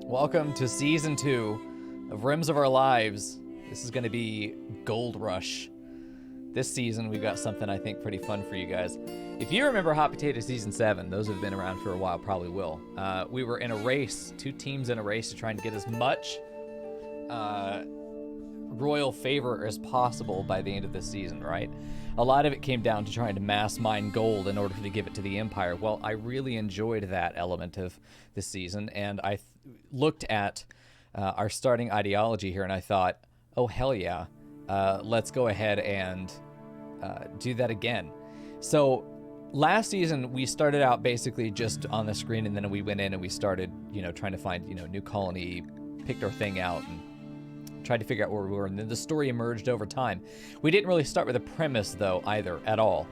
Welcome to Season 2 of Rims of Our Lives. This is going to be Gold Rush. This season, we've got something I think pretty fun for you guys. If you remember Hot Potato Season 7, those who have been around for a while probably will. We were in a race, 2 teams in a race to try and get as much royal favor as possible by the end of this season, right? A lot of it came down to trying to mass mine gold in order to give it to the Empire. Well, I really enjoyed that element of this season, and I looked at our starting ideology here, and I thought, oh, hell yeah, let's go ahead and do that again. So last season, we started out basically just on the screen, and then we went in and we started, trying to find, new colony, picked our thing out, and tried to figure out where we were, and then the story emerged over time. We didn't really start with a premise, though, either, at all.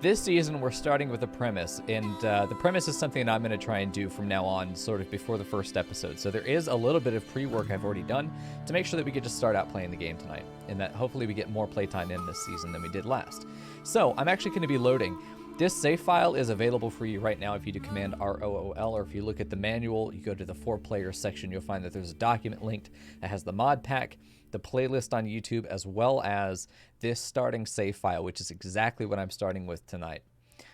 This season, we're starting with a premise, and the premise is something that I'm going to try and do from now on, sort of before the first episode. So there is a little bit of pre-work I've already done to make sure that we get to start out playing the game tonight, and that hopefully we get more playtime in this season than we did last. So I'm actually going to be loading. This save file is available for you right now if you do Command ROOL, or if you look at the manual, you go to the 4-player section, you'll find that there's a document linked that has the mod pack, the playlist on YouTube, as well as this starting save file, which is exactly what I'm starting with tonight.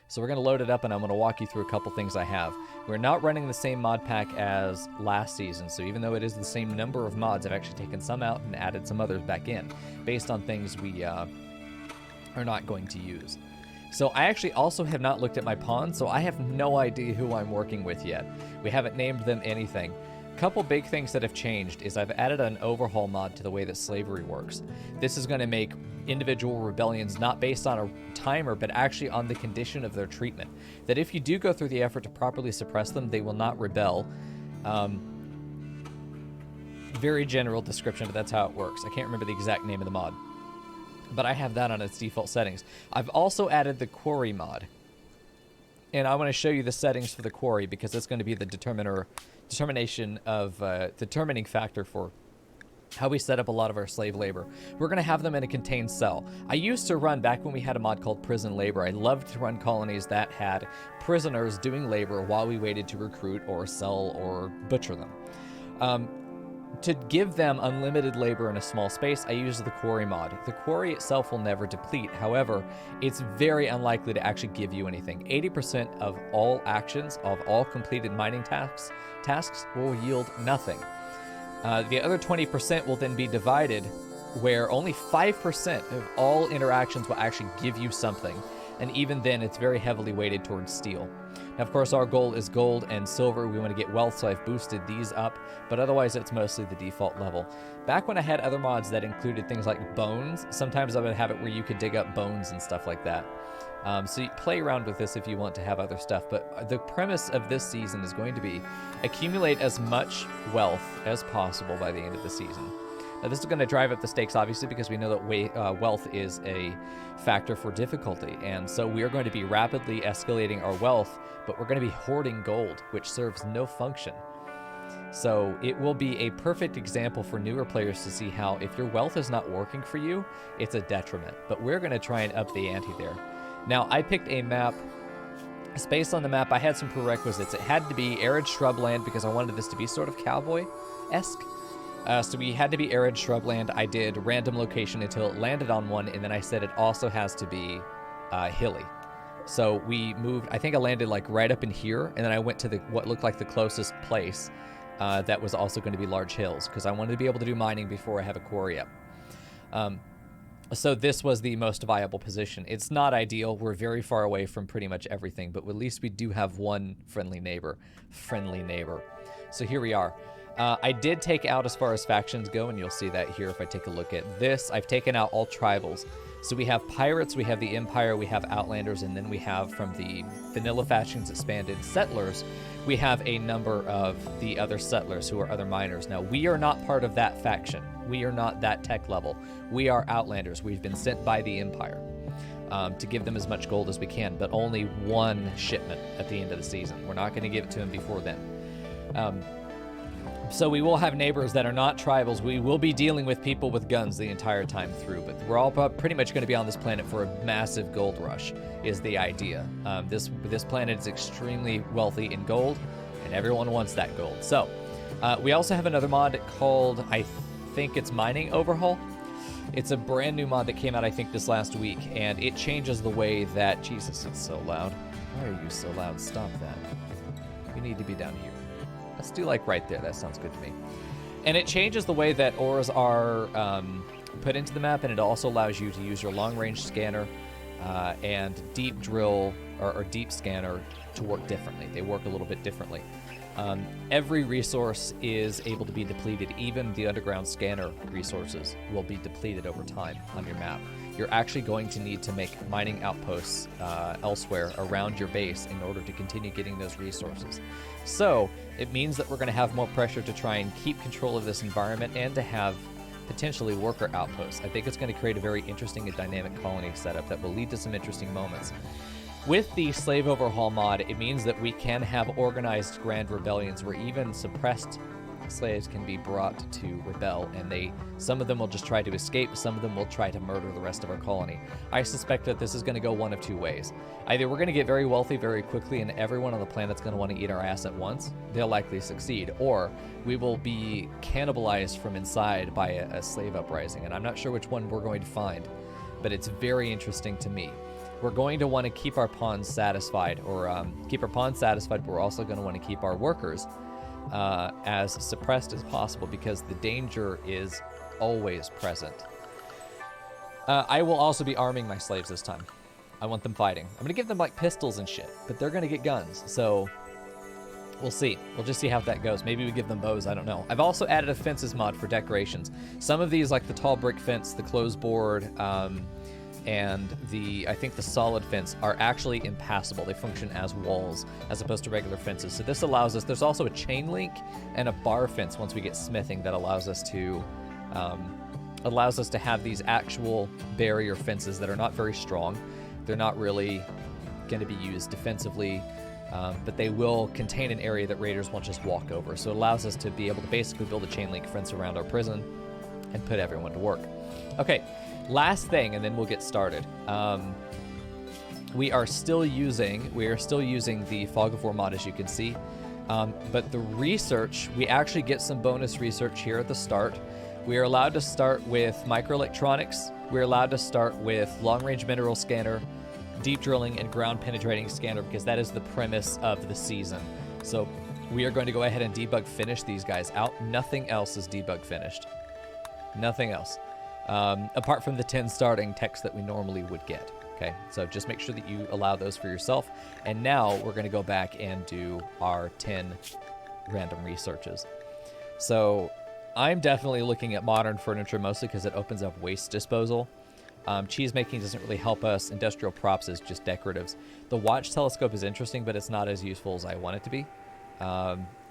So we're going to load it up, and I'm going to walk you through a couple things I have. We're not running the same mod pack as last season, so even though it is the same number of mods, I've actually taken some out and added some others back in, based on things we are not going to use. So I actually also have not looked at my pawns, so I have no idea who I'm working with yet. We haven't named them anything. A couple big things that have changed is I've added an overhaul mod to the way that slavery works. This is going to make individual rebellions not based on a timer, but actually on the condition of their treatment. That if you do go through the effort to properly suppress them, they will not rebel. Very general description, but that's how it works. I can't remember the exact name of the mod, but I have that on its default settings. I've also added the quarry mod, and I want to show you the settings for the quarry because it's going to be the determining factor for how we set up a lot of our slave labor. We're going to have them in a contained cell. I used to run, back when we had a mod called prison labor, I loved to run colonies that had prisoners doing labor while we waited to recruit or sell or butcher them. To give them unlimited labor in a small space, I use the quarry mod. The quarry itself will never deplete. However, it's very unlikely to actually give you anything. 80% of all actions, of all completed mining tasks will yield nothing. The other 20% will then be divided, where only 5% of all interactions will actually give you something. And even then, it's very heavily weighted towards steel. Now, of course, our goal is gold and silver. We want to get wealth, so I've boosted these up, but otherwise it's mostly the default level. Back when I had other mods that included things like bones, sometimes I would have it where you could dig up bones and stuff like that. So you play around with this if you want to have other stuff, but the premise of this season is going to be accumulate as much wealth as possible by the end of the season. Now, this is going to drive up the stakes, obviously, because we know that wealth is a factor for difficulty. And so we are going to be rapidly escalating our wealth, but we're going to be hoarding gold, which serves no function. So it will be a perfect example for newer players to see how, if your wealth is not working for you, it's a detriment. But we're going to try and up the ante there. Now, I picked a map. Space on the map, I had some prerequisites. It had to be arid shrubland because I wanted this to be sort of cowboy-esque. So we had to be arid shrubland. I did random location until it landed on one, and then I said it also has to be hilly. So we moved, I think I landed like right up in here, and then I went to what looked like the closest place that was also going to be large hills, because I wanted to be able to do mining before I have a quarry up. So this was the most viable position. It's not ideal. We're very far away from pretty much everything, but at least we do have one friendly neighbor. So here we are. I did take out, as far as factions go, and you'll see that here if I take a look at this, I've taken out all tribals. So we have pirates, we have the Empire, we have Outlanders, and then we have, from the vanilla factions expanded, settlers. We have a number of the other settlers who are other miners. Now, we are not part of that faction. We are not that tech level. We are Outlanders. We've been sent by the Empire to give them as much gold as we can, but only one shipment at the end of the season. We're not going to give it to them before then. So we will have neighbors that are not tribals. We will be dealing with people with guns the entire time through, but we're all pretty much going to be on this planet for a massive gold rush, is the idea. This planet is extremely wealthy in gold, and everyone wants that gold. So We also have another mod called, I think it's Mining Overhaul. It's a brand new mod that came out, I think, this last week, and it changes the way that... Jesus, it's so loud. Why are you so loud? Stop that. You need to be down here. Let's do like right there. That sounds good to me. And it changes the way that ores are put into the map, and it also allows you to use your long-range scanner and deep drill or deep scanner to work differently. They work a little bit differently. Every resource is able to be depleted. Even the underground scanner resources will be depleted over time on your map. You're actually going to need to make mining outposts elsewhere around your base in order to continue getting those resources. So it means that we're going to have more pressure to try and keep control of this environment and to have potentially worker outposts. I think it's going to create a very interesting and dynamic colony setup that will lead to some interesting moments. With the Slave Overhaul mod, it means that we can have organized grand rebellions where even suppressed slaves can be brought to rebel, and some of them will just try to escape, some of them will try to murder the rest of our colony. I suspect that this is going to go one of two ways. Either we're going to get very wealthy very quickly and everyone on the planet's going to want to eat our ass at once. They'll likely succeed. Or we will be cannibalized from inside by a slave uprising, and I'm not sure which one we're going to find, but it's very interesting to me. We're going to want to keep our pawns satisfied, but we're also going to want to keep our workers as suppressed as possible because the danger is always present. I will also be arming my slaves this time. I want them fighting. I'm going to give them like pistols and shit, but they're going to get guns, so we'll see. We'll just see how that goes. Maybe we give them bows, I don't know. I've also added a fences mod for decorations. Some of these, like the tall brick fence, the closed board, and I think the solid fence are actually impassable. They function as walls as opposed to regular fences. So this allows us, there's also a chain link and a bar fence once we get smithing that allows us to have these actual barrier fences that are not very strong. They're not really going to be used defensively, but they will contain an area that raiders won't just walk over. So it allows us to be able to basically build a chain link fence around our prison and put everyone to work. Okay. Last thing, and then we'll get started. We are still using the Fog of War mod, as you can see. But the research, we actually get some bonus research here at the start. We are allowed to start with microelectronics. We're allowed to start with long-range mineral scanner, deep drilling, and ground penetrating scanner because that is the premise of the season. So we are going to go ahead and debug finish these guys out. Nothing else is debug finished. Nothing else. Apart from the 10 starting text that we normally would get. Okay, so just make sure that you allow those for yourself. And now we're going to go back and do our 10 random researches. So I'm definitely looking at modern furniture mostly because it opens up waste disposal. Cheese making doesn't really help us. Industrial props is just decoratives. The watch telescope is interesting, but it's not as useful as I want it to be.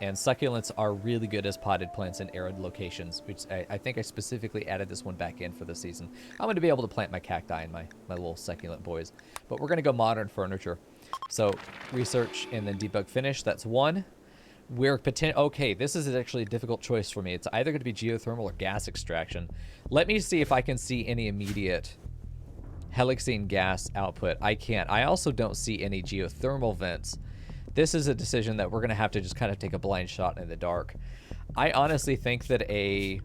And succulents are really good as potted plants in arid locations, which I think I specifically added this one back in for the season. I'm going to be able to plant my cacti and my little succulent boys. But we're going to go modern furniture. So research and then debug finish. That's one. Okay, this is actually a difficult choice for me. It's either going to be geothermal or gas extraction. Let me see if I can see any immediate helixine gas output. I can't. I also don't see any geothermal vents. This is a decision that we're going to have to just kind of take a blind shot in the dark. I honestly think that it's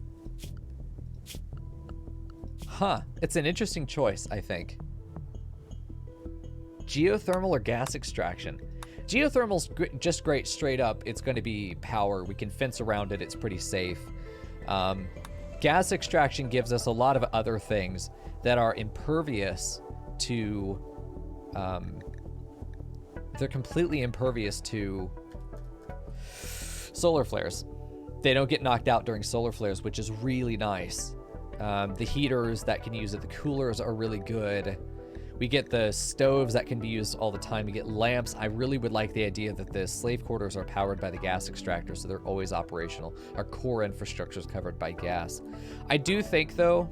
an interesting choice, I think. Geothermal or gas extraction? Geothermal's just great straight up. It's going to be power. We can fence around it. It's pretty safe. Gas extraction gives us a lot of other things that are impervious to... they're completely impervious to solar flares. They don't get knocked out during solar flares, which is really nice. The heaters that can use it, the coolers are really good. We get the stoves that can be used all the time. We get lamps. I really would like the idea that the slave quarters are powered by the gas extractor, so they're always operational. Our core infrastructure is covered by gas. I do think, though,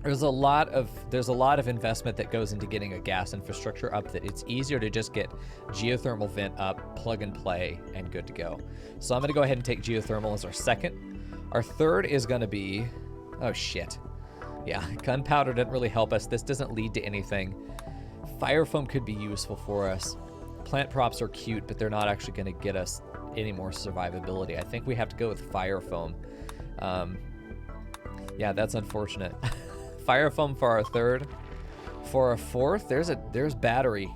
there's a lot of investment that goes into getting a gas infrastructure up that it's easier to just get geothermal vent up, plug and play, and good to go. So I'm going to go ahead and take geothermal as our second. Our third is going to be... oh, shit. Yeah, gunpowder didn't really help us. This doesn't lead to anything. Fire foam could be useful for us. Plant props are cute, but they're not actually going to get us any more survivability. I think we have to go with fire foam. Yeah, that's unfortunate. Fire foam for our third. For our fourth, there's battery.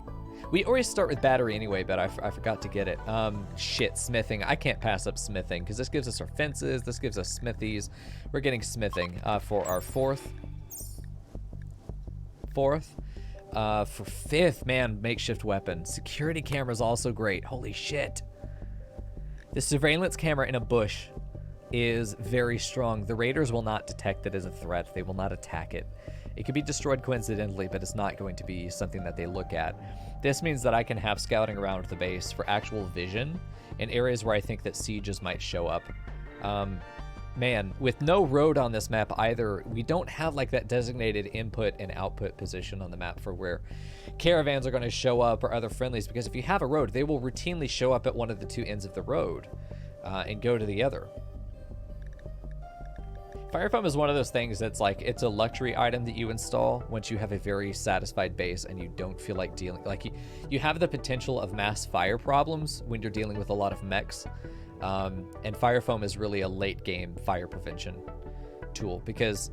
We always start with battery anyway, but I forgot to get it. Shit, smithing. I can't pass up smithing because this gives us our fences. This gives us smithies. We're getting smithing for our fourth. For fifth, man, makeshift weapon. Security camera is also great. Holy shit. The surveillance camera in a bush is very strong. The raiders will not detect it as a threat. They will not attack it. It could be destroyed coincidentally, but it's not going to be something that they look at. This means that I can have scouting around the base for actual vision in areas where I think that sieges might show up. Man, with no road on this map either, we don't have like that designated input and output position on the map for where caravans are going to show up or other friendlies, because if you have a road, they will routinely show up at one of the two ends of the road and go to the other. Fire foam is one of those things that's like, it's a luxury item that you install once you have a very satisfied base and you don't feel like dealing, like you have the potential of mass fire problems when you're dealing with a lot of mechs. And fire foam is really a late game fire prevention tool because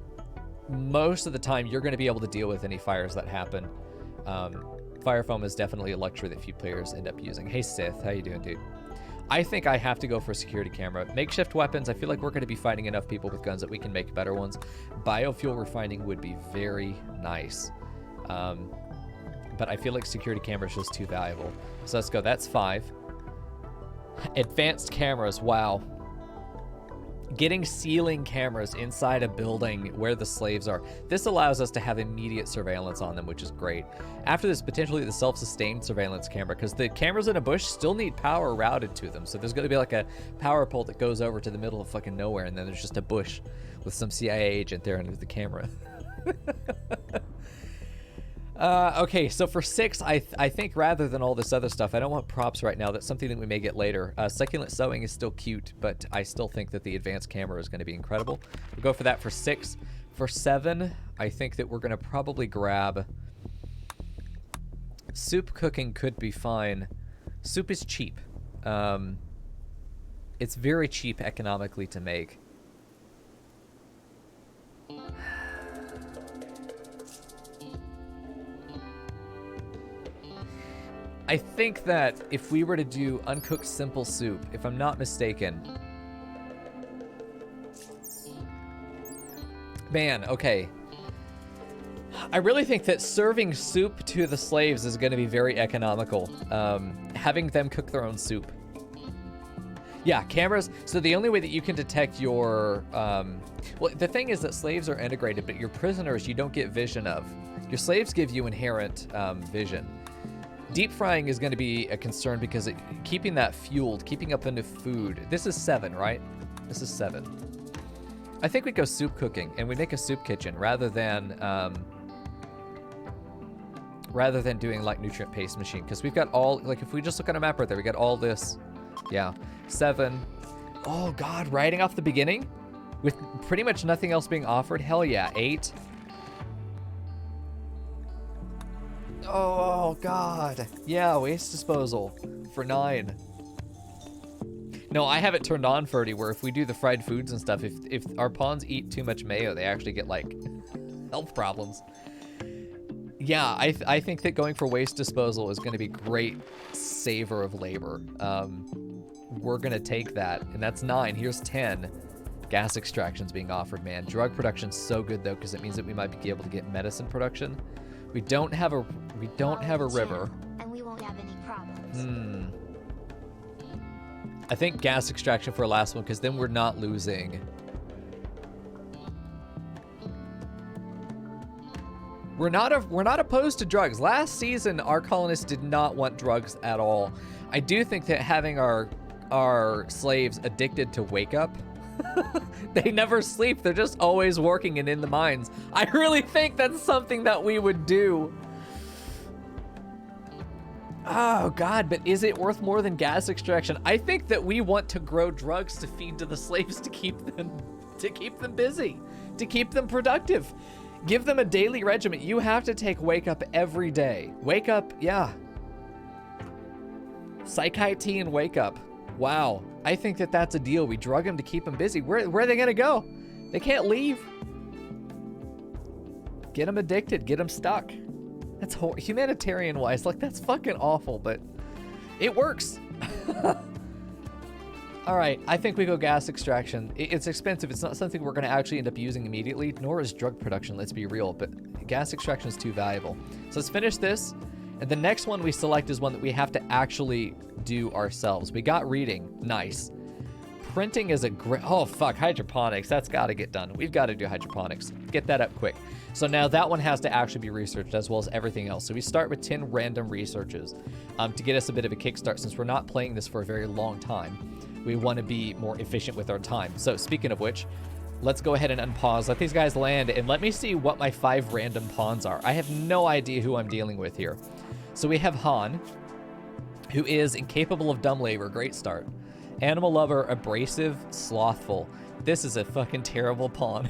most of the time you're going to be able to deal with any fires that happen. Fire foam is definitely a luxury that few players end up using. Hey Sith, how you doing, dude? I think I have to go for a security camera. Makeshift weapons, I feel like we're going to be fighting enough people with guns that we can make better ones. Biofuel refining would be very nice. But I feel like security camera is just too valuable. So let's go. That's 5. Advanced cameras, wow. Getting ceiling cameras inside a building where the slaves are. This allows us to have immediate surveillance on them, which is great. After this, potentially the self-sustained surveillance camera, because the cameras in a bush still need power routed to them. So there's going to be like a power pole that goes over to the middle of fucking nowhere, and then there's just a bush with some CIA agent there under the camera. Okay, so for 6, I think rather than all this other stuff, I don't want props right now. That's something that we may get later. Succulent sewing is still cute, but I still think that the advanced camera is going to be incredible. We'll go for that for 6. For 7, I think that we're going to probably grab... Soup cooking could be fine. Soup is cheap. It's very cheap economically to make. I think that if we were to do uncooked simple soup, if I'm not mistaken... Man, okay. I really think that serving soup to the slaves is going to be very economical. Having them cook their own soup. Yeah, cameras. So the only way that you can detect your... well, the thing is that slaves are integrated, but your prisoners you don't get vision of. Your slaves give you inherent vision. Deep frying is going to be a concern because keeping that fueled, keeping up enough food. This is 7, right? This is 7. I think we go soup cooking and we make a soup kitchen rather than doing like nutrient paste machine, because we've got all, like if we just look at a map right there, we got all this. Yeah, 7. Oh God, riding off the beginning with pretty much nothing else being offered. Hell yeah, 8. Oh God, yeah, waste disposal for 9. No, I have it turned on, Ferdy, where if we do the fried foods and stuff, if our pawns eat too much mayo, they actually get like health problems. Yeah, I think that going for waste disposal is going to be great saver of labor. We're going to take that, and that's 9. Here's 10. Gas extraction's being offered, man. Drug production's so good though, because it means that we might be able to get medicine production. We don't have a river. And we won't have any problems. I think gas extraction for a last one, because then we're not losing. We're not opposed to drugs. Last season, our colonists did not want drugs at all. I do think that having our slaves addicted to wake up, they never sleep. They're just always working and in the mines. I really think that's something that we would do. Oh God, but is it worth more than gas extraction? I think that we want to grow drugs to feed to the slaves to keep them busy, to keep them productive. Give them a daily regimen. You have to take wake up every day. Wake up, yeah. Psychite tea and wake up. Wow, I think that that's a deal. We drug them to keep them busy. Where are they gonna go? They can't leave. Get them addicted, get them stuck. That's humanitarian-wise, like, that's fucking awful, but it works. All right, I think we go gas extraction. It's expensive. It's not something we're going to actually end up using immediately, nor is drug production, let's be real, but gas extraction is too valuable. So let's finish this, and the next one we select is one that we have to actually do ourselves. We got reading. Nice. Printing is a great... Oh, fuck, hydroponics. That's got to get done. We've got to do hydroponics. Get that up quick. So now that one has to actually be researched as well as everything else. So we start with 10 random researches to get us a bit of a kickstart. Since we're not playing this for a very long time, we want to be more efficient with our time. So speaking of which, let's go ahead and unpause. Let these guys land and let me see what my 5 random pawns are. I have no idea who I'm dealing with here. So we have Han, who is incapable of dumb labor. Great start. Animal lover, abrasive, slothful. This is a fucking terrible pawn.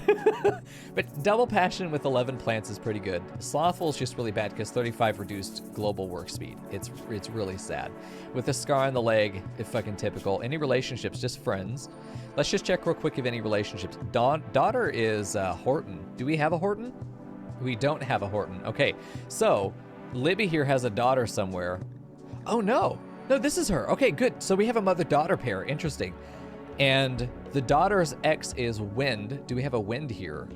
But double passion with 11 plants is pretty good. Slothful is just really bad because 35 reduced global work speed. It's really sad. With a scar on the leg, it's fucking typical. Any relationships, just friends. Let's just check real quick if any relationships. Daughter is Horton. Do we have a Horton? We don't have a Horton. Okay, so Libby here has a daughter somewhere. Oh no. No, this is her. Okay, good. So we have a mother-daughter pair. Interesting. And the daughter's ex is Wind. Do we have a Wind here?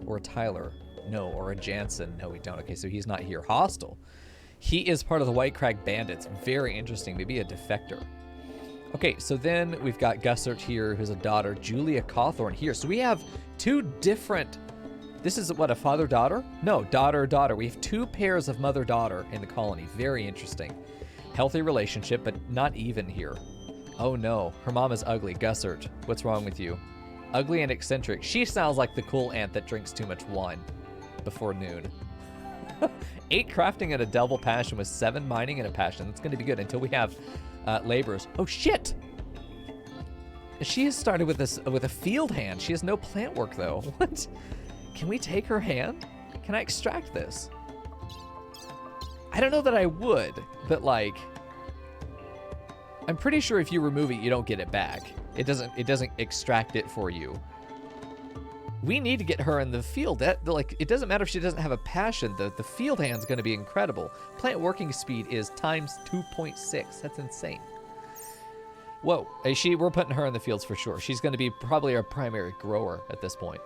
Or a Tyler? No. Or a Jansen? No, we don't. Okay, so he's not here. Hostile. He is part of the White Crag Bandits. Very interesting. Maybe a defector. Okay, so then we've got Gussert here, who's a daughter. Julia Cawthorn here. So we have 2 different... This is, what, a father-daughter? No, daughter-daughter. We have 2 pairs of mother-daughter in the colony. Very interesting. Healthy relationship, but not even here. Oh no, her mom is ugly. Gussert, what's wrong with you? Ugly and eccentric. She sounds like the cool aunt that drinks too much wine before noon. 8 crafting and a double passion with 7 mining and a passion. That's going to be good until we have laborers. Oh shit! She has started with a field hand. She has no plant work though. What? Can we take her hand? Can I extract this? I don't know that I would, but like, I'm pretty sure if you remove it, you don't get it back. It doesn't extract it for you. We need to get her in the field. Like, it doesn't matter if she doesn't have a passion. The field hand's going to be incredible. Plant working speed is times 2.6. That's insane. Whoa, we're putting her in the fields for sure. She's going to be probably our primary grower at this point.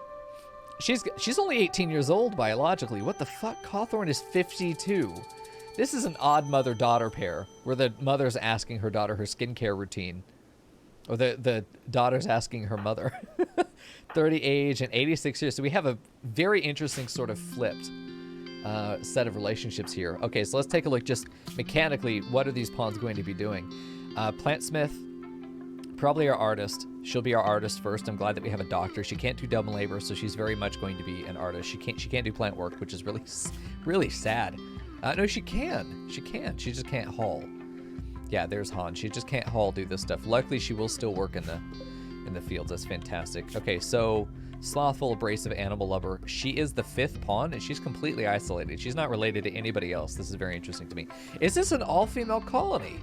She's only 18 years old biologically. What the fuck? Cawthorn is 52. This is an odd mother-daughter pair, where the mother's asking her daughter her skincare routine. Or the daughter's asking her mother. 30 age and 86 years. So we have a very interesting sort of flipped set of relationships here. Okay, so let's take a look just mechanically. What are these pawns going to be doing? Plantsmith, probably our artist. She'll be our artist first. I'm glad that we have a doctor. She can't do double labor, so she's very much going to be an artist. She can't do plant work, which is really sad. No, she can. She can. She just can't haul. Yeah, there's Han. She just can't haul, do this stuff. Luckily, she will still work in the fields. That's fantastic. Okay, so slothful, abrasive, animal lover. She is the 5th pawn, and she's completely isolated. She's not related to anybody else. This is very interesting to me. Is this an all-female colony?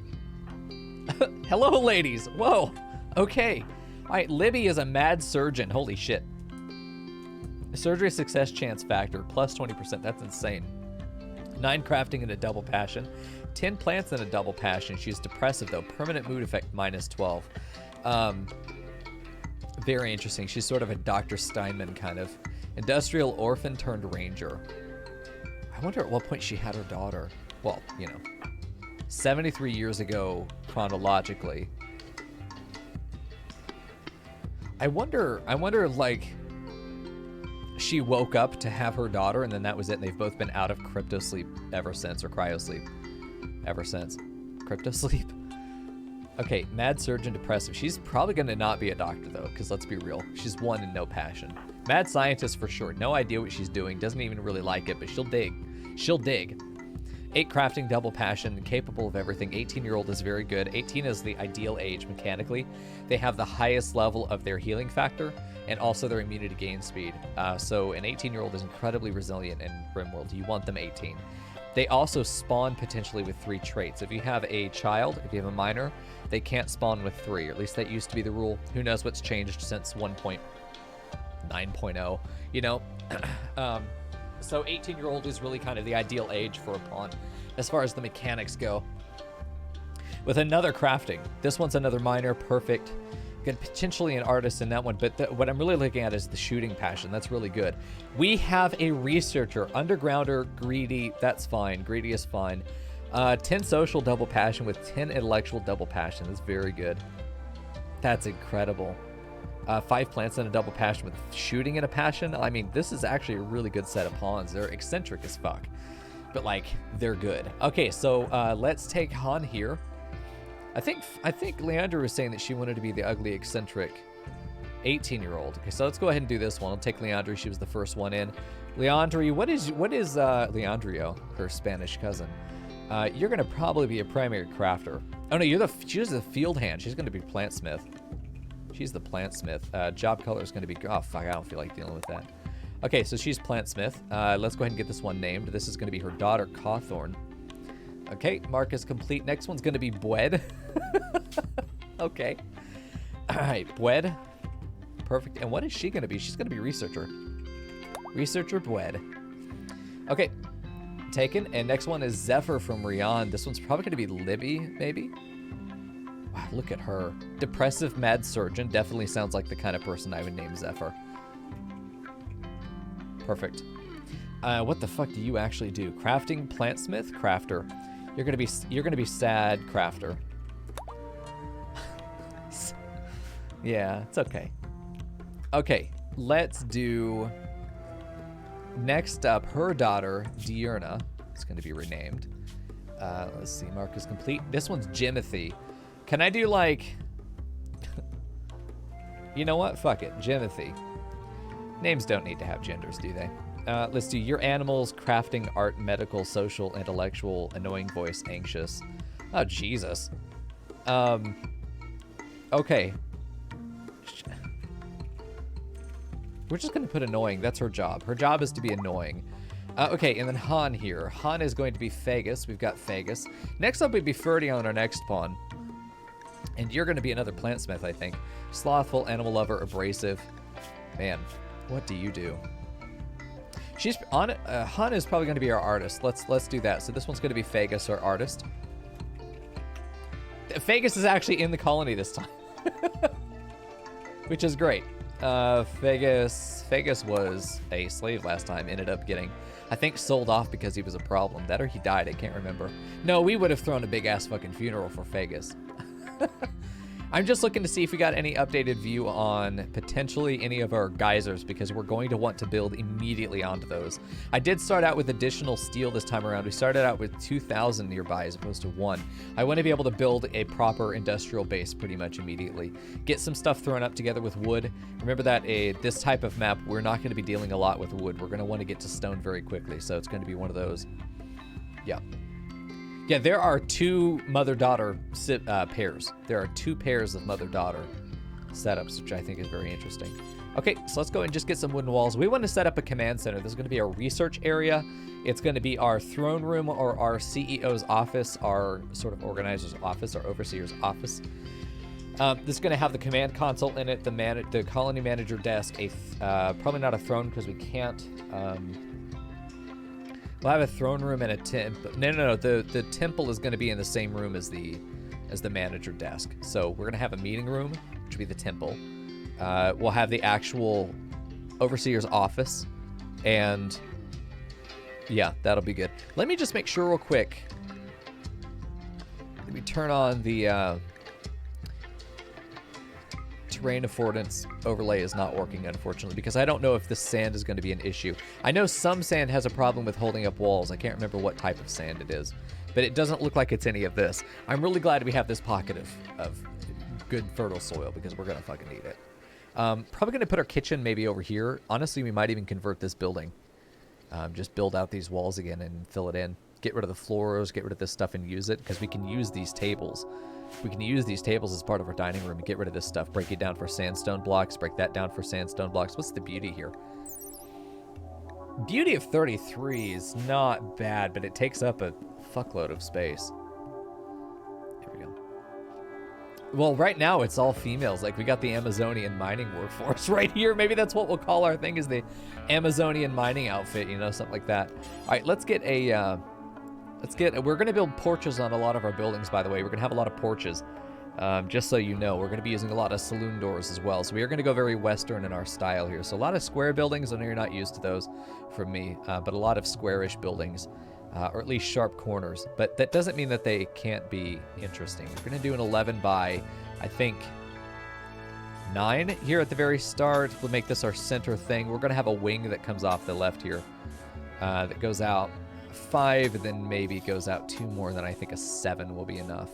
Hello, ladies. Whoa. Okay. All right, Libby is a mad surgeon. Holy shit. Surgery success chance factor, plus 20%. That's insane. 9 crafting and a double passion. 10 plants and a double passion. She's depressive, though. Permanent mood effect, minus 12. Very interesting. She's sort of a Dr. Steinman kind of. Industrial orphan turned ranger. I wonder at what point she had her daughter. Well, you know, 73 years ago, chronologically. I wonder, like, she woke up to have her daughter, and then that was it, and they've both been out of crypto sleep ever since, or cryo sleep ever since. Crypto sleep? Okay, mad surgeon, depressive. She's probably going to not be a doctor, though, because let's be real. She's 1 and no passion. Mad scientist for sure. No idea what she's doing. Doesn't even really like it, but she'll dig. She'll dig. 8 crafting, double passion, capable of everything. 18-year-old is very good. 18 is the ideal age mechanically. They have the highest level of their healing factor and also their immunity gain speed. So an 18-year-old is incredibly resilient in RimWorld. You want them 18. They also spawn potentially with 3 traits. If you have a child, if you have a minor, they can't spawn with 3, or at least that used to be the rule. Who knows what's changed since 1.9.0, you know? So 18-year-old is really kind of the ideal age for a pawn as far as the mechanics go. With another crafting, this one's another minor, perfect. Good, potentially an artist in that one, but what I'm really looking at is the shooting passion. That's really good. We have a researcher, undergrounder, greedy. That's fine. Greedy is fine. 10 social double passion with 10 intellectual double passion. That's very good. That's incredible. 5 plants and a double passion with shooting and a passion. I mean, this is actually a really good set of pawns. They're eccentric as fuck, but like they're good. Okay, so let's take Han here. I think Leandra was saying that she wanted to be the ugly, eccentric 18-year-old. Okay, so let's go ahead and do this one. I'll take Leandra. She was the first one in. Leandri, what is Leandrio, her Spanish cousin? You're gonna probably be a primary crafter. Oh no, she's the field hand. She's gonna be plantsmith. She's the plantsmith. Job color is gonna be, oh fuck, I don't feel like dealing with that. Okay, so she's plantsmith. Let's go ahead and get this one named. This is gonna be her daughter, Cawthorn. Okay, mark is complete. Next one's gonna be Bwed. Okay. All right, Bwed. Perfect. And what is she gonna be? She's gonna be researcher. Researcher Bwed. Okay, taken. And next one is Zephyr from Rion. This one's probably gonna be Libby, maybe. Wow, look at her. Depressive mad surgeon. Definitely sounds like the kind of person I would name Zephyr. Perfect. What the fuck do you actually do? Crafting, plantsmith, crafter. You're gonna be sad crafter. Yeah, it's okay. Okay, let's do next up her daughter, Diurna. It's gonna be renamed. Let's see, mark is complete. This one's Jimothy. Can I do like you know what? Fuck it, Jimothy. Names don't need to have genders, do they? Let's do your animals, crafting, art, medical, social, intellectual, annoying voice, anxious. Oh, Jesus. Okay. We're just going to put annoying. That's her job. Her job is to be annoying. Okay, and then Han here. Han is going to be Fagus. We've got Fagus. Next up would be Ferdy on our next pawn. And you're going to be another plantsmith, I think. Slothful, animal lover, abrasive. Man, what do you do? She's on it. Han is probably going to be our artist. Let's do that. So this one's going to be Fagus, our artist. Fagus is actually in the colony this time, which is great. Fagus was a slave last time. Ended up getting, I think, sold off because he was a problem. That or he died. I can't remember. No, we would have thrown a big ass fucking funeral for Fagus. I'm just looking to see if we got any updated view on potentially any of our geysers, because we're going to want to build immediately onto those. I did start out with additional steel this time around. We started out with 2,000 nearby as opposed to 1. I want to be able to build a proper industrial base pretty much immediately. Get some stuff thrown up together with wood. Remember that this type of map, we're not going to be dealing a lot with wood. We're going to want to get to stone very quickly, so it's going to be one of those. Yeah. Yeah, there are 2 mother-daughter pairs. There are 2 pairs of mother-daughter setups, which I think is very interesting. Okay, so let's go and just get some wooden walls. We want to set up a command center. This is going to be our research area. It's going to be our throne room or our CEO's office, our sort of organizer's office, our overseer's office. This is going to have the command console in it, the colony manager desk, probably not a throne because we can't... We'll have a throne room and a temple. No. The temple is going to be in the same room as the manager desk. So we're going to have a meeting room, which will be the temple. We'll have the actual overseer's office, and yeah, that'll be good. Let me just make sure real quick. Let me turn on the terrain affordance overlay is not working, unfortunately, because I don't know if the sand is going to be an issue. I know some sand has a problem with holding up walls. I can't remember what type of sand it is, but it doesn't look like it's any of this. I'm really glad we have this pocket of good fertile soil, because we're going to fucking need it. Probably going to put our kitchen maybe over here. Honestly, we might even convert this building. Just build out these walls again and fill it in. Get rid of the floors, get rid of this stuff and use it, because we can use these tables. We can use these tables as part of our dining room and get rid of this stuff. Break it down for sandstone blocks, break that down for sandstone blocks. What's the beauty here? Beauty of 33 is not bad, but it takes up a fuckload of space. Here we go. Well, right now it's all females. Like, we got the Amazonian mining workforce right here. Maybe that's what we'll call our thing, is the Amazonian mining outfit, you know, something like that. All right, let's get a, we're going to build porches on a lot of our buildings, by the way. We're going to have a lot of porches. Just so you know, we're going to be using a lot of saloon doors as well. So we are going to go very Western in our style here. So a lot of square buildings. I know you're not used to those from me, but a lot of squarish buildings, or at least sharp corners. But that doesn't mean that they can't be interesting. We're going to do an 11 by, I think, 9 here at the very start. We'll make this our center thing. We're going to have a wing that comes off the left here that goes out 5, and then maybe goes out 2 more. Then I think a 7 will be enough.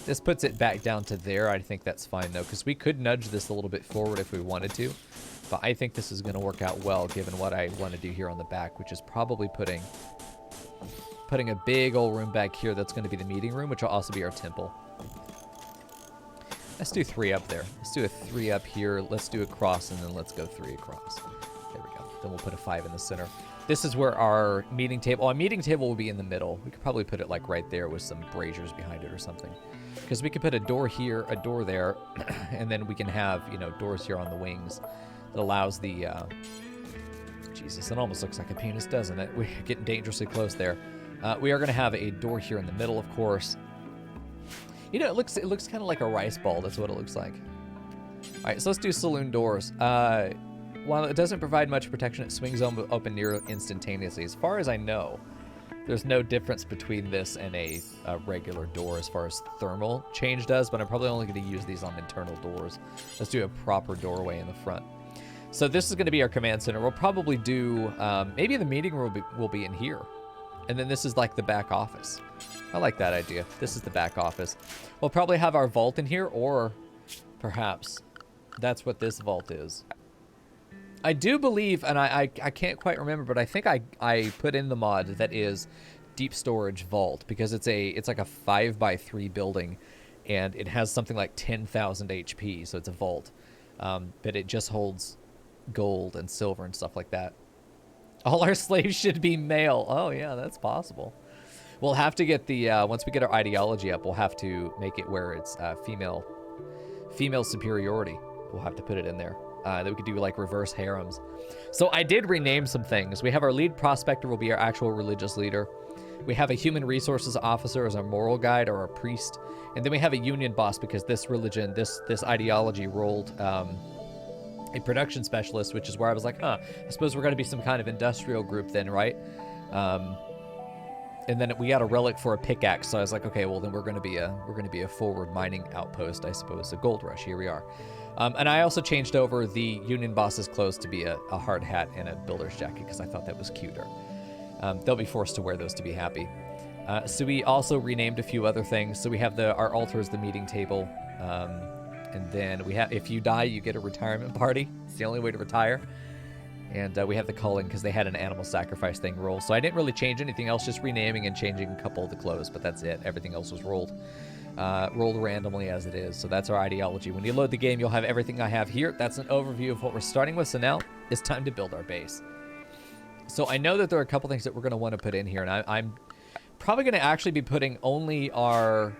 This puts it back down to there. I think that's fine, though, because we could nudge this a little bit forward if we wanted to. But I think this is going to work out well, given what I want to do here on the back, which is probably putting a big old room back here that's going to be the meeting room, which will also be our temple. Let's do 3 up there. Let's do a 3 up here. Let's do a cross, and then let's go 3 across. There we go. Then we'll put a 5 in the center. This is where our meeting table... Our meeting table will be in the middle. We could probably put it, like, right there with some braziers behind it or something. Because we could put a door here, a door there, and then we can have, you know, doors here on the wings that allows the... Jesus, it almost looks like a penis, doesn't it? We're getting dangerously close there. We are going to have a door here in the middle, of course. You know, it looks kind of like a rice ball. That's what it looks like. All right, so let's do saloon doors. While it doesn't provide much protection, it swings open near instantaneously. As far as I know, there's no difference between this and a regular door as far as thermal change does, but I'm probably only going to use these on internal doors. Let's do a proper doorway in the front. So this is going to be our command center. We'll probably do, maybe the meeting room will be in here. And then this is like the back office. I like that idea. This is the back office. We'll probably have our vault in here, or perhaps that's what this vault is. I do believe, and I can't quite remember, but I think I put in the mod that is deep storage vault, because it's like a 5x3 building, and it has something like 10,000 HP, so it's a vault. But it just holds gold and silver and stuff like that. All our slaves should be male. Oh yeah, that's possible. We'll have to get the once we get our ideology up, we'll have to make it where it's female superiority. We'll have to put it in there. That we could do like reverse harems. So I did rename some things. We have our lead prospector will be our actual religious leader. We have a human resources officer as our moral guide, or a priest. And then we have a union boss, because this religion, this ideology rolled a production specialist, which is where I was like, I suppose we're going to be some kind of industrial group then, right? And then we got a relic for a pickaxe, so I was like, okay, well then we're going to be a forward mining outpost, I suppose. A gold rush. Here we are. And I also changed over the union boss's clothes to be a hard hat and a builder's jacket, because I thought that was cuter. They'll be forced to wear those to be happy. So we also renamed a few other things. So we have our altar is the meeting table. And then we have, if you die, you get a retirement party. It's the only way to retire. And we have the culling, because they had an animal sacrifice thing roll. So I didn't really change anything else, just renaming and changing a couple of the clothes, but that's it. Everything else was rolled randomly as it is. So that's our ideology. When you load the game, you'll have everything I have here. That's an overview of what we're starting with. So now it's time to build our base. So I know that there are a couple things that we're going to want to put in here, and I'm probably going to actually be putting only our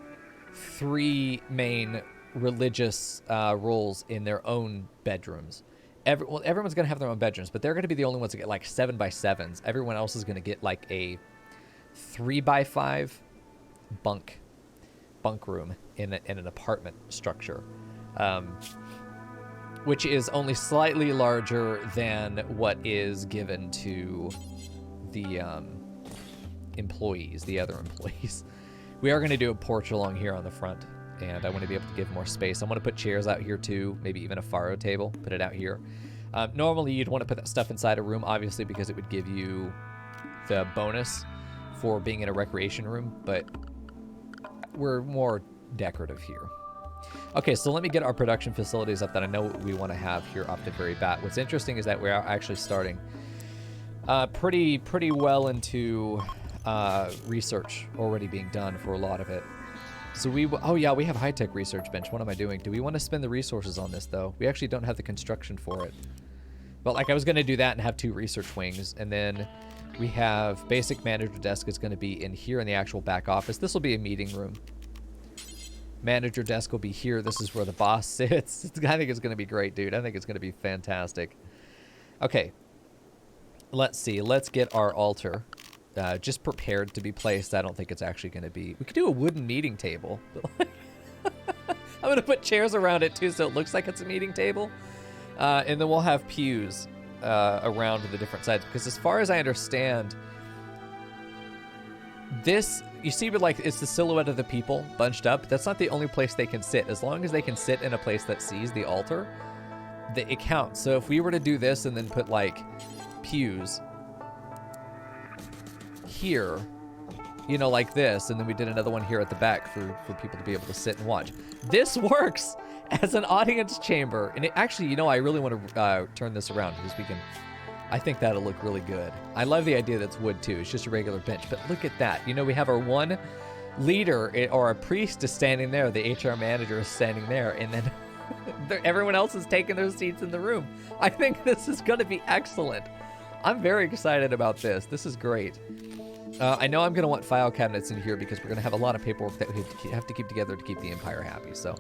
3 main religious roles in their own bedrooms. Everyone's going to have their own bedrooms, but they're going to be the only ones that get like 7x7s. Everyone else is going to get like a 3x5 bunk room in an apartment structure, which is only slightly larger than what is given to the employees, the other employees. We are going to do a porch along here on the front, and I want to be able to give more space. I want to put chairs out here too, maybe even a faro table, put it out here. Normally you'd want to put that stuff inside a room, obviously, because it would give you the bonus for being in a recreation room, but we're more decorative here. Okay, so let me get our production facilities up that I know we want to have here off the very bat. What's interesting is that we are actually starting pretty well into research already being done for a lot of it. So oh yeah, we have high-tech research bench. What am I doing? Do we want to spend the resources on this, though? We actually don't have the construction for it. But like I was going to do that and have 2 research wings. And then we have basic manager desk is going to be in here in the actual back office. This will be a meeting room. Manager desk will be here. This is where the boss sits. I think it's going to be great, dude. I think it's going to be fantastic. Okay. Let's see. Let's get our altar just prepared to be placed. I don't think it's actually going to be... We could do a wooden meeting table. I'm going to put chairs around it, too, so it looks like it's a meeting table. And then we'll have pews around the different sides. Because as far as I understand, this... You see, but like it's the silhouette of the people bunched up. That's not the only place they can sit. As long as they can sit in a place that sees the altar, it counts. So if we were to do this and then put like pews here, you know, like this, and then we did another one here at the back for people to be able to sit and watch. This works as an audience chamber. And it actually, you know, I really want to turn this around because we can... I think that'll look really good. I love the idea that's wood too. It's just a regular bench, but look at that. You know, we have our one leader or a priest is standing there. The HR manager is standing there, and then everyone else is taking their seats in the room. I think this is going to be excellent. I'm very excited about this. This is great. I know I'm going to want file cabinets in here because we're going to have a lot of paperwork that we have to keep together to keep the Empire happy. So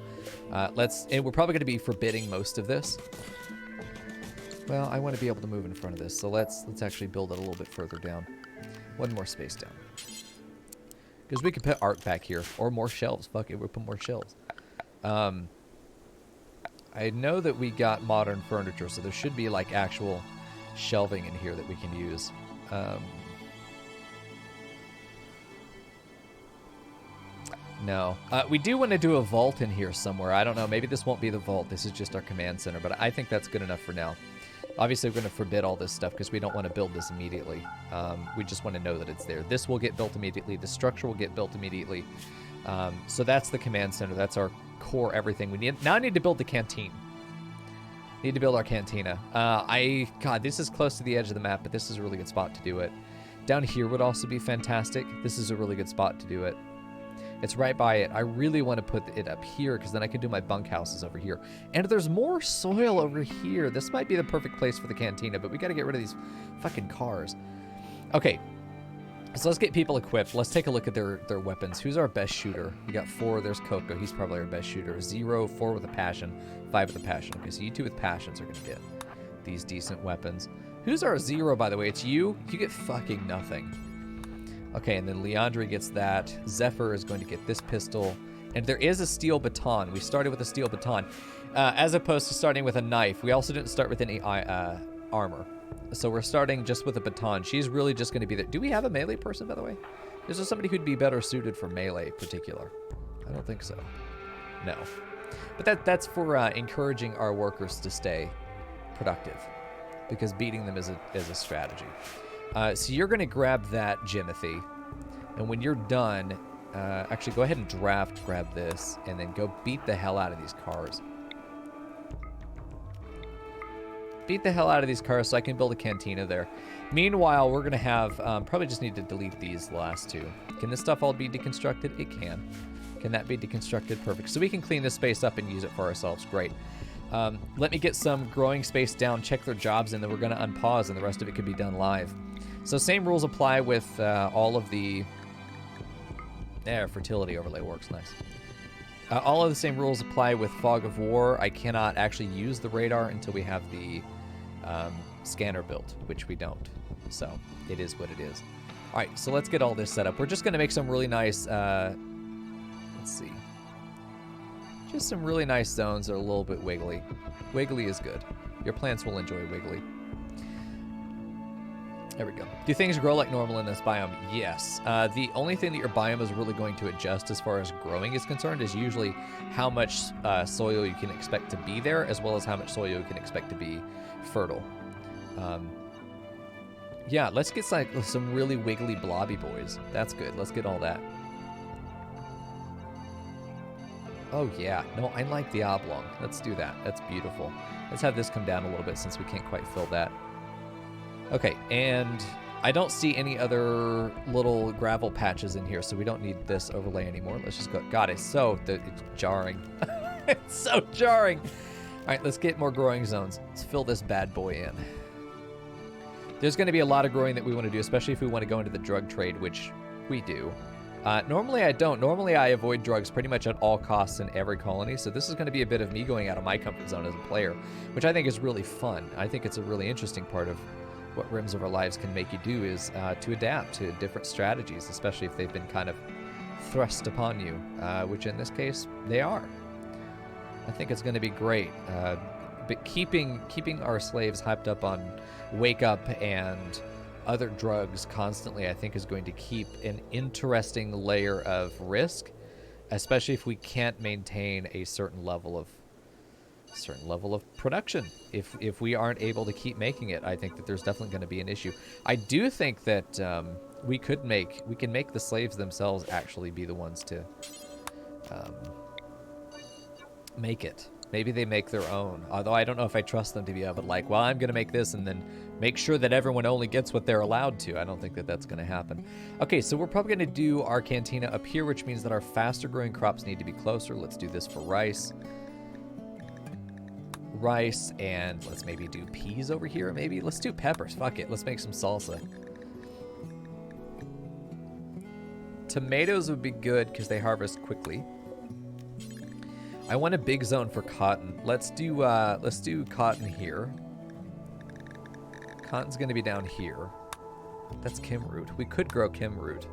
and we're probably going to be forbidding most of this. Well, I want to be able to move in front of this, so let's actually build it a little bit further down. One more space down. Because we could put art back here, or more shelves. Fuck it, we'll put more shelves. I know that we got modern furniture, so there should be like actual shelving in here that we can use. No. We do want to do a vault in here somewhere. I don't know, maybe this won't be the vault. This is just our command center, but I think that's good enough for now. Obviously, we're going to forbid all this stuff because we don't want to build this immediately. We just want to know that it's there. This will get built immediately. The structure will get built immediately. So that's the command center. That's our core everything. We need. Now I need to build the canteen. Need to build our cantina. God, this is close to the edge of the map, but this is a really good spot to do it. Down here would also be fantastic. This is a really good spot to do it. It's right by it. I really want to put it up here because then I can do my bunkhouses over here. And there's more soil over here. This might be the perfect place for the cantina, but we got to get rid of these fucking cars. Okay. So let's get people equipped. Let's take a look at their weapons. Who's our best shooter? We got 4. There's Coco. He's probably our best shooter. 0, 4 with a passion, 5 with a passion. Okay, so you 2 with passions are going to get these decent weapons. Who's our 0, by the way? It's you. You get fucking nothing. Okay, and then Leandre gets that. Zephyr is going to get this pistol. And there is a steel baton. We started with a steel baton. As opposed to starting with a knife. We also didn't start with any armor. So we're starting just with a baton. She's really just going to be there. Do we have a melee person, by the way? Is there somebody who'd be better suited for melee in particular? I don't think so. No. But that's for encouraging our workers to stay productive. Because beating them is a strategy. So you're going to grab that, Jimothy. And when you're done, actually go ahead and grab this, and then go beat the hell out of these cars. Beat the hell out of these cars so I can build a cantina there. Meanwhile, we're going to have, probably just need to delete these last 2. Can this stuff all be deconstructed? It can. Can that be deconstructed? Perfect. So we can clean this space up and use it for ourselves. Great. Let me get some growing space down, check their jobs, and then we're going to unpause, and the rest of it can be done live. So same rules apply with all of the... fertility overlay works nice. All of the same rules apply with Fog of War. I cannot actually use the radar until we have the scanner built, which we don't. So it is what it is. All right, so let's get all this set up. We're just going to make some really nice... let's see. Just some really nice zones that are a little bit wiggly. Wiggly is good. Your plants will enjoy wiggly. There we go. Do things grow like normal in this biome? Yes. The only thing that your biome is really going to adjust as far as growing is concerned is usually how much soil you can expect to be there, as well as how much soil you can expect to be fertile. Yeah, let's get some really wiggly blobby boys. That's good. Let's get all that. Oh, yeah. No, I like the oblong. Let's do that. That's beautiful. Let's have this come down a little bit since we can't quite fill that. Okay, and I don't see any other little gravel patches in here, so we don't need this overlay anymore. Let's just go. God, it's jarring. It's so jarring. All right, let's get more growing zones. Let's fill this bad boy in. There's going to be a lot of growing that we want to do, especially if we want to go into the drug trade, which we do. Normally I don't. Normally I avoid drugs pretty much at all costs in every colony, so this is going to be a bit of me going out of my comfort zone as a player, which I think is really fun. I think it's a really interesting part of what Rims of Our Lives can make you do is to adapt to different strategies, especially if they've been kind of thrust upon you, which in this case, they are. I think it's going to be great. But keeping our slaves hyped up on Wake Up and other drugs constantly, I think, is going to keep an interesting layer of risk, especially if we can't maintain a certain level of production. If we aren't able to keep making it, I think that there's definitely going to be an issue. I do think that we can make the slaves themselves actually be the ones to make it. Maybe they make their own. Although I don't know if I trust them to be able to, like, well, I'm going to make this and then make sure that everyone only gets what they're allowed to. I don't think that that's going to happen. Okay, so we're probably going to do our cantina up here, which means that our faster growing crops need to be closer. Let's do this for rice. Rice, and let's maybe do peas over here, maybe. Let's do peppers. Fuck it. Let's make some salsa. Tomatoes would be good because they harvest quickly. I want a big zone for cotton. Let's do cotton here. Cotton's going to be down here. That's Kim root. We could grow Kim root.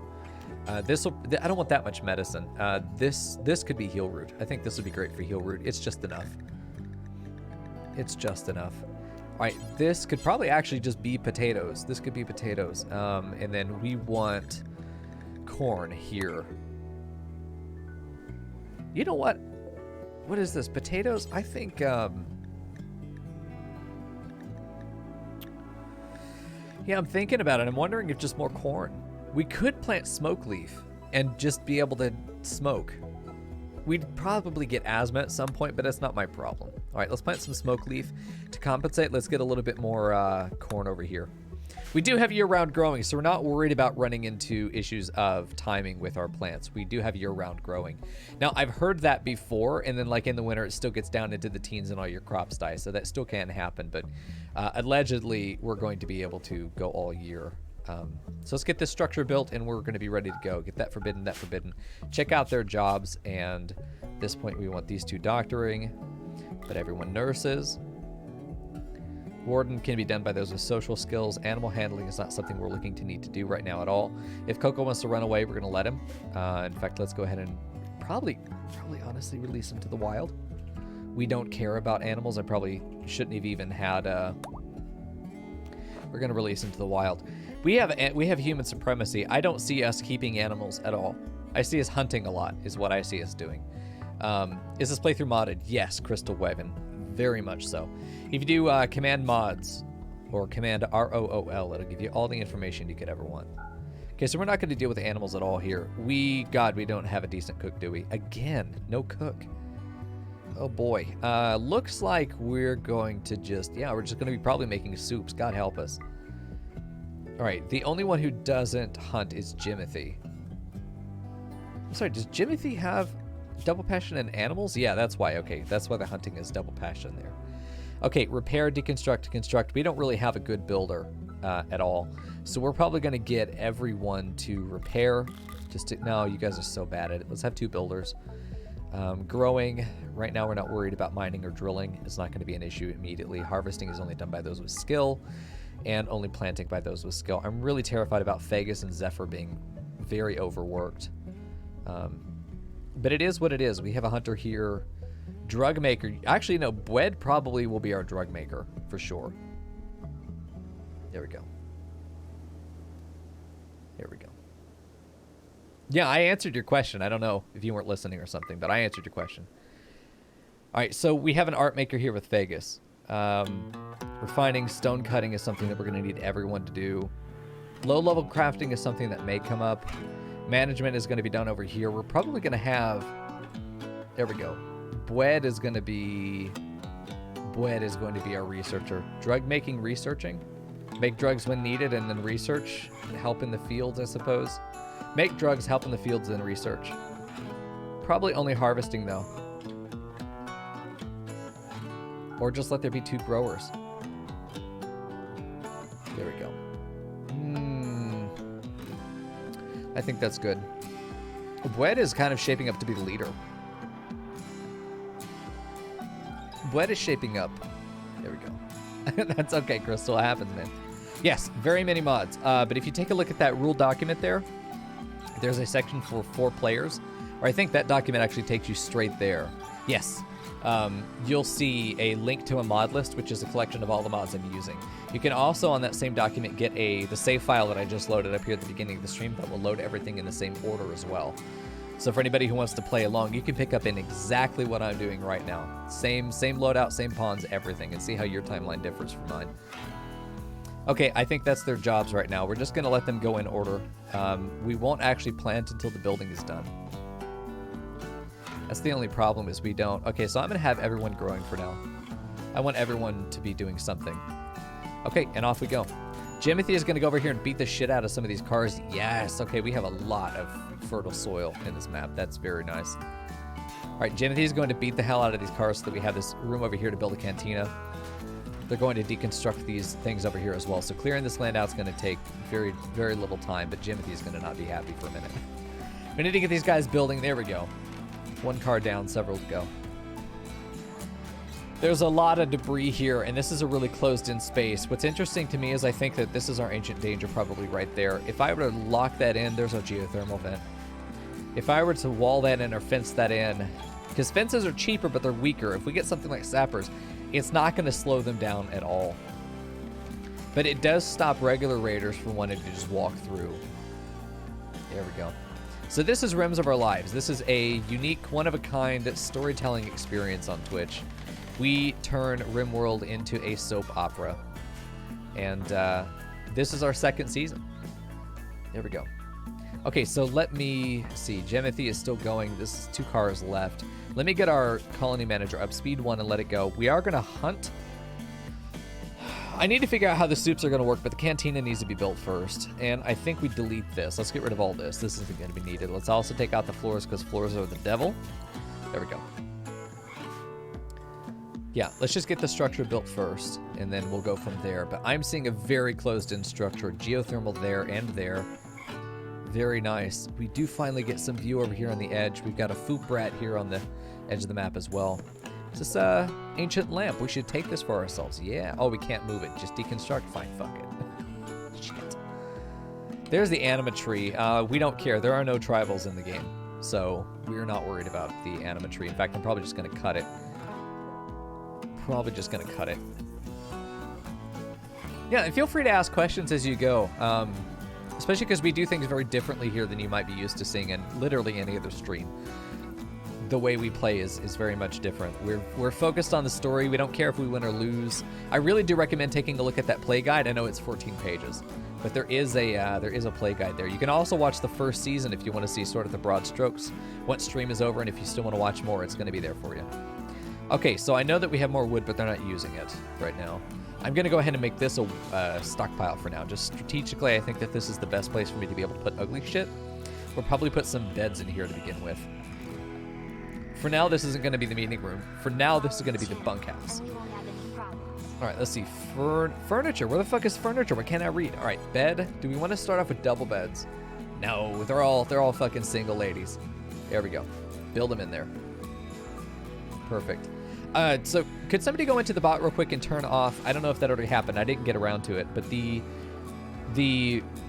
I don't want that much medicine. This could be heel root. I think this would be great for heel root. It's just enough. It's just enough. All right, this could probably actually just be potatoes. This could be potatoes. And then we want corn here. You know what? What is this? Potatoes? I think, yeah, I'm thinking about it. I'm wondering if just more corn. We could plant smoke leaf and just be able to smoke. We'd probably get asthma at some point, but that's not my problem. All right, let's plant some smoke leaf to compensate. Let's get a little bit more corn over here. We do have year-round growing, so we're not worried about running into issues of timing with our plants. We do have year-round growing. Now, I've heard that before, and then like in the winter, it still gets down into the teens and all your crops die, so that still can happen, but allegedly, we're going to be able to go all year. So let's get this structure built, and we're going to be ready to go. Get that forbidden, that forbidden. Check out their jobs, and at this point, we want these two doctoring, but everyone nurses. Warden can be done by those with social skills. Animal handling is not something we're looking to need to do right now at all. If Coco wants to run away, we're going to let him. In fact, let's go ahead and probably honestly release him to the wild. We don't care about animals. I probably shouldn't have even had... We're going to release him to the wild. We have human supremacy. I don't see us keeping animals at all. I see us hunting a lot is what I see us doing. Is this playthrough modded? Yes, Crystal Weven. Very much so. If you do command mods or command ROOL, it'll give you all the information you could ever want. Okay, so we're not going to deal with animals at all here. God, we don't have a decent cook, do we? Again, no cook. Oh boy. Looks like we're going to just, we're just going to be probably making soups. God help us. All right, the only one who doesn't hunt is Jimothy. Sorry, does Jimothy have double passion in animals? Yeah, that's why. Okay, that's why the hunting is double passion there. Okay, repair, deconstruct, construct. We don't really have a good builder at all. So we're probably going to get everyone to repair. No, you guys are so bad at it. Let's have two builders. Growing. Right now we're not worried about mining or drilling. It's not going to be an issue immediately. Harvesting is only done by those with skill, and only planting by those with skill. I'm really terrified about Phagus and Zephyr being very overworked. But it is what it is. We have a hunter here. Drug maker. Actually, no, Bwed probably will be our drug maker for sure. There we go. There we go. Yeah, I answered your question. I don't know if you weren't listening or something, but I answered your question. All right, so we have an art maker here with Phagus. Refining, stone cutting is something that we're going to need everyone to do. Low-level crafting is something that may come up. Management is going to be done over here. We're probably going to have... There we go. Bwed is going to be our researcher. Drug making, researching. Make drugs when needed and then research. Help in the fields, I suppose. Make drugs, help in the fields, and research. Probably only harvesting, though. Or just let there be 2 growers. There we go. I think that's good. Bwed is kind of shaping up to be the leader. Bwed is shaping up. There we go. That's okay, Crystal. It happens, man. Yes, very many mods. But if you take a look at that rule document there, there's a section for 4 players. Or I think that document actually takes you straight there. Yes. You'll see a link to a mod list, which is a collection of all the mods I'm using. You can also, on that same document, get the save file that I just loaded up here at the beginning of the stream that will load everything in the same order as well. So for anybody who wants to play along, you can pick up in exactly what I'm doing right now. Same loadout, same pawns, everything, and see how your timeline differs from mine. Okay, I think that's their jobs right now. We're just going to let them go in order. We won't actually plant until the building is done. That's the only problem is we don't. Okay, so I'm going to have everyone growing for now. I want everyone to be doing something. Okay, and off we go. Jimothy is going to go over here and beat the shit out of some of these cars. Yes, okay, we have a lot of fertile soil in this map. That's very nice. All right, Jimothy is going to beat the hell out of these cars so that we have this room over here to build a cantina. They're going to deconstruct these things over here as well. So clearing this land out is going to take very, very little time, but Jimothy is going to not be happy for a minute. We need to get these guys building. There we go. 1 car down, several to go. There's a lot of debris here, and this is a really closed-in space. What's interesting to me is I think that this is our ancient danger probably right there. If I were to lock that in, there's our geothermal vent. If I were to wall that in or fence that in, because fences are cheaper, but they're weaker. If we get something like sappers, it's not going to slow them down at all. But it does stop regular raiders from wanting to just walk through. There we go. So this is Rims of Our Lives. This is a unique, one-of-a-kind storytelling experience on Twitch. We turn RimWorld into a soap opera. And this is our 2nd season. There we go. Okay, so let me see. Jimothy is still going. This is 2 cars left. Let me get our colony manager up. Speed 1 and let it go. We are going to hunt. I need to figure out how the soups are going to work, but the cantina needs to be built first. And I think we delete this. Let's get rid of all this. This isn't going to be needed. Let's also take out the floors because floors are the devil. There we go. Yeah, let's just get the structure built first, and then we'll go from there. But I'm seeing a very closed-in structure. Geothermal there and there. Very nice. We do finally get some view over here on the edge. We've got a Foop Rat here on the edge of the map as well. Is this ancient lamp? We should take this for ourselves. Yeah. Oh, we can't move it. Just deconstruct. Fine, fuck it. Shit. There's the anima tree. We don't care. There are no tribals in the game. So we're not worried about the anima tree. In fact, I'm probably just going to cut it. Probably just going to cut it. Yeah, and feel free to ask questions as you go. Especially because we do things very differently here than you might be used to seeing in literally any other stream. The way we play is very much different. We're focused on the story. We don't care if we win or lose. I really do recommend taking a look at that play guide. I know it's 14 pages, but there is a play guide there. You can also watch the first season if you want to see sort of the broad strokes once stream is over, and if you still want to watch more, it's going to be there for you. Okay, so I know that we have more wood, but they're not using it right now. I'm going to go ahead and make this a stockpile for now. Just strategically, I think that this is the best place for me to be able to put ugly shit. We'll probably put some beds in here to begin with. For now, this isn't going to be the meeting room. For now, this is going to be the bunkhouse. All right, let's see. Furniture. Where the fuck is furniture? Why can't I read? All right, bed. Do we want to start off with double beds? No, they're all fucking single ladies. There we go. Build them in there. Perfect. So could somebody go into the bot real quick and turn off? I don't know if that already happened. I didn't get around to it, but the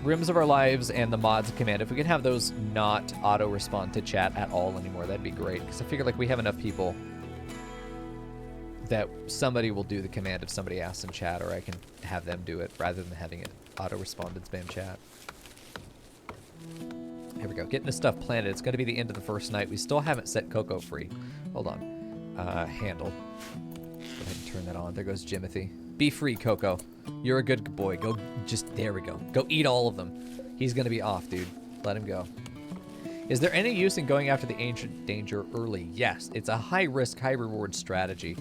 Rims of Our Lives and the mods command, if we can have those not auto-respond to chat at all anymore, that'd be great. Because I figure like we have enough people that somebody will do the command if somebody asks in chat, or I can have them do it rather than having it auto-respond in spam chat. Here we go. Getting this stuff planted. It's going to be the end of the first night. We still haven't set Cocoa free. Hold on. Handle. Go ahead and turn that on. There goes Jimothy. Be free, Coco. You're a good boy. Go, there we go. Go eat all of them. He's gonna be off, dude. Let him go. Is there any use in going after the ancient danger early? Yes. It's a high-risk, high-reward strategy.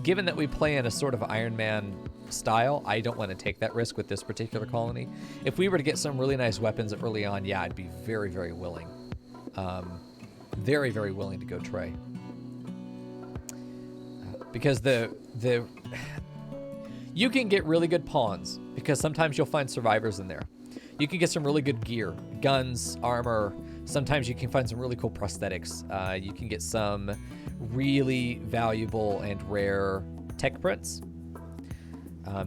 Given that we play in a sort of Iron Man style, I don't want to take that risk with this particular colony. If we were to get some really nice weapons early on, yeah, I'd be very, very willing. Very, very willing to go try. because you can get really good pawns because sometimes you'll find survivors in there. You can get some really good gear, guns, armor. Sometimes you can find some really cool prosthetics. You can get some really valuable and rare tech prints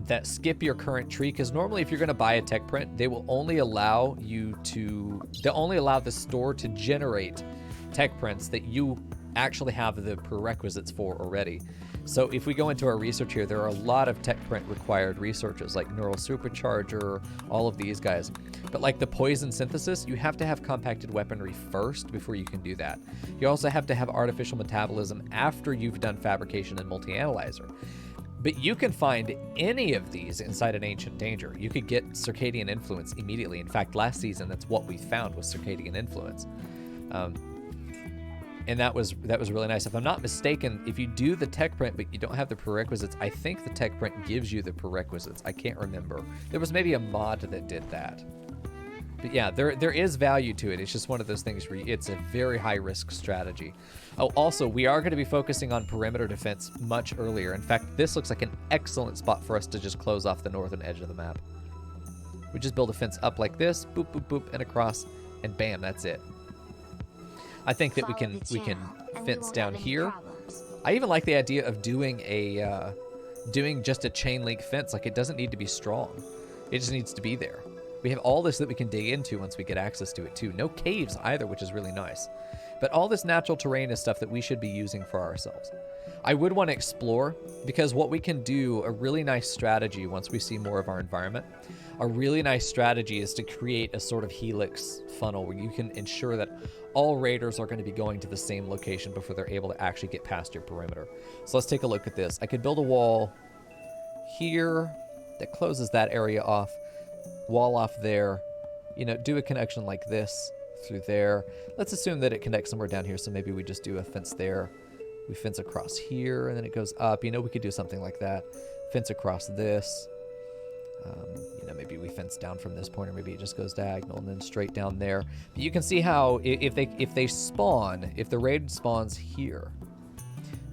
that skip your current tree, because normally if you're going to buy a tech print, they will only allow the store to generate tech prints that you actually have the prerequisites for already. So if we go into our research here, there are a lot of tech print required researches like neural supercharger, all of these guys. But like the poison synthesis, you have to have compacted weaponry first before you can do that. You also have to have artificial metabolism after you've done fabrication and multi-analyzer. But you can find any of these inside an Ancient Danger. You could get Circadian Influence immediately. In fact, last season, that's what we found was Circadian Influence. And that was really nice. If I'm not mistaken, if you do the tech print but you don't have the prerequisites, I think the tech print gives you the prerequisites. I can't remember. There was maybe a mod that did that. But yeah, there is value to it. It's just one of those things where it's a very high-risk strategy. Oh, also, we are going to be focusing on perimeter defense much earlier. In fact, this looks like an excellent spot for us to just close off the northern edge of the map. We just build a fence up like this, boop, boop, boop, and across, and bam, that's it. I think that we can fence down here. I even like the idea of doing just a chain link fence. Like, it doesn't need to be strong. It just needs to be there. We have all this that we can dig into once we get access to it too. No caves either, which is really nice. But all this natural terrain is stuff that we should be using for ourselves. I would want to explore, because what we can do, a really nice strategy once we see more of our environment, a really nice strategy is to create a sort of helix funnel where you can ensure that all raiders are going to be going to the same location before they're able to actually get past your perimeter. So let's take a look at this. I could build a wall here that closes that area off, wall off there, do a connection like this through there. Let's assume that it connects somewhere down here, so maybe we just do a fence there. We fence across here, and then it goes up. We could do something like that. Fence across this. Maybe we fence down from this point, or maybe it just goes diagonal and then straight down there. But you can see how if they spawn, if the raid spawns here,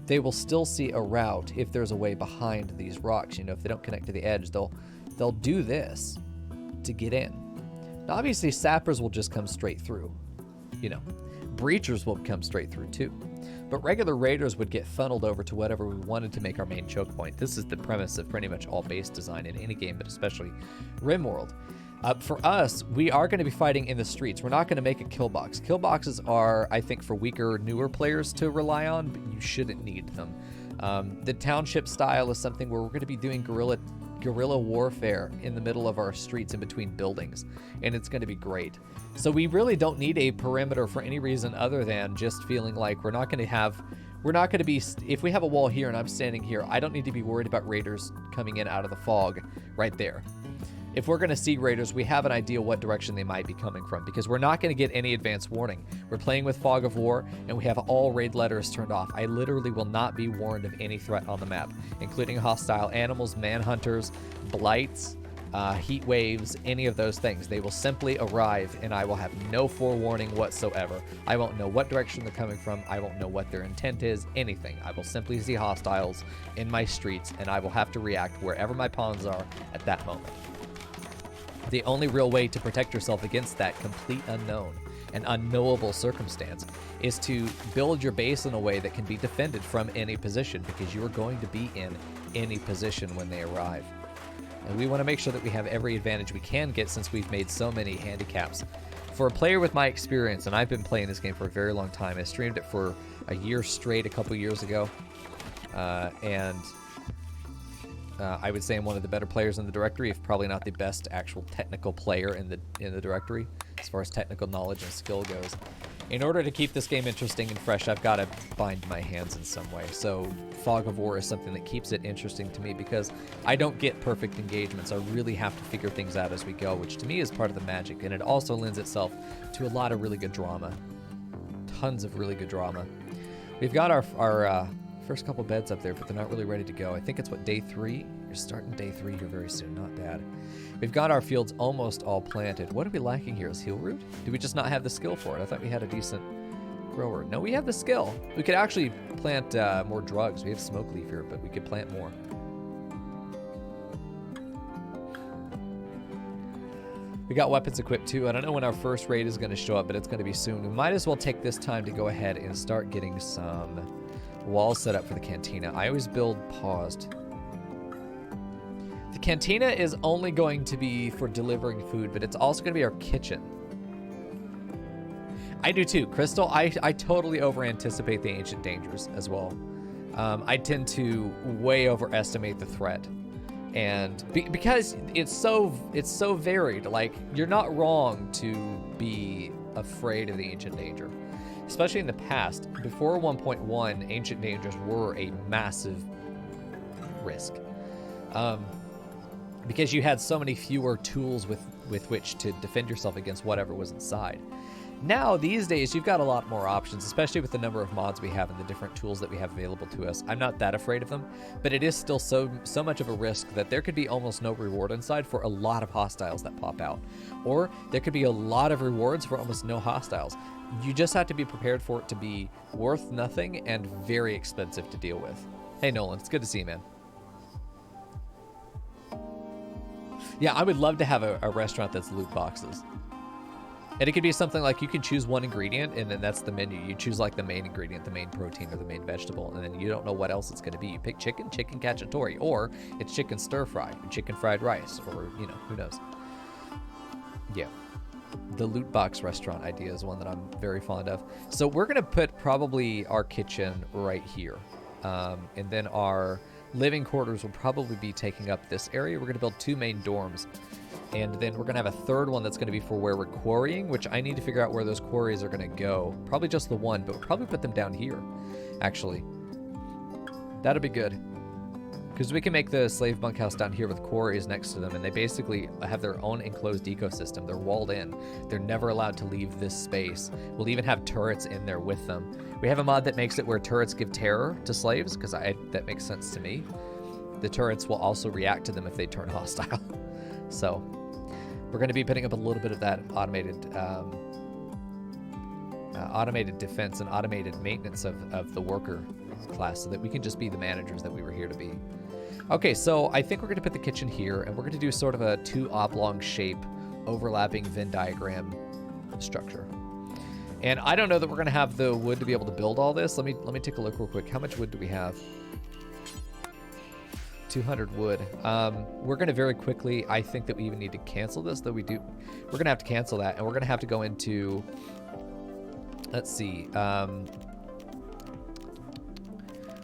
they will still see a route if there's a way behind these rocks. If they don't connect to the edge, they'll do this to get in. Now, obviously, sappers will just come straight through. Breachers will come straight through too. But regular raiders would get funneled over to whatever we wanted to make our main choke point. This is the premise of pretty much all base design in any game, but especially RimWorld. For us, we are going to be fighting in the streets. We're not going to make a kill box. Kill boxes are, I think, for weaker, newer players to rely on, but you shouldn't need them. The township style is something where we're going to be doing guerrilla warfare in the middle of our streets in between buildings, and it's going to be great. So we really don't need a perimeter for any reason other than just feeling like we're not going to be, if we have a wall here and I'm standing here, I don't need to be worried about raiders coming in out of the fog right there. If we're going to see raiders, we have an idea what direction they might be coming from, because we're not going to get any advance warning. We're playing with Fog of War, and we have all raid letters turned off. I literally will not be warned of any threat on the map, including hostile animals, manhunters, blights, heat waves, any of those things. They will simply arrive, and I will have no forewarning whatsoever. I won't know what direction they're coming from. I won't know what their intent is, anything. I will simply see hostiles in my streets, and I will have to react wherever my pawns are at that moment. The only real way to protect yourself against that complete unknown and unknowable circumstance is to build your base in a way that can be defended from any position, because you are going to be in any position when they arrive. And we want to make sure that we have every advantage we can get, since we've made so many handicaps. For a player with my experience, and I've been playing this game for a very long time, I streamed it for a year straight a couple years ago, and I would say I'm one of the better players in the directory, if probably not the best actual technical player in the directory, as far as technical knowledge and skill goes. In order to keep this game interesting and fresh, I've got to bind my hands in some way. So Fog of War is something that keeps it interesting to me, because I don't get perfect engagements. I really have to figure things out as we go, which to me is part of the magic. And it also lends itself to a lot of really good drama. Tons of really good drama. We've got our first couple beds up there, but they're not really ready to go. I think it's, day 3? You're starting day 3 here very soon. Not bad. We've got our fields almost all planted. What are we lacking here? Is heal root? Do we just not have the skill for it? I thought we had a decent grower. No, we have the skill. We could actually plant more drugs. We have smoke leaf here, but we could plant more. We got weapons equipped too. I don't know when our first raid is going to show up, but it's going to be soon. We might as well take this time to go ahead and start getting some walls set up for the cantina. I always build paused. The cantina is only going to be for delivering food, but it's also going to be our kitchen. I do too. Crystal, I totally over-anticipate the ancient dangers as well. I tend to way overestimate the threat. And because it's so varied, like, you're not wrong to be afraid of the ancient danger. Especially in the past, before 1.1, ancient dangers were a massive risk. Because you had so many fewer tools with which to defend yourself against whatever was inside. Now, these days, you've got a lot more options, especially with the number of mods we have and the different tools that we have available to us. I'm not that afraid of them, but it is still so much of a risk that there could be almost no reward inside for a lot of hostiles that pop out. Or there could be a lot of rewards for almost no hostiles. You just have to be prepared for it to be worth nothing and very expensive to deal with. Hey, Nolan, it's good to see you, man. Yeah, I would love to have a restaurant that's loot boxes. And it could be something like you can choose one ingredient and then that's the menu. You choose like the main ingredient, the main protein, or the main vegetable, and then you don't know what else it's going to be. You pick chicken cacciatore, or it's chicken stir fry, or chicken fried rice, or, you know, who knows. Yeah. The loot box restaurant idea is one that I'm very fond of. So we're going to put probably our kitchen right here. And then our living quarters will probably be taking up this area. We're going to build 2 main dorms. And then we're going to have a third one that's going to be for where we're quarrying, which I need to figure out where those quarries are going to go. Probably just the one, but we'll probably put them down here, actually. That'll be good. Because we can make the slave bunkhouse down here with quarries next to them, and they basically have their own enclosed ecosystem. They're walled in. They're never allowed to leave this space. We'll even have turrets in there with them. We have a mod that makes it where turrets give terror to slaves, because that makes sense to me. The turrets will also react to them if they turn hostile. So we're going to be putting up a little bit of that automated defense and automated maintenance of the worker class so that we can just be the managers that we were here to be. Okay, so I think we're going to put the kitchen here, and we're going to do sort of a 2 oblong shape overlapping Venn diagram structure. And I don't know that we're going to have the wood to be able to build all this. Let me take a look real quick. How much wood do we have? 200 wood. We're going to very quickly, I think that we even need to cancel this, though we do. We're going to have to cancel that, and we're going to have to go into, let's see,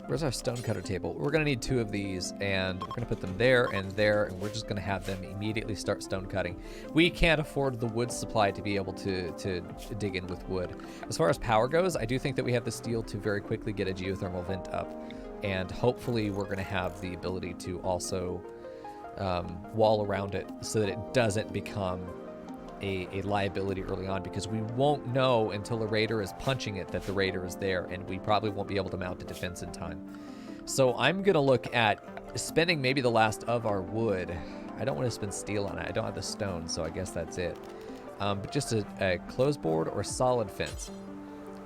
where's our stonecutter table? We're going to need 2 of these, and we're going to put them there, and we're just going to have them immediately start stone cutting. We can't afford the wood supply to be able to dig in with wood. As far as power goes, I do think that we have the steel to very quickly get a geothermal vent up. And hopefully we're going to have the ability to also wall around it so that it doesn't become a liability early on, because we won't know until the raider is punching it that the raider is there, and we probably won't be able to mount a defense in time. So I'm going to look at spending maybe the last of our wood. I don't want to spend steel on it. I don't have the stone, so I guess that's it. But just a closed board or solid fence.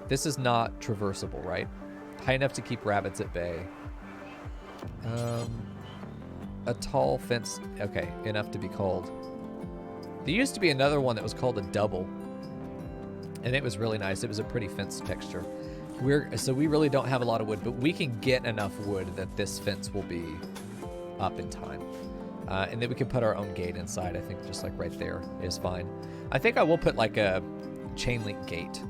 This is not traversable, right? High enough to keep rabbits at bay. A tall fence. Okay, enough to be called. There used to be another one that was called a double, and it was really nice. It was a pretty fence texture. So we really don't have a lot of wood, but we can get enough wood that this fence will be up in time. And then we can put our own gate inside. I think just like right there is fine. I think I will put like a chain link gate.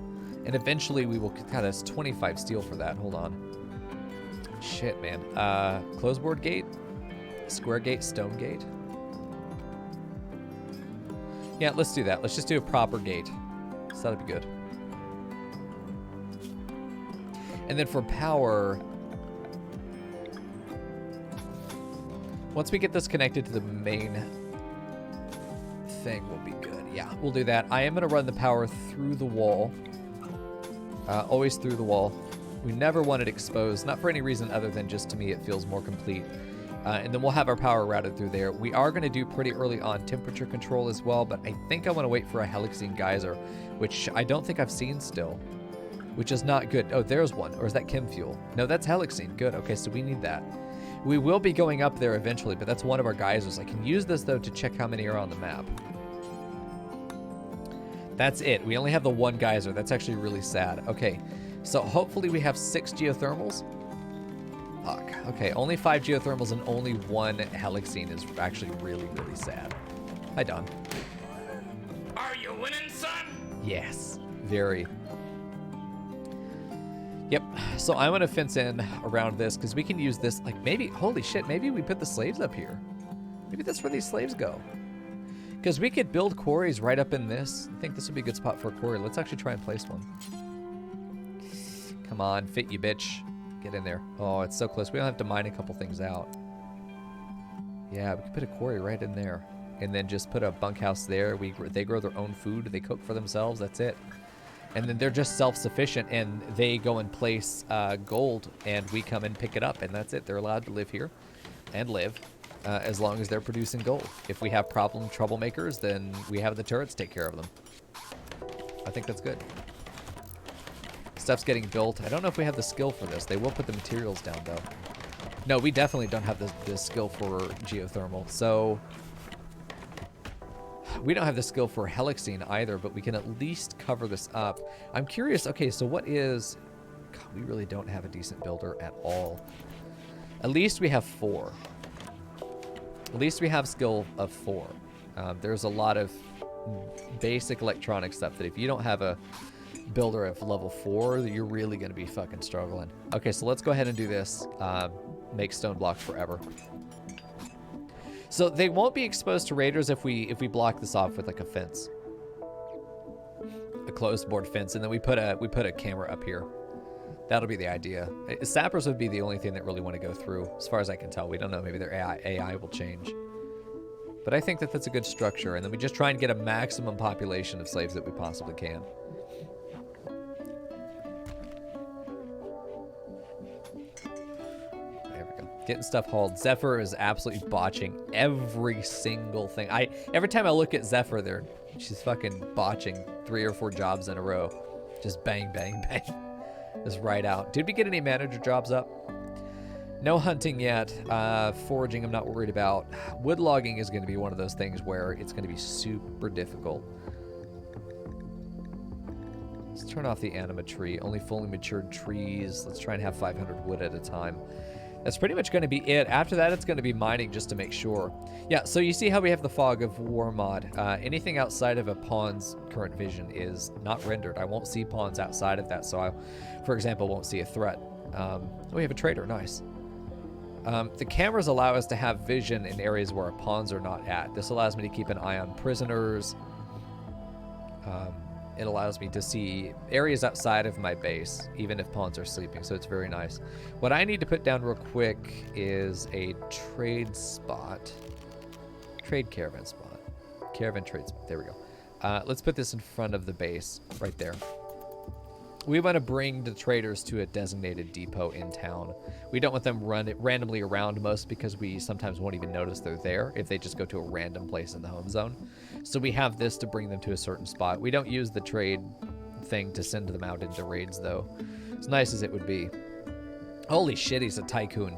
And eventually we will, God, that's 25 steel for that. Hold on. Shit, man. Closed board gate, square gate, stone gate. Yeah, let's do that. Let's just do a proper gate. So that'll be good. And then for power, once we get this connected to the main thing, we'll be good. Yeah, we'll do that. I am going to run the power through the wall. Always through the wall. We never want it exposed, not for any reason other than just, to me, it feels more complete. And then we'll have our power routed through there. We are going to do pretty early on temperature control as well, but I think I want to wait for a Helixine geyser, which I don't think I've seen still. which is not good. Oh, there's one. Or is that chem fuel? No, that's helixine. Good. Okay, so we need that. We will be going up there eventually, but that's one of our geysers. I can use this, though, to check how many are on the map. That's it. We only have the one geyser. That's actually really sad. Okay, so hopefully we have 6 geothermals. Fuck. Okay, only 5 geothermals and only 1 helixine is actually really, really sad. Hi, Don. Are you winning, son? Yes, very. Yep, so I'm gonna fence in around this because we can use this, like maybe, holy shit, maybe we put the slaves up here. Maybe that's where these slaves go. Because we could build quarries right up in this. I think this would be a good spot for a quarry. Let's actually try and place one. Come on, fit you, bitch. Get in there. Oh, it's so close. We don't have to mine a couple things out. Yeah, we could put a quarry right in there. And then just put a bunkhouse there. They grow their own food. They cook for themselves. That's it. And then they're just self-sufficient, and they go and place gold, and we come and pick it up, and that's it. They're allowed to live here and live as long as they're producing gold. If we have troublemakers, then we have the turrets take care of them. I think that's good. Stuff's getting built. I don't know if we have the skill for this. They will put the materials down, though. No, we definitely don't have the skill for geothermal, so... We don't have the skill for helixine either, but we can at least cover this up. I'm curious, okay, so what is... God, we really don't have a decent builder at all. At least we have 4. At least we have skill of 4. There's a lot of basic electronic stuff that if you don't have a builder of level 4, you're really going to be fucking struggling. Okay, so let's go ahead and do this. Make stone blocks forever. So they won't be exposed to raiders if we block this off with like a fence, a closed board fence, and then we put a camera up here. That'll be the idea. Sappers would be the only thing that really want to go through, as far as I can tell. We don't know. Maybe their AI will change, but I think that that's a good structure. And then we just try and get a maximum population of slaves that we possibly can. Getting stuff hauled. Zephyr is absolutely botching every single thing. Every time I look at Zephyr, she's fucking botching 3 or 4 jobs in a row. Just bang, bang, bang. Just right out. Did we get any manager jobs up? No hunting yet. Foraging I'm not worried about. Wood logging is going to be one of those things where it's going to be super difficult. Let's turn off the anima tree. Only fully matured trees. Let's try and have 500 wood at a time. That's pretty much going to be it. After that, it's going to be mining just to make sure. Yeah, so you see how we have the Fog of War mod. Anything outside of a pawn's current vision is not rendered. I won't see pawns outside of that, so I, for example, won't see a threat. We have a trader. Nice. The cameras allow us to have vision in areas where our pawns are not at. This allows me to keep an eye on prisoners. It allows me to see areas outside of my base, even if pawns are sleeping, so it's very nice. What I need to put down real quick is a trade spot. Trade caravan spot. Caravan trade spot. There we go. Let's put this in front of the base, right there. We want to bring the traders to a designated depot in town. We don't want them run it randomly around most because we sometimes won't even notice they're there if they just go to a random place in the home zone. So we have this to bring them to a certain spot. We don't use the trade thing to send them out into raids though. As nice as it would be. Holy shit, he's a tycoon.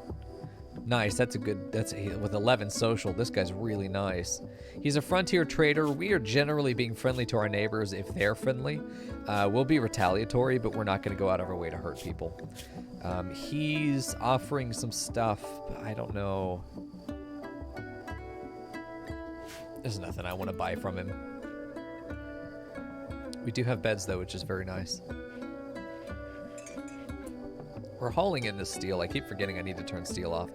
Nice, that's with 11 social, this guy's really nice. He's a frontier trader. We are generally being friendly to our neighbors if they're friendly. We'll be retaliatory, but we're not going to go out of our way to hurt people. He's offering some stuff, but I don't know. There's nothing I want to buy from him. We do have beds, though, which is very nice. We're hauling in this steel. I keep forgetting I need to turn steel off.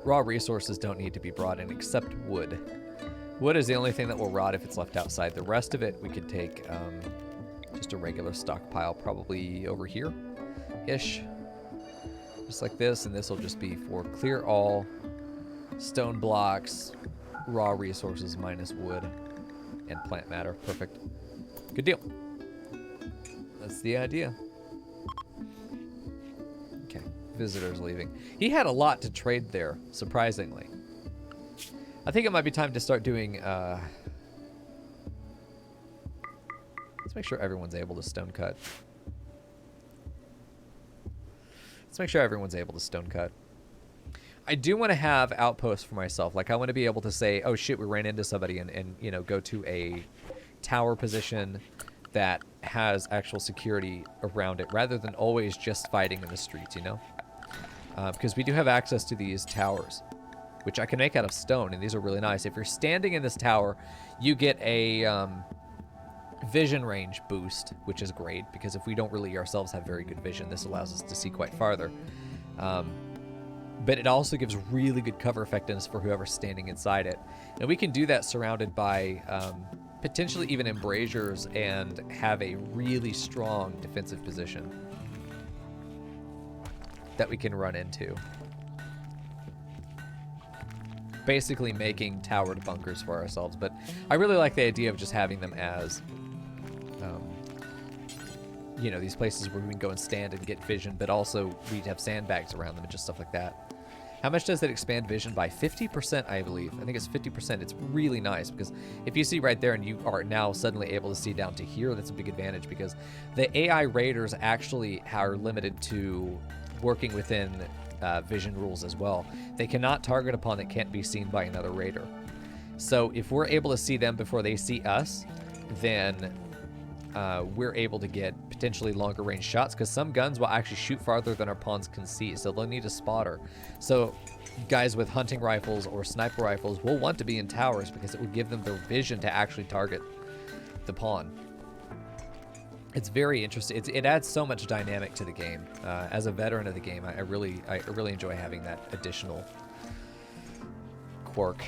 Raw resources don't need to be brought in except wood. Wood is the only thing that will rot if it's left outside. The rest of it we could take just a regular stockpile, probably over here-ish. Just like this, and this will just be for clear all, stone blocks, raw resources minus wood, and plant matter. Perfect. Good deal. That's the idea. Visitors leaving. He had a lot to trade there, surprisingly. I think it might be time to start doing, let's make sure everyone's able to stone cut. Let's make sure everyone's able to stone cut. I do want to have outposts for myself. Like, I want to be able to say, oh shit, we ran into somebody, and you know, go to a tower position that has actual security around it, rather than always just fighting in the streets, you know? Because we do have access to these towers, which I can make out of stone, and these are really nice. If you're standing in this tower, you get a vision range boost, which is great, because if we don't really ourselves have very good vision, this allows us to see quite farther. But it also gives really good cover effectiveness for whoever's standing inside it. And we can do that surrounded by potentially even embrasures and have a really strong defensive position that we can run into. Basically making towered bunkers for ourselves. But I really like the idea of just having them as, you know, these places where we can go and stand and get vision, but also we'd have sandbags around them and just stuff like that. How much does it expand vision by? 50%, I believe. I think it's 50%. It's really nice because if you see right there and you are now suddenly able to see down to here, that's a big advantage because the AI raiders actually are limited to working within vision rules as well. They cannot target upon that can't be seen by another raider. So if we're able to see them before they see us, then we're able to get potentially longer range shots because some guns will actually shoot farther than our pawns can see, so they'll need a spotter. So guys with hunting rifles or sniper rifles will want to be in towers because it will give them the vision to actually target the pawn. It's very interesting. It adds so much dynamic to the game. As a veteran of the game, I really enjoy having that additional quirk.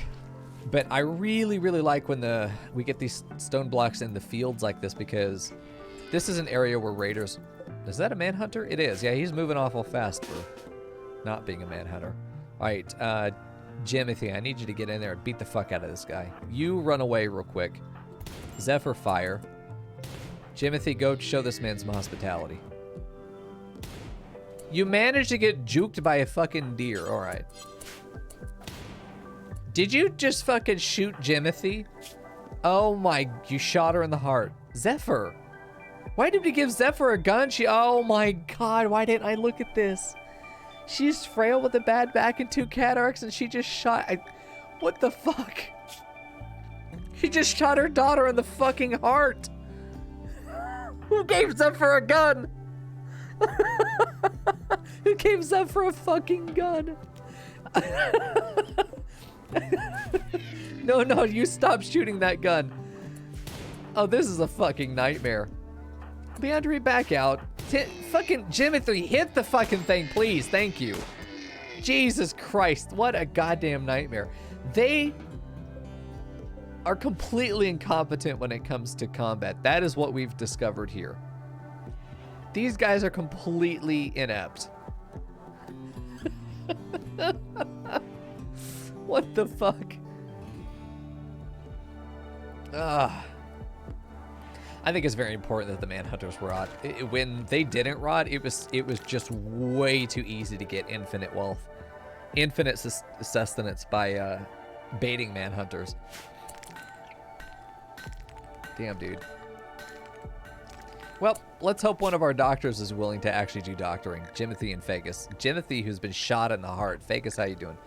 But I really like when we get these stone blocks in the fields like this because this is an area where raiders... Is that a manhunter? It is. Yeah, he's moving awful fast for not being a manhunter. All right, Jimothy, I need you to get in there and beat the fuck out of this guy. You run away real quick. Zephyr, fire. Jimothy, go show this man some hospitality. You managed to get juked by a fucking deer. All right. Did you just fucking shoot Jimothy? Oh my, you shot her in the heart. Zephyr. Why did we give Zephyr a gun? Oh my god, why didn't I look at this? She's frail with a bad back and 2 cataracts and she just shot... what the fuck? She just shot her daughter in the fucking heart. Who gave Zephyr a gun? Who gave Zephyr a fucking gun? No, you stop shooting that gun. Oh, this is a fucking nightmare. Leandre, back out. Fucking Jimothy, hit the fucking thing, please. Thank you. Jesus Christ, what a goddamn nightmare. They are completely incompetent when it comes to combat. That is what we've discovered here. These guys are completely inept. What the fuck? I think it's very important that the manhunters rot. When they didn't rot, it was just way too easy to get infinite wealth, infinite sustenance by baiting manhunters. Damn, dude. Well, let's hope one of our doctors is willing to actually do doctoring. Jimothy and Fagus. Jimothy, who's been shot in the heart. Fagus, how you doing?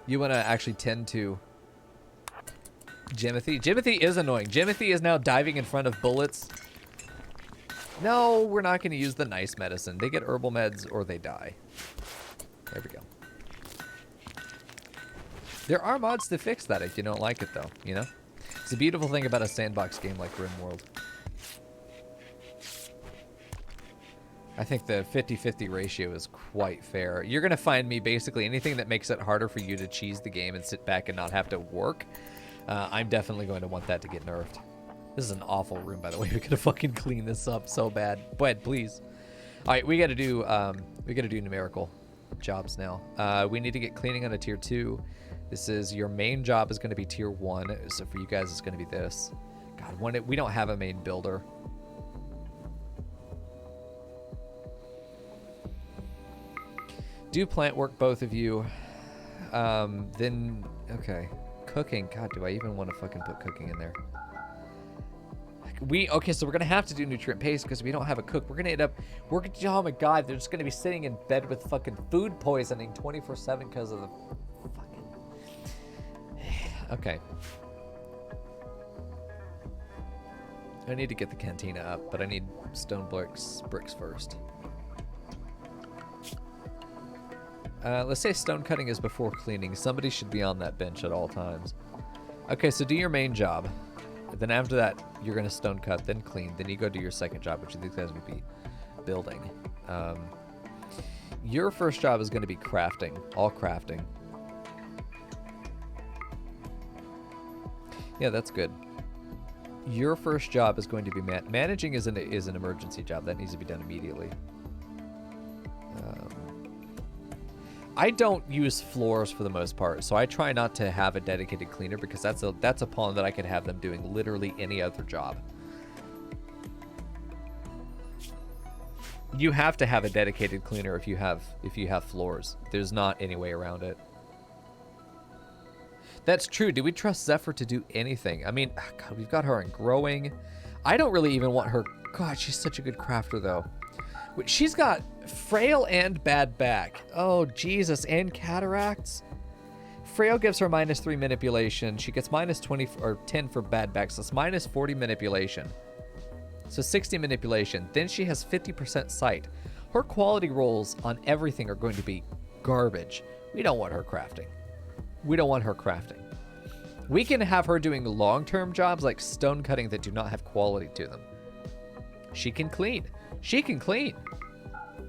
You want to actually tend to Jimothy? Jimothy is annoying. Jimothy is now diving in front of bullets. No, we're not going to use the nice medicine. They get herbal meds or they die. There we go. There are mods to fix that if you don't like it, though, you know? It's a beautiful thing about a sandbox game like RimWorld. I think the 50-50 ratio is quite fair. You're going to find me basically anything that makes it harder for you to cheese the game and sit back and not have to work. I'm definitely going to want that to get nerfed. This is an awful room, by the way. We could have fucking cleaned this up so bad. But please. All right, we got to do numerical jobs now. We need to get cleaning on a tier 2. This is your main job is going to be tier 1. So for you guys, it's going to be this. God, we don't have a main builder. Do plant work, both of you. Then, okay. Cooking. God, do I even want to fucking put cooking in there? Like, Okay, so we're gonna have to do nutrient paste because we don't have a cook. We're gonna end up, oh my god, they're just gonna be sitting in bed with fucking food poisoning 24/7 because of the fucking. Okay. I need to get the cantina up, but I need stone bricks first. Let's say stone cutting is before cleaning. Somebody should be on that bench at all times. Okay, so do your main job. Then after that, you're going to stone cut, then clean. Then you go do your second job, which these guys would be building. Your first job is going to be crafting, all crafting. Yeah, that's good. Your first job is going to be managing is an emergency job. That needs to be done immediately. I don't use floors for the most part, so I try not to have a dedicated cleaner because that's a pawn that I could have them doing literally any other job. You have to have a dedicated cleaner if you have floors. There's not any way around it. That's true. Do we trust Zephyr to do anything? I mean, God, we've got her in growing. I don't really even want her. God, she's such a good crafter, though. She's got frail and bad back. Oh, Jesus. And cataracts. Frail gives her -3 manipulation. She gets -20 or 10 for bad back. So it's -40 manipulation. So 60 manipulation. Then she has 50% sight. Her quality rolls on everything are going to be garbage. We don't want her crafting. We don't want her crafting. We can have her doing long-term jobs like stone cutting that do not have quality to them. She can clean. She can clean.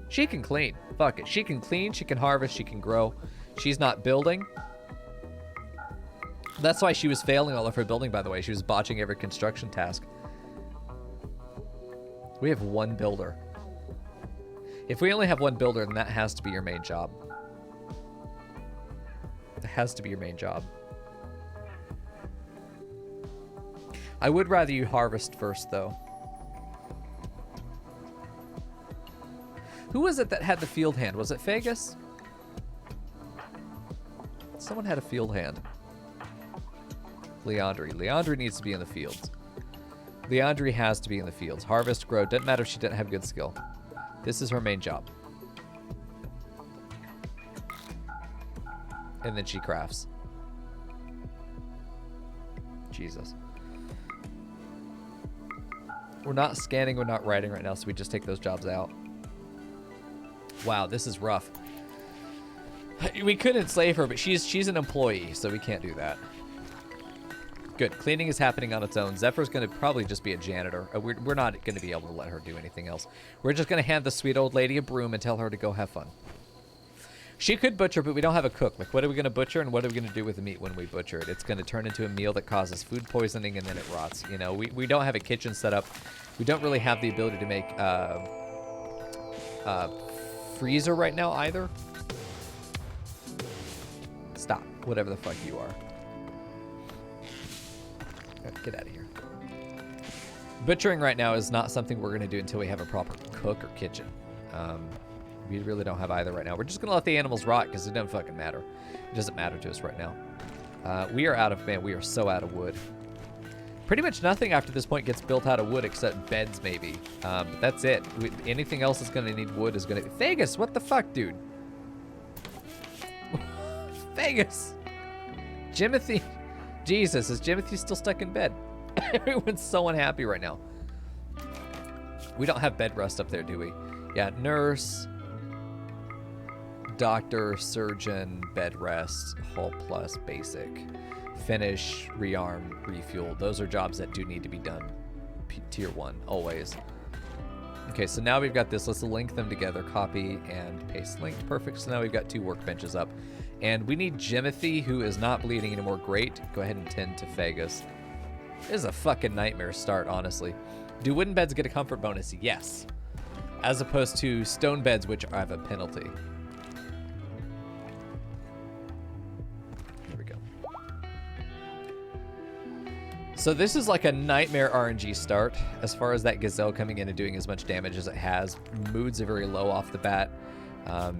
She can clean. Fuck it. She can clean. She can harvest. She can grow. She's not building. That's why she was failing all of her building, by the way. She was botching every construction task. We have one builder. If we only have one builder, then that has to be your main job. It has to be your main job. I would rather you harvest first, though. Who was it that had the field hand? Was it Fagus? Someone had a field hand. Leandri. Leandri needs to be in the fields. Leandri has to be in the fields. Harvest, grow. Doesn't matter if she doesn't have good skill. This is her main job. And then she crafts. Jesus. We're not scanning, we're not writing right now, so we just take those jobs out. Wow, this is rough. We could enslave her, but she's an employee, so we can't do that. Good. Cleaning is happening on its own. Zephyr's going to probably just be a janitor. We're not going to be able to let her do anything else. We're just going to hand the sweet old lady a broom and tell her to go have fun. She could butcher, but we don't have a cook. Like, what are we going to butcher, and what are we going to do with the meat when we butcher it? It's going to turn into a meal that causes food poisoning, and then it rots. You know, we don't have a kitchen set up. We don't really have the ability to make freezer right now either. Stop. Whatever the fuck you are. Get out of here. Butchering right now is not something we're going to do until we have a proper cook or kitchen. We really don't have either right now. We're just going to let the animals rot because it doesn't fucking matter. It doesn't matter to us right now. We are out of, man, we are so out of wood. Pretty much nothing after this point gets built out of wood except beds maybe. But that's it. Anything else that's going to need wood is going to... Vegas, what the fuck, dude? Vegas! Jimothy... Jesus, is Jimothy still stuck in bed? Everyone's so unhappy right now. We don't have bed rest up there, do we? Yeah, nurse, doctor, surgeon, bed rest, hull plus, basic, finish, rearm, refuel. Those are jobs that do need to be done. Tier 1, always. Okay, so now we've got this. Let's link them together. Copy and paste linked. Perfect. So now we've got 2 workbenches up. And we need Jimothy, who is not bleeding anymore. Great. Go ahead and tend to Fagus. This is a fucking nightmare start, honestly. Do wooden beds get a comfort bonus? Yes. As opposed to stone beds, which have a penalty. Here we go. So this is like a nightmare RNG start. As far as that gazelle coming in and doing as much damage as it has. Moods are very low off the bat.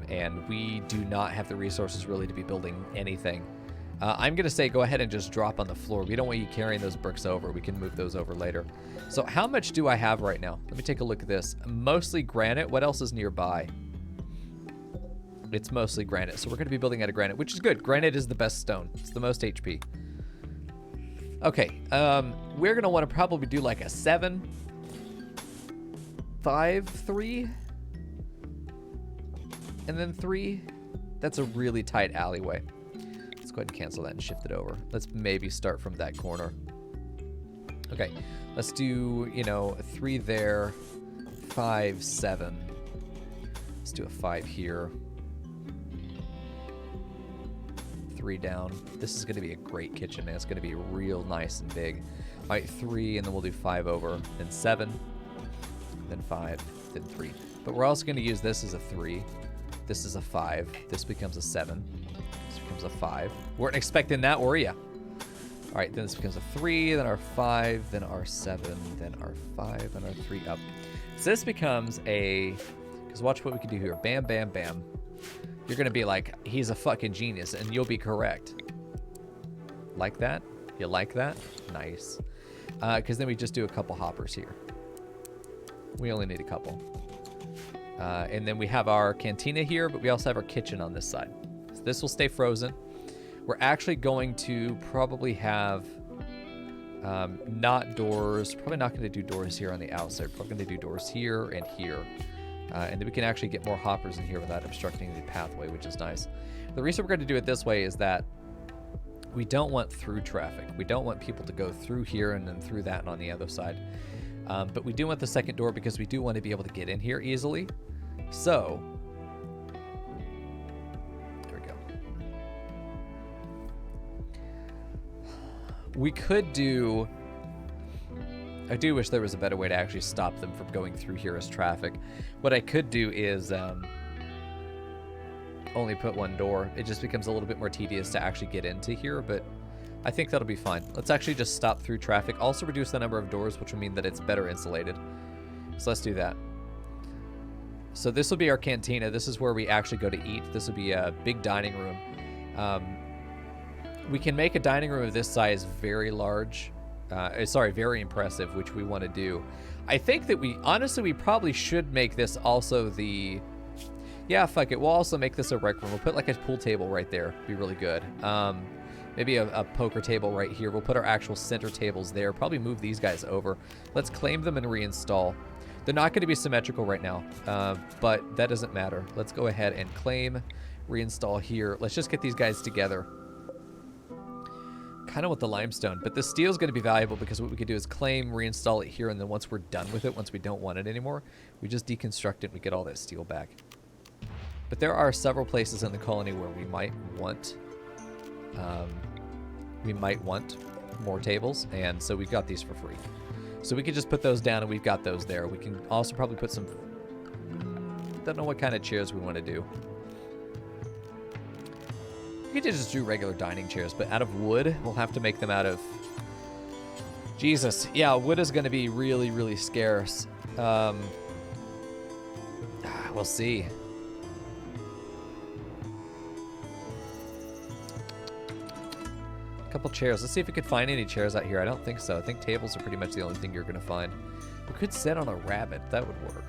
And we do not have the resources really to be building anything. I'm going to say go ahead and just drop on the floor. We don't want you carrying those bricks over. We can move those over later. So how much do I have right now? Let me take a look at this. Mostly granite. What else is nearby? It's mostly granite. So we're going to be building out of granite, which is good. Granite is the best stone. It's the most HP. Okay. We're going to want to probably do like a 7, 5, 3, and then 3. That's a really tight alleyway. Let's go ahead and cancel that and shift it over. Let's maybe start from that corner. Okay, let's do, you know, a 3 there, 5, 7. Let's do a 5 here. 3 down. This is going to be a great kitchen, man. It's going to be real nice and big. All right, 3, and then we'll do 5 over, then 7, then 5, then 3. But we're also going to use this as a 3. This is a 5. This becomes a 7. This becomes a 5. Weren't expecting that, were ya? All right, then this becomes a 3, then our 5, then our 7, then our 5, and our 3 up. So this becomes a... Because watch what we can do here. Bam, bam, bam. You're going to be like, he's a fucking genius, and you'll be correct. Like that? You like that? Nice. Because then we just do a couple hoppers here. We only need a couple. And then we have our cantina here, but we also have our kitchen on this side. So this will stay frozen. We're actually going to probably have not doors. Probably not going to do doors here on the outside. Probably going to do doors here and here. And then we can actually get more hoppers in here without obstructing the pathway, which is nice. The reason we're going to do it this way is that we don't want through traffic. We don't want people to go through here and then through that and on the other side. But we do want the second door because we do want to be able to get in here easily. So, there we go. We could do... I do wish there was a better way to actually stop them from going through here as traffic. What I could do is only put 1 door. It just becomes a little bit more tedious to actually get into here, but I think that'll be fine. Let's actually just stop through traffic. Also reduce the number of doors, which will mean that it's better insulated. So let's do that. So this will be our cantina. This is where we actually go to eat. This will be a big dining room. We can make a dining room of this size very large. Very impressive, which we want to do. I think that we probably should make this also the... Yeah, fuck it. We'll also make this a rec room. We'll put like a pool table right there. Be really good. Maybe a poker table right here. We'll put our actual center tables there. Probably move these guys over. Let's claim them and reinstall. They're not going to be symmetrical right now, but that doesn't matter. Let's go ahead and claim, reinstall here. Let's just get these guys together. Kind of want the limestone, but the steel is going to be valuable because what we could do is claim, reinstall it here, and then once we're done with it, once we don't want it anymore, we just deconstruct it and we get all that steel back. But there are several places in the colony where we might want more tables, and so we've got these for free. So we could just put those down and we've got those there. We can also probably put some... Don't know what kind of chairs we want to do. We could just do regular dining chairs, but out of wood, we'll have to make them out of... Jesus. Yeah, wood is going to be really, really scarce. We'll see. Couple chairs. Let's see if we could find any chairs out here. I don't think so. I think tables are pretty much the only thing you're going to find. We could sit on a rabbit. That would work.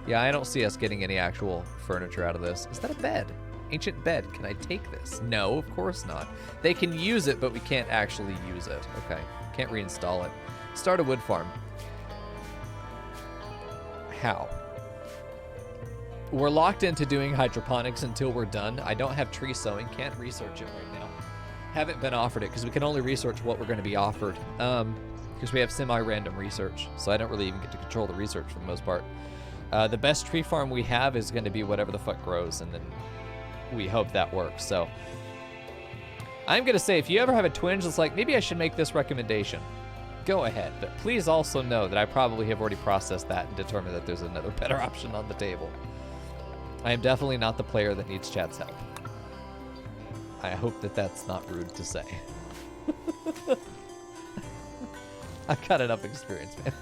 Yeah, I don't see us getting any actual furniture out of this. Is that a bed? Ancient bed. Can I take this? No, of course not. They can use it, but we can't actually use it. Okay. Can't reinstall it. Start a wood farm. How? We're locked into doing hydroponics until we're done. I don't have tree sowing. Can't research it right now. Haven't been offered it because we can only research what we're going to be offered. Because we have semi-random research. So I don't really even get to control the research for the most part. The best tree farm we have is going to be whatever the fuck grows. And then we hope that works. So I'm going to say if you ever have a twinge that's like, maybe I should make this recommendation, go ahead. But please also know that I probably have already processed that and determined that there's another better option on the table. I am definitely not the player that needs chat's help. I hope that that's not rude to say. I've got enough experience, man.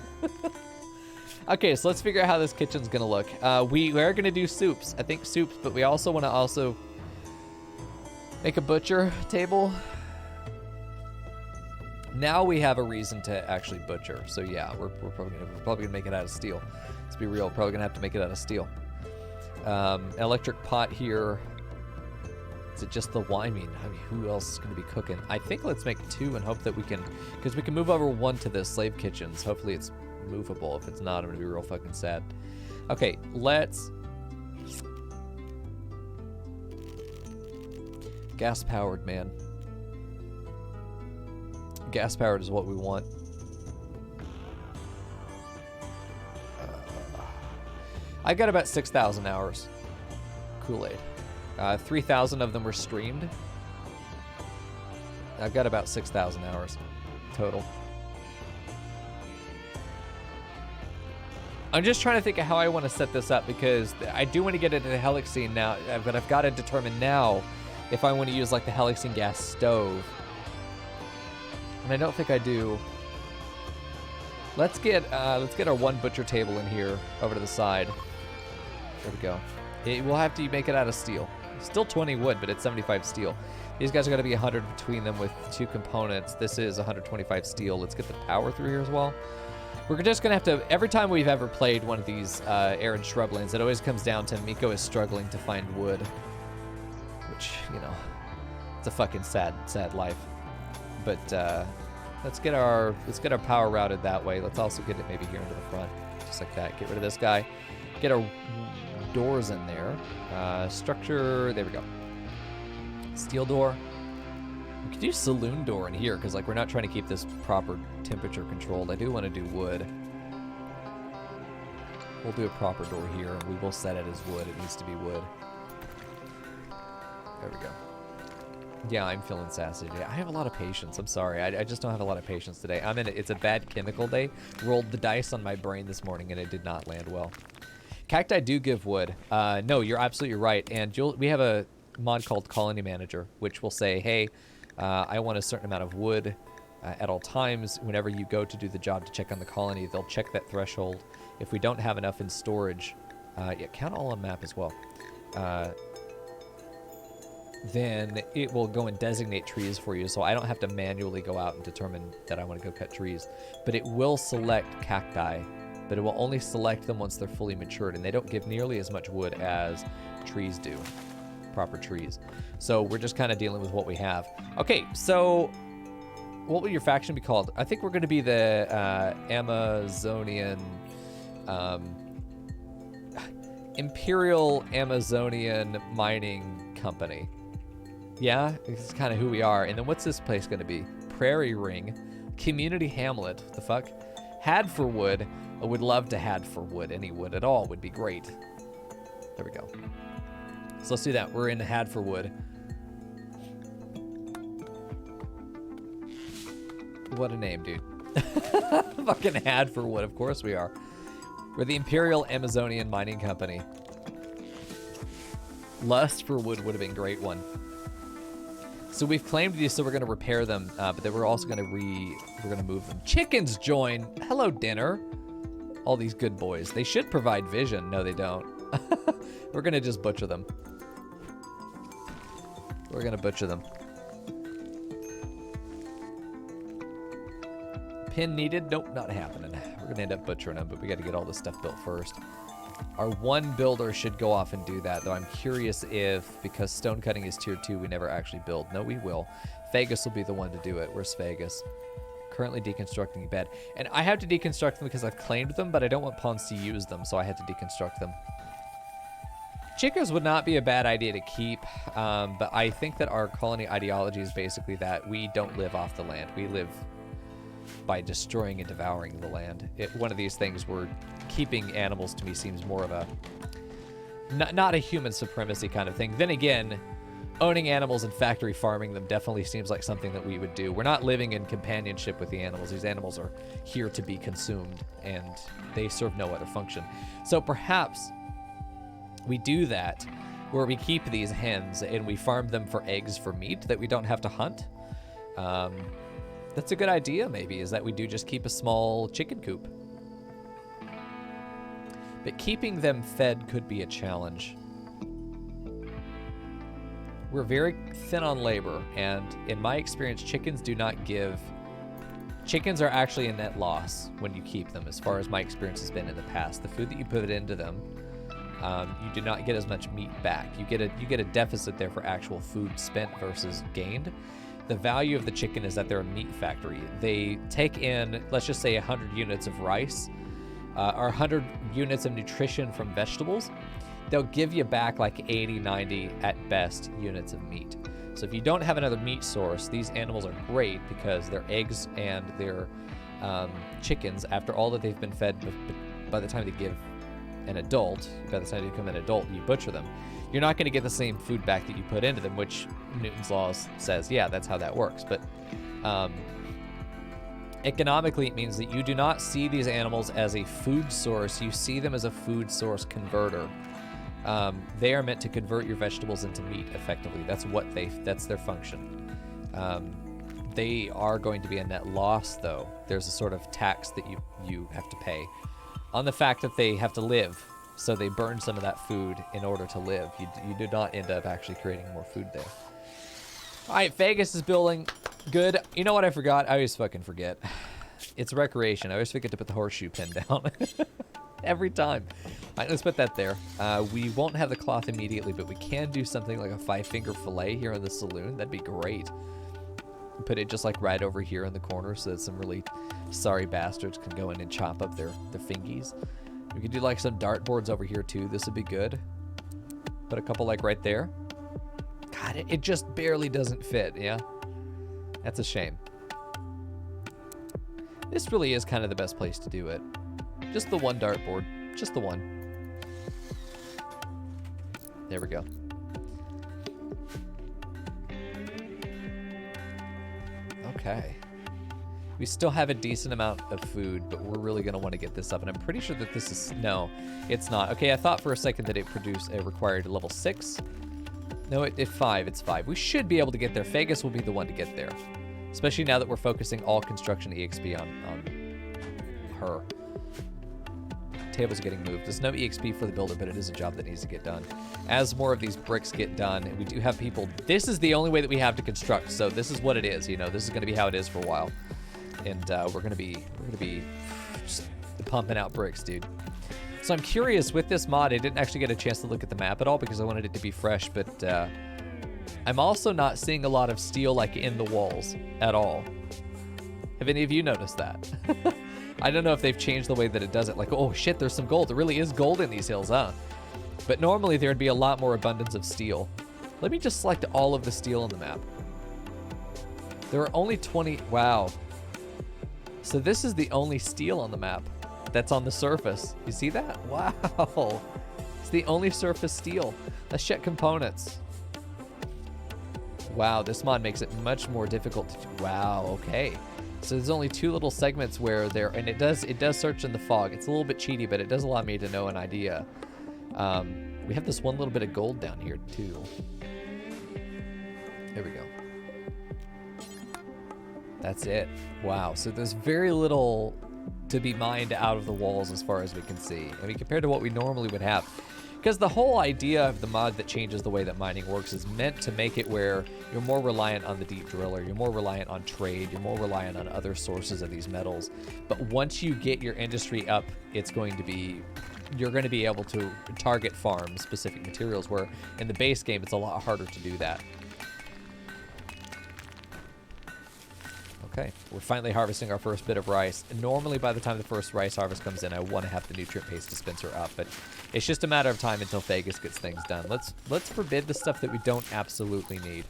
Okay, so let's figure out how this kitchen's going to look. We are going to do soups. I think soups, but we also want to Make a butcher table. Now we have a reason to actually butcher. So yeah, we're probably gonna make it out of steel. Let's be real, probably gonna have to make it out of steel. An electric pot here. Is it just the wine? I mean, who else is gonna be cooking? I think let's make 2 and hope that we can, because we can move over 1 to the slave kitchens. Hopefully it's movable. If it's not, I'm gonna be real fucking sad. Okay, let's. Gas powered, man. Gas powered is what we want. I got about 6,000 hours. Kool-Aid. 3,000 of them were streamed. I've got about 6,000 hours total. I'm just trying to think of how I want to set this up, because I do want to get into the Helixine now, but I've got to determine now if I want to use like the Helixine gas stove. And I don't think I do. Let's get our 1 butcher table in here over to the side. There we go. We'll have to make it out of steel. Still 20 wood, but it's 75 steel. These guys are going to be 100 between them with 2 components. This is 125 steel. Let's get the power through here as well. We're just going to have to, every time we've ever played one of these arid shrublands, it always comes down to Miko is struggling to find wood. Which, you know, it's a fucking sad life. But let's get our power routed that way. Let's also get it maybe here into the front, just like that. Get rid of this guy. Get our doors in there. Structure. There we go. Steel door. We could do saloon door in here because like we're not trying to keep this proper temperature controlled. I do want to do wood. We'll do a proper door here. We will set it as wood. It needs to be wood. There we go. Yeah, I'm feeling sassy today. I have a lot of patience. I'm sorry. I just don't have a lot of patience today. It's a bad chemical day. Rolled the dice on my brain this morning and it did not land well. Cacti do give wood. No, you're absolutely right. And we have a mod called Colony Manager, which will say, hey, I want a certain amount of wood at all times. Whenever you go to do the job to check on the colony, they'll check that threshold. If we don't have enough in storage, yeah, count all on map as well. Then it will go and designate trees for you, so I don't have to manually go out and determine that I want to go cut trees. But it will select cacti, but it will only select them once they're fully matured, and they don't give nearly as much wood as trees do, proper trees. So we're just kind of dealing with what we have. Okay, so what will your faction be called? I think we're going to be the Amazonian... Imperial Amazonian Mining Company. Yeah, it's kind of who we are. And then what's this place going to be? Prairie Ring. Community Hamlet. What the fuck? Had for wood. I would love to had for wood. Any wood at all would be great. There we go. So let's do that. We're in had for wood. What a name, dude. Fucking had for wood. Of course we are. We're the Imperial Amazonian Mining Company. Lust for wood would have been a great one. So we've claimed these, so we're going to repair them, but then we're also going to move them. Chickens join. Hello, dinner. All these good boys. They should provide vision. No, they don't. We're going to just butcher them. We're going to butcher them. Pin needed? Nope, not happening. We're going to end up butchering them, but we got to get all this stuff built first. Our one builder should go off and do that, though I'm curious if, because stone cutting is tier 2, we never actually build. No, we will. Vegas will be the one to do it. Where's Vegas? Currently deconstructing a bed. And I have to deconstruct them because I've claimed them, but I don't want pawns to use them, so I had to deconstruct them. Chickens would not be a bad idea to keep, but I think that our colony ideology is basically that we don't live off the land. We live by destroying and devouring the land. One of these things where keeping animals to me seems more of a not a human supremacy kind of thing. Then again, owning animals and factory farming them definitely seems like something that we would do. We're not living in companionship with the animals. These animals are here to be consumed and they serve no other function. So perhaps we do that where we keep these hens and we farm them for eggs for meat that we don't have to hunt. That's a good idea, maybe, is that we do just keep a small chicken coop. But keeping them fed could be a challenge. We're very thin on labor, and in my experience, chickens do not give... Chickens are actually a net loss when you keep them, as far as my experience has been in the past. The food that you put into them, you do not get as much meat back. You get a deficit there for actual food spent versus gained. The value of the chicken is that they're a meat factory. They take in, let's just say, 100 units of rice, or 100 units of nutrition from vegetables. They'll give you back like 80, 90 at best units of meat. So if you don't have another meat source, these animals are great because their eggs and their chickens, after all that they've been fed, by the time they give an adult, by the time they become an adult, you butcher them, you're not going to get the same food back that you put into them, which Newton's law says, yeah, that's how that works. But economically, it means that you do not see these animals as a food source. You see them as a food source converter. They are meant to convert your vegetables into meat effectively. That's their function. They are going to be a net loss, though. There's a sort of tax that you have to pay on the fact that they have to live. So they burn some of that food in order to live. You do not end up actually creating more food there. All right, Vegas is building. Good. You know what I forgot? I always fucking forget. It's recreation. I always forget to put the horseshoe pin down. Every time. All right, let's put that there. We won't have the cloth immediately, but we can do something like a 5-finger fillet here in the saloon. That'd be great. Put it just like right over here in the corner so that some really sorry bastards can go in and chop up their fingies. We could do like some dartboards over here too. This would be good. Put a couple like right there. God, it just barely doesn't fit, yeah? That's a shame. This really is kind of the best place to do it. Just the one dartboard. Just the one. There we go. Okay. We still have a decent amount of food, but we're really going to want to get this up. And I'm pretty sure that this is... No, it's not. Okay, I thought for a second that it required level 6. No, it's 5. It's 5. We should be able to get there. Vegas will be the one to get there. Especially now that we're focusing all construction EXP on her. Tables are getting moved. There's no EXP for the builder, but it is a job that needs to get done. As more of these bricks get done, and we do have people... This is the only way that we have to construct, so this is what it is, you know. This is going to be how it is for a while. And we're gonna be just pumping out bricks, dude. So I'm curious with this mod. I didn't actually get a chance to look at the map at all because I wanted it to be fresh, but I'm also not seeing a lot of steel like in the walls at all. Have any of you noticed that? I don't know if they've changed the way that it does it. Like, oh shit, there's some gold. There really is gold in these hills, huh? But normally there'd be a lot more abundance of steel. Let me just select all of the steel on the map. There are only 20. Wow. So this is the only steel on the map that's on the surface. You see that? Wow. It's the only surface steel. Let's check components. Wow, this mod makes it much more difficult to do. Wow, okay. So there's only 2 little segments where there, and it does search in the fog. It's a little bit cheaty, but it does allow me to know an idea. We have this one little bit of gold down here too. There we go. That's it. Wow. So there's very little to be mined out of the walls as far as we can see. I mean, compared to what we normally would have. Because the whole idea of the mod that changes the way that mining works is meant to make it where you're more reliant on the deep driller, you're more reliant on trade, you're more reliant on other sources of these metals. But once you get your industry up, it's going to be... You're going to be able to target farm specific materials, where in the base game, it's a lot harder to do that. Okay, we're finally harvesting our first bit of rice. And normally, by the time the first rice harvest comes in, I want to have the nutrient paste dispenser up, but it's just a matter of time until Vegas gets things done. Let's forbid the stuff that we don't absolutely need.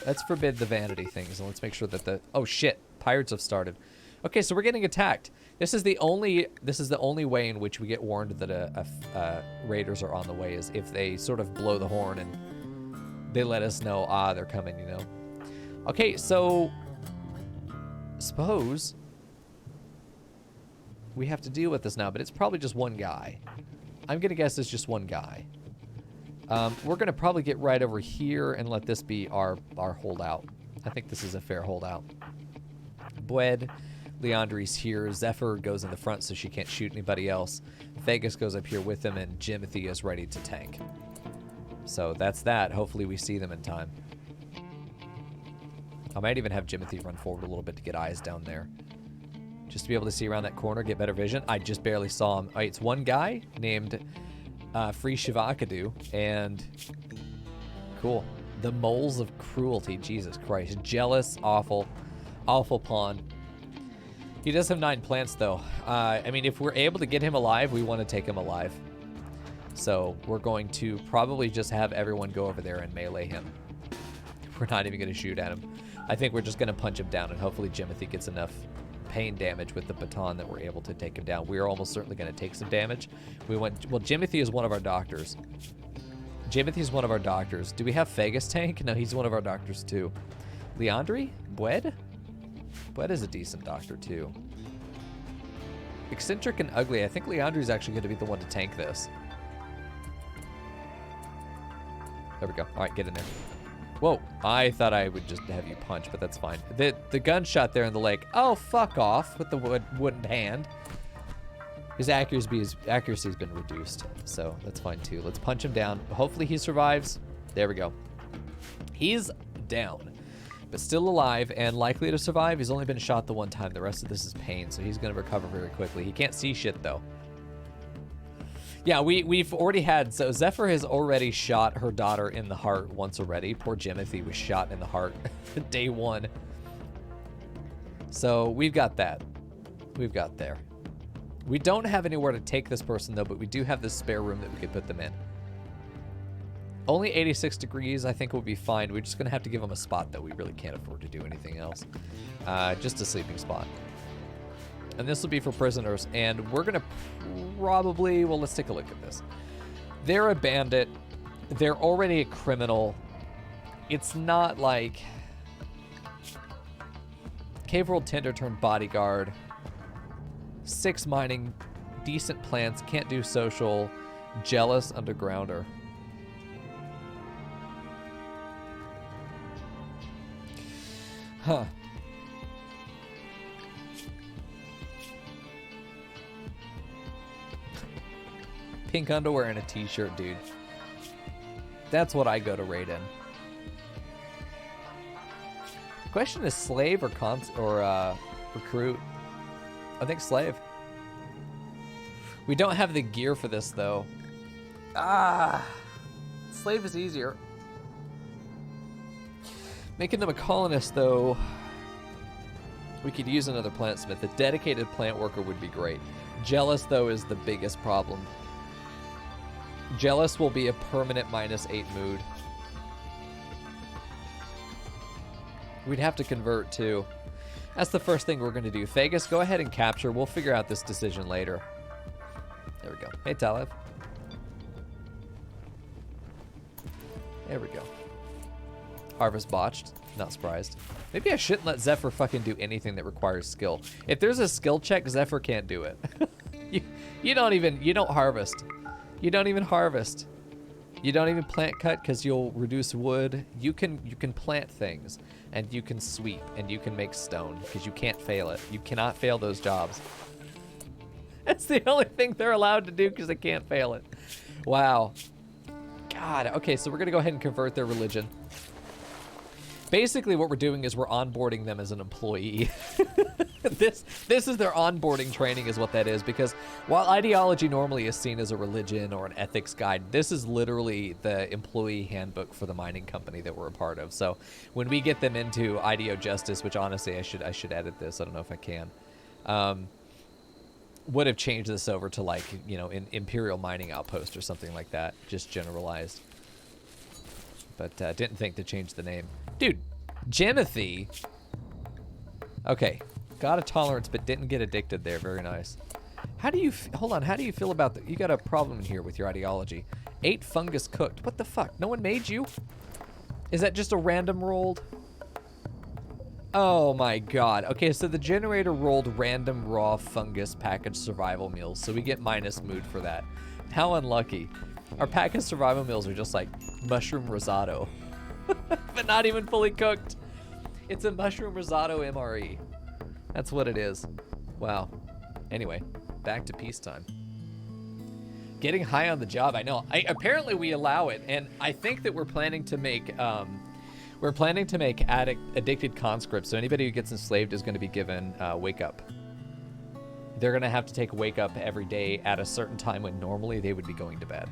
Let's forbid the vanity things, and let's make sure that the... Oh shit, pirates have started. Okay, so we're getting attacked. This is the only way in which we get warned that raiders are on the way, is if they sort of blow the horn and they let us know, they're coming, you know. Okay, so suppose we have to deal with this now, but it's probably just one guy. I'm gonna guess it's just one guy. We're gonna probably get right over here and let this be our holdout. I think this is a fair holdout. Bwed, Leandri's here. Zephyr goes in the front so she can't shoot anybody else. Vegas goes up here with him, and Jimothy is ready to tank. So that's that. Hopefully we see them in time. I might even have Jimothy run forward a little bit to get eyes down there. Just to be able to see around that corner, get better vision. I just barely saw him. All right, it's one guy named Free Shivakadu, and cool. The Moles of Cruelty. Jesus Christ. Jealous, awful, awful pawn. He does have 9 plants, though. I mean, if we're able to get him alive, we want to take him alive. So we're going to probably just have everyone go over there and melee him. We're not even going to shoot at him. I think we're just going to punch him down, and hopefully Jimothy gets enough pain damage with the baton that we're able to take him down. We are almost certainly going to take some damage. Well, Jimothy is one of our doctors. Jimothy is one of our doctors. Do we have Fagus Tank? No, he's one of our doctors, too. Leandri? Bwed? Bwed is a decent doctor, too. Eccentric and Ugly. I think Leandri's actually going to be the one to tank this. There we go. All right, get in there. Whoa, I thought I would just have you punch, but that's fine. The gunshot there in the leg. Oh, fuck off with the wooden hand. His accuracy's been reduced, so that's fine too. Let's punch him down. Hopefully he survives. There we go. He's down, but still alive and likely to survive. He's only been shot the one time. The rest of this is pain, so he's going to recover very quickly. He can't see shit, though. Yeah, we've already had, so Zephyr has already shot her daughter in the heart once already. Poor Jimothy was shot in the heart day 1. So we've got that. We've got there. We don't have anywhere to take this person, though, but we do have this spare room that we could put them in. Only 86 degrees, I think, will be fine. We're just going to have to give them a spot, though. We really can't afford to do anything else. Just a sleeping spot. And this will be for prisoners, and we're going to probably... Well, let's take a look at this. They're a bandit. They're already a criminal. It's not like... Cave World Tender turned bodyguard. 6 mining. Decent plants. Can't do social. Jealous undergrounder. Huh. Pink underwear and a t-shirt, dude. That's what I go to raid in. The question is slave or recruit. I think slave. We don't have the gear for this, though. Slave is easier. Making them a colonist, though, we could use another plantsmith. A dedicated plant worker would be great. Jealous, though, is the biggest problem. Jealous will be a permanent -8 mood. We'd have to convert, too. That's the first thing we're going to do. Fagus, go ahead and capture. We'll figure out this decision later. There we go. Hey, Talib. There we go. Harvest botched. Not surprised. Maybe I shouldn't let Zephyr fucking do anything that requires skill. If there's a skill check, Zephyr can't do it. you don't harvest. You don't even harvest. You don't even plant cut because you'll reduce wood. You can plant things, and you can sweep, and you can make stone because you can't fail it. You cannot fail those jobs. That's the only thing they're allowed to do because they can't fail it. Wow. God. Okay, so we're gonna go ahead and convert their religion. Basically, what we're doing is we're onboarding them as an employee. This is their onboarding training is what that is, because while ideology normally is seen as a religion or an ethics guide, this is literally the employee handbook for the mining company that we're a part of. So when we get them into IDEO Justice, which honestly I should edit this, I don't know if I can, would have changed this over to, like, you know, an Imperial Mining Outpost or something like that, just generalized. But didn't think to change the name. Dude, Jimothy. Okay, got a tolerance, but didn't get addicted there. Very nice. How do you, hold on, how do you feel about you got a problem here with your ideology. 8 fungus cooked. What the fuck? No one made you? Is that just a random rolled? Oh my god. Okay, so the generator rolled random raw fungus packaged survival meals, so we get minus mood for that. How unlucky. Our packaged survival meals are just like mushroom risotto. But not even fully cooked. It's a mushroom risotto MRE. That's what it is. Wow. Anyway, back to peacetime. Getting high on the job, I know. Apparently we allow it, and I think that we're planning to make addicted conscripts. So anybody who gets enslaved is going to be given wake up. They're going to have to take wake up every day at a certain time when normally they would be going to bed.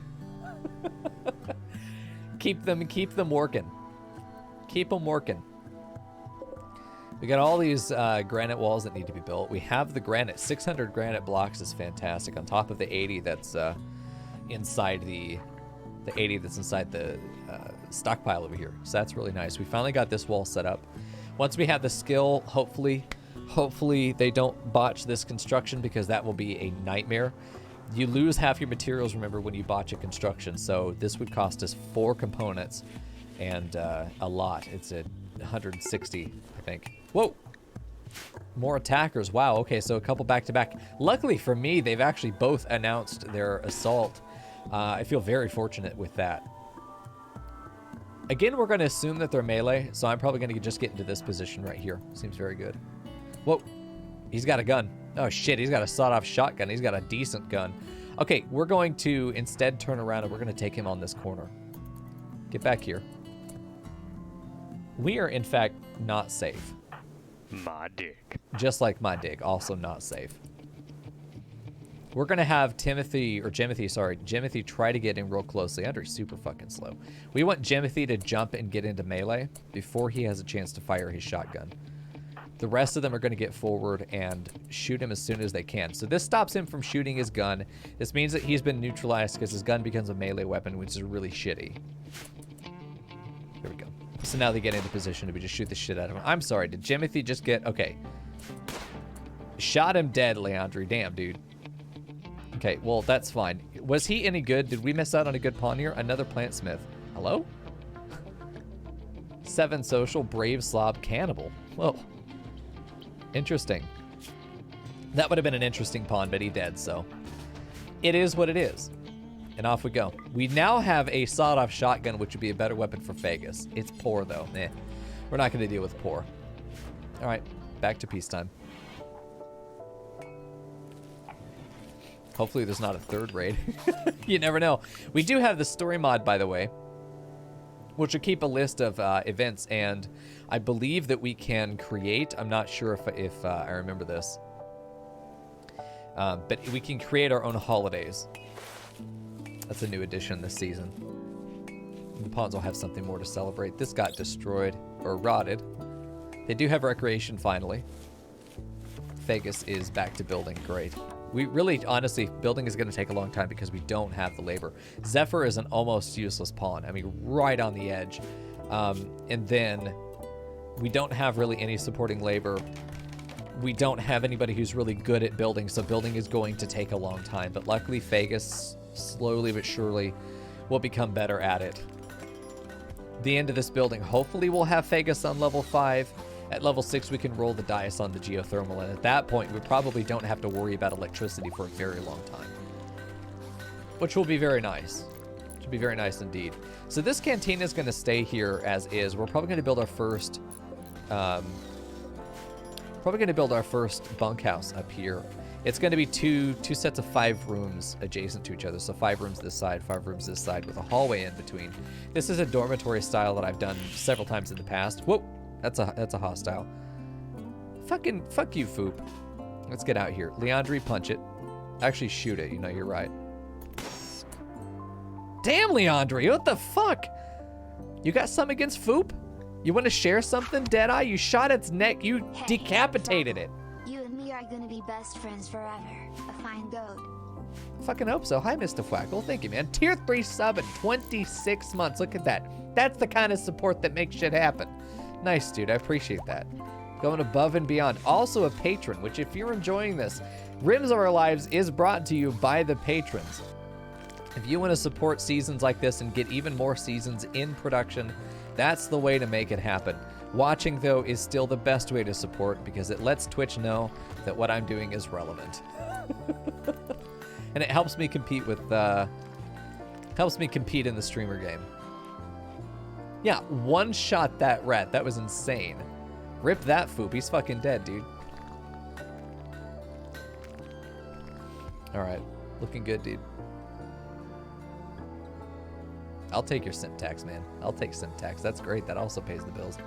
keep them working. Keep them working. We got all these granite walls that need to be built. We have the granite. 600 granite blocks is fantastic. On top of the 80 that's inside the 80 that's inside the stockpile over here. So that's really nice. We finally got this wall set up. Once we have the skill, hopefully they don't botch this construction, because that will be a nightmare. You lose half your materials, remember, when you botch a construction. So this would cost us 4 components and a lot. It's a 160, I think. Whoa! More attackers. Wow, okay, so a couple back-to-back. Luckily for me, they've actually both announced their assault. I feel very fortunate with that. Again, we're going to assume that they're melee, so I'm probably going to just get into this position right here. Seems very good. Whoa, he's got a gun. Oh shit, he's got a sawed-off shotgun. He's got a decent gun. Okay, we're going to instead turn around and we're going to take him on this corner. Get back here. We are, in fact, not safe. My dick. Just like my dig, also not safe. We're going to have Jimothy try to get in real closely. Andrew's super fucking slow. We want Jimothy to jump and get into melee before he has a chance to fire his shotgun. The rest of them are going to get forward and shoot him as soon as they can. So this stops him from shooting his gun. This means that he's been neutralized because his gun becomes a melee weapon, which is really shitty. There we go. So now they get into position to just shoot the shit out of him. I'm sorry, did Jimothy just get... Okay. Shot him dead, Leandri. Damn, dude. Okay, well, that's fine. Was he any good? Did we miss out on a good pawn here? Another plantsmith. Hello? 7 social, brave slob, cannibal. Whoa. Interesting. That would have been an interesting pawn, but he dead, so. It is what it is. And off we go. We now have a sawed-off shotgun, which would be a better weapon for Fagus. It's poor, though. Eh. We're not going to deal with poor. All right, back to peacetime. Hopefully there's not a third raid. You never know. We do have the story mod, by the way, which will keep a list of events, and I believe that we can create. I'm not sure if I remember this. But we can create our own holidays. That's a new addition this season. The pawns will have something more to celebrate. This got destroyed, or rotted. They do have recreation, finally. Fagus is back to building. Great. We really, honestly, building is going to take a long time because we don't have the labor. Zephyr is an almost useless pawn. I mean, right on the edge. And then we don't have really any supporting labor. We don't have anybody who's really good at building, so building is going to take a long time. But luckily, Fagus, slowly but surely, will become better at it. The end of this building, hopefully we'll have Fagus on level 5. At level 6, we can roll the dice on the geothermal, and at that point, we probably don't have to worry about electricity for a very long time. Which will be very nice. Which will be very nice indeed. So this cantina is going to stay here as is. We're probably going to build our first... bunkhouse up here. It's going to be two sets of 5 rooms adjacent to each other. So 5 rooms this side, 5 rooms this side, with a hallway in between. This is a dormitory style that I've done several times in the past. Whoa! That's a hostile. Fuck you, Foop. Let's get out here. Leandri, punch it. Actually, shoot it. You know, you're right. Damn, Leandri, what the fuck? You got something against Foop? You want to share something, Deadeye? You shot its neck. You decapitated it. You and me are gonna be best friends forever. A fine goat. Fucking hope so. Hi, Mr. Fwackle. Thank you, man. Tier 3 sub in 26 months. Look at that. That's the kind of support that makes shit happen. Nice, dude. I appreciate that. Going above and beyond. Also a patron, which if you're enjoying this, Rims of Our Lives is brought to you by the patrons. If you want to support seasons like this and get even more seasons in production, that's the way to make it happen. Watching, though, is still the best way to support because it lets Twitch know that what I'm doing is relevant. And it helps me compete with, helps me compete in the streamer game. Yeah, one-shot that rat. That was insane. Rip that Foop. He's fucking dead, dude. All right. Looking good, dude. I'll take your sim tax, man. I'll take sim tax. That's great. That also pays the bills.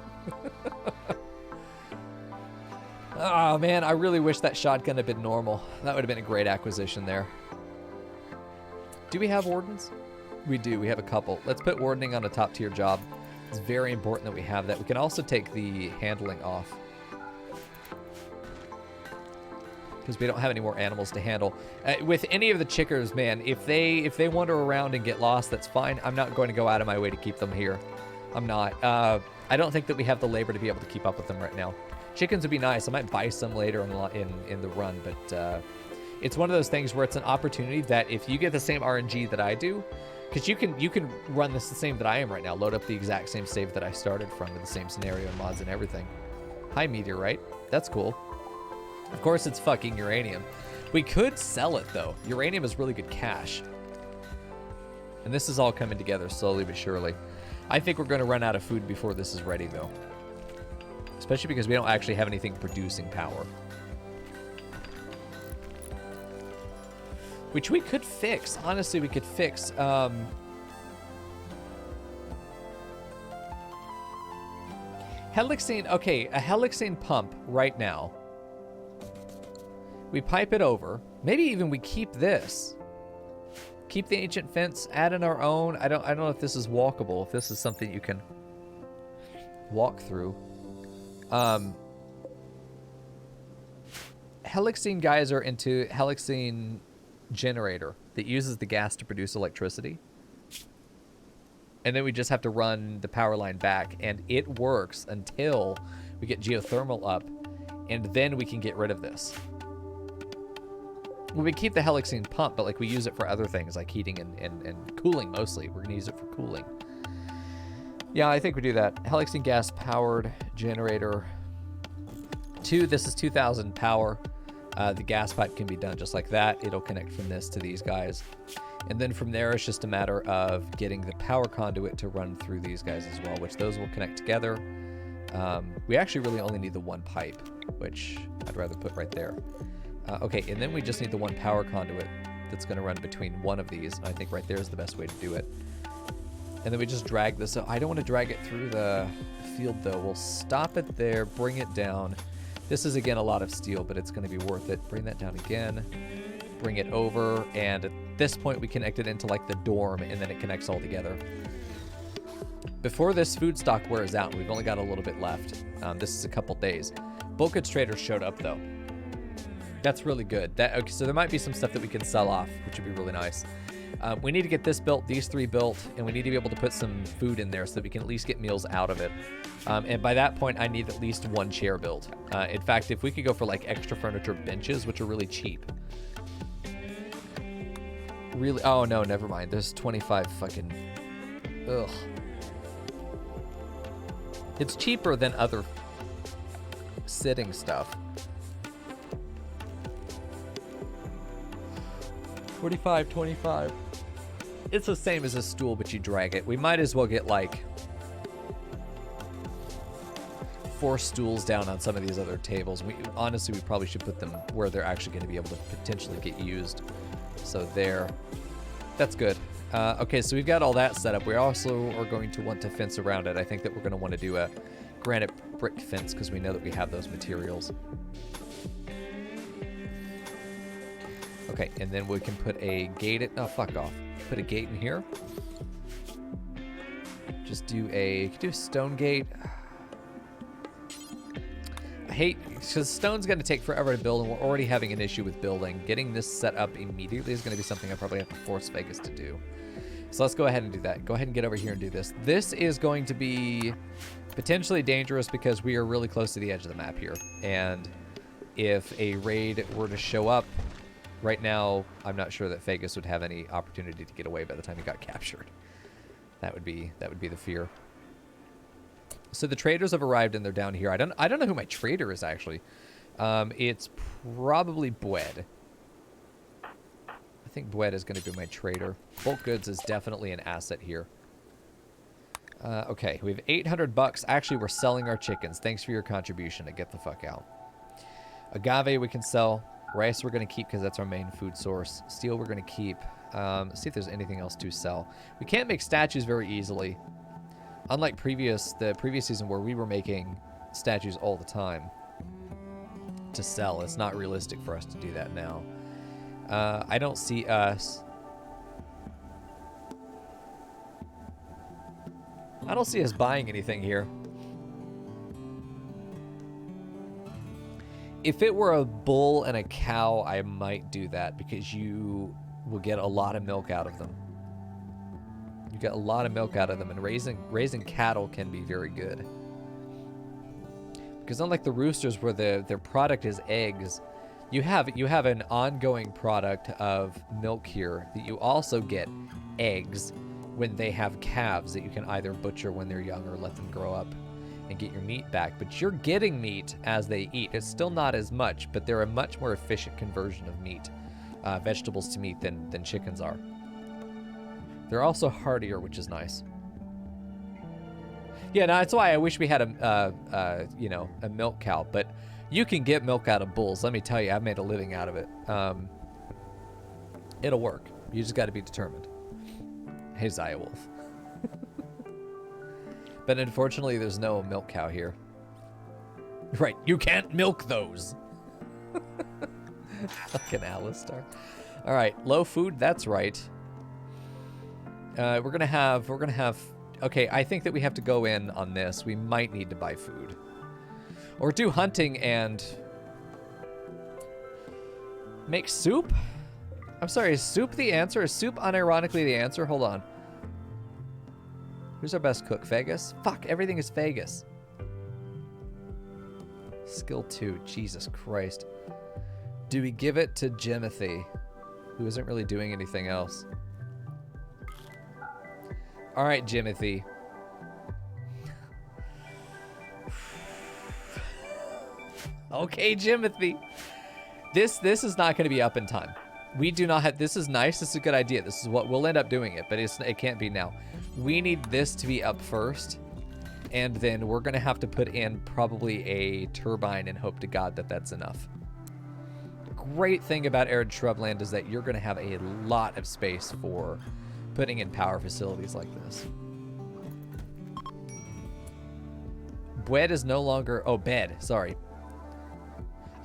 Oh, man, I really wish that shotgun had been normal. That would have been a great acquisition there. Do we have wardens? We do. We have a couple. Let's put wardening on a top-tier job. It's very important that we have that. We can also take the handling off, because we don't have any more animals to handle. With any of the chickers, man, if they wander around and get lost, that's fine. I'm not going to go out of my way to keep them here. I'm not. I don't think that we have the labor to be able to keep up with them right now. Chickens would be nice. I might buy some later in the run, but it's one of those things where it's an opportunity that if you get the same RNG that I do, because you can run this the same that I am right now, load up the exact same save that I started from with the same scenario and mods and everything. Hi, Meteorite. That's cool. Of course, it's fucking uranium. We could sell it, though. Uranium is really good cash. And this is all coming together slowly but surely. I think we're going to run out of food before this is ready, though. Especially because we don't actually have anything producing power. Which we could fix. Honestly, we could fix. Helixine. Okay, a Helixine pump right now. We pipe it over. Maybe even we keep this. Keep the ancient fence, add in our own. I don't know if this is walkable, if this is something you can walk through. Helixine guys are into Helixine generator that uses the gas to produce electricity. And then we just have to run the power line back, and it works until we get geothermal up, and then we can get rid of this. Well, we keep the Helixine pump, but like we use it for other things like heating and cooling mostly. We're gonna use it for cooling. Yeah, I think we do that. Helixine gas powered generator. This is 2,000 power. The gas pipe can be done just like that. It'll connect from this to these guys. And then from there, it's just a matter of getting the power conduit to run through these guys as well, which those will connect together. We actually really only need the one pipe, which I'd rather put right there. Okay, and then we just need the one power conduit that's going to run between one of these. And I think right there is the best way to do it. And then we just drag this. I don't want to drag it through the field, though. We'll stop it there, bring it down. This is, again, a lot of steel, but it's going to be worth it. Bring that down again. Bring it over. And at this point, we connect it into, like, the dorm, and then it connects all together. Before this food stock wears out, we've only got a little bit left. This is a couple days. Bulk goods traders showed up, though. That's really good. Okay, so there might be some stuff that we can sell off, which would be really nice. We need to get this built, these three built, and we need to be able to put some food in there so that we can at least get meals out of it. And by that point, I need at least one chair built. In fact, if we could go for like extra furniture benches, which are really cheap. Really? Oh, no, never mind. There's 25 fucking... Ugh. It's cheaper than other sitting stuff. 45, 25. It's the same as a stool, but you drag it. We might as well get like 4 stools down on some of these other tables. Honestly, we probably should put them where they're actually going to be able to potentially get used. So there. That's good. Okay, so we've got all that set up. We also are going to want to fence around it. I think that we're going to want to do a granite brick fence because we know that we have those materials. Okay, and then we can put a gate at... Oh, fuck off. Put a gate in here. Just do a stone gate. I hate... Because stone's going to take forever to build, and we're already having an issue with building. Getting this set up immediately is going to be something I probably have to force Vegas to do. So let's go ahead and do that. Go ahead and get over here and do this. This is going to be potentially dangerous because we are really close to the edge of the map here. And if a raid were to show up... Right now, I'm not sure that Vegas would have any opportunity to get away by the time he got captured. That would be the fear. So the traders have arrived and they're down here. I don't know who my trader is actually. It's probably Bwed. I think Bwed is going to be my trader. Bulk goods is definitely an asset here. Okay, we have 800 bucks. Actually, we're selling our chickens. Thanks for your contribution to get the fuck out. Agave we can sell. Rice we're going to keep because that's our main food source. Steel we're going to keep. See if there's anything else to sell. We can't make statues very easily. Unlike the previous season where we were making statues all the time to sell. It's not realistic for us to do that now. I don't see us. I don't see us buying anything here. If it were a bull and a cow, I might do that because you will get a lot of milk out of them. You get a lot of milk out of them, and raising cattle can be very good. Because unlike the roosters where their product is eggs, you have an ongoing product of milk here that you also get eggs when they have calves that you can either butcher when they're young or let them grow up and get your meat back. But you're getting meat as they eat. It's still not as much, but they're a much more efficient conversion of meat, vegetables to meat than chickens are. They're also hardier, which is nice. Yeah, no, that's why I wish we had a milk cow, but you can get milk out of bulls. Let me tell you, I've made a living out of it. It'll work. You just got to be determined. Hey, Zayawolf. But unfortunately, there's no milk cow here. Right, you can't milk those. Fucking Alistar. All right, low food. That's right. We're gonna have. Okay, I think that we have to go in on this. We might need to buy food, or do hunting and make soup. I'm sorry, is soup the answer? Is soup unironically the answer? Hold on. Who's our best cook? Vegas? Fuck, everything is Vegas. Skill 2. Jesus Christ. Do we give it to Jimothy, who isn't really doing anything else? All right, Jimothy. Okay, Jimothy. This is not going to be up in time. We do not have. This is nice. This is a good idea. This is what we'll end up doing it, but it can't be now. We need this to be up first, and then we're going to have to put in probably a turbine and hope to God that that's enough. Great thing about arid shrubland is that you're going to have a lot of space for putting in power facilities like this. Bed is no longer... Oh, bed. Sorry.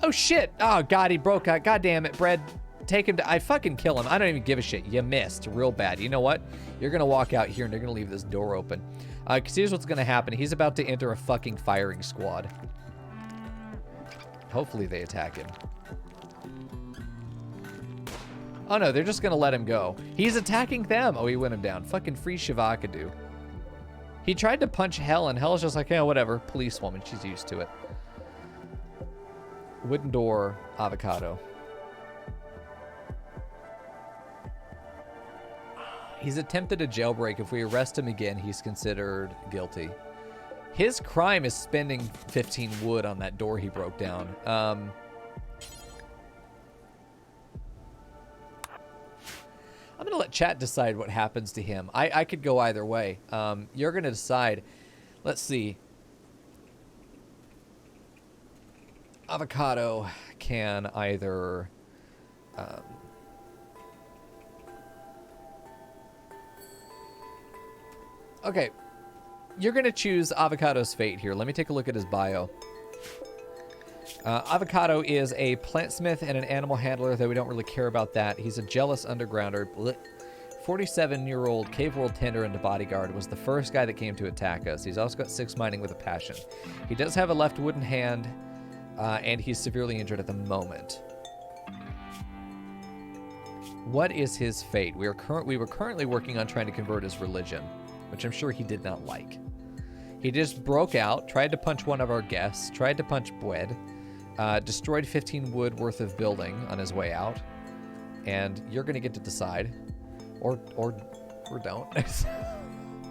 Oh, shit. Oh, God, he broke out. God damn it, Bread. Take him to... I fucking kill him. I don't even give a shit. You missed real bad. You know what? You're going to walk out here and you're going to leave this door open. Because here's what's going to happen. He's about to enter a fucking firing squad. Hopefully they attack him. Oh, no. They're just going to let him go. He's attacking them. Oh, he went him down. Fucking free Shavakadu. He tried to punch Hell, and Hell's just like, yeah, whatever. Policewoman. She's used to it. Wooden door. Avocado. He's attempted a jailbreak. If we arrest him again, he's considered guilty. His crime is spending 15 wood on that door he broke down. I'm going to let chat decide what happens to him. I could go either way. You're going to decide. Let's see. Avocado can either... Okay, you're going to choose Avocado's fate here. Let me take a look at his bio. Avocado is a plantsmith and an animal handler, though we don't really care about that. He's a jealous undergrounder. 47-year-old cave world tender and bodyguard, was the first guy that came to attack us. He's also got 6 mining with a passion. He does have a left wooden hand, and he's severely injured at the moment. What is his fate? We were currently working on trying to convert his religion, which I'm sure he did not like. He just broke out, tried to punch one of our guests, tried to punch Bwed, destroyed 15 wood worth of building on his way out, and you're going to get to decide. Or don't.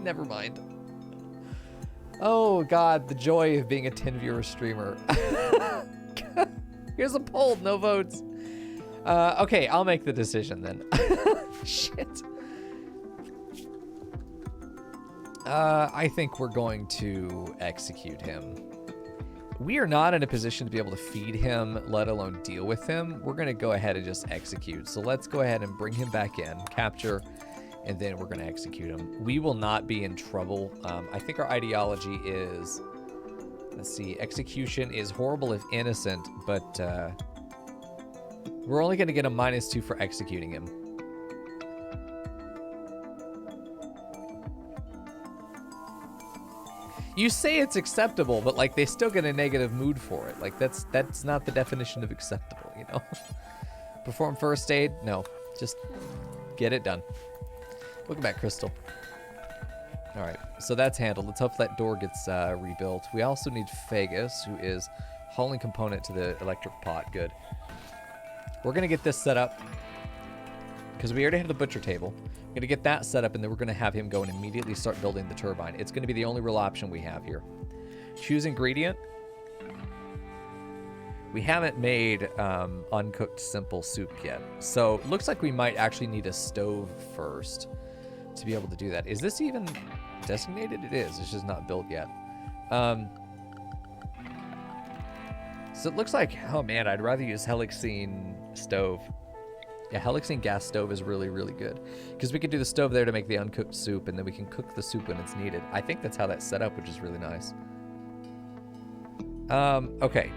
Never mind. Oh, God, the joy of being a 10-viewer streamer. Here's a poll, no votes. Okay, I'll make the decision then. Shit. I think we're going to execute him. We are not in a position to be able to feed him, let alone deal with him. We're going to go ahead and just execute. So let's go ahead and bring him back in, capture, and then we're going to execute him. We will not be in trouble. I think our ideology is, let's see, execution is horrible if innocent, but we're only going to get a -2 for executing him. You say it's acceptable, but like they still get a negative mood for it. Like that's not the definition of acceptable, you know? Perform first aid? No. Just get it done. Welcome back, Crystal. All right, so that's handled. Let's hope that door gets rebuilt. We also need Fagus, who is hauling component to the electric pot. Good. We're gonna get this set up because we already have the butcher table. We're gonna get that set up, and then we're gonna have him go and immediately start building the turbine. It's gonna be the only real option we have here. Choose ingredient. We haven't made uncooked simple soup yet, so it looks like we might actually need a stove first to be able to do that. Is this even designated? It is. It's just not built yet. So it looks like, oh man, I'd rather use Helixine stove. Yeah, Helixine gas stove is really, really good because we could do the stove there to make the uncooked soup, and then we can cook the soup when it's needed. I think that's how that's set up, which is really nice. Okay.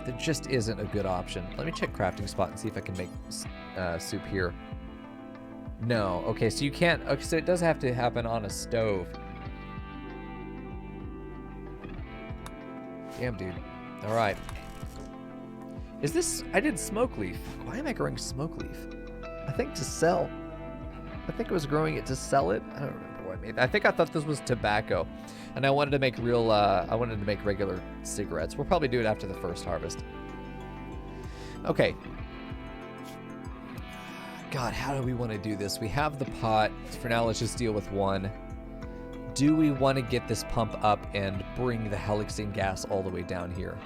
There just isn't a good option. Let me check crafting spot and see if I can make soup here. No. Okay, so you can't. Okay, so it does have to happen on a stove. Damn, dude. All right. Is this? I did smoke leaf. Why am I growing smoke leaf? I think to sell. I think I was growing it to sell it. I don't remember what I made. I think I thought this was tobacco, and I wanted to make real. I wanted to make regular cigarettes. We'll probably do it after the first harvest. Okay. God, how do we want to do this? We have the pot. For now, let's just deal with one. Do we want to get this pump up and bring the Helixine gas all the way down here?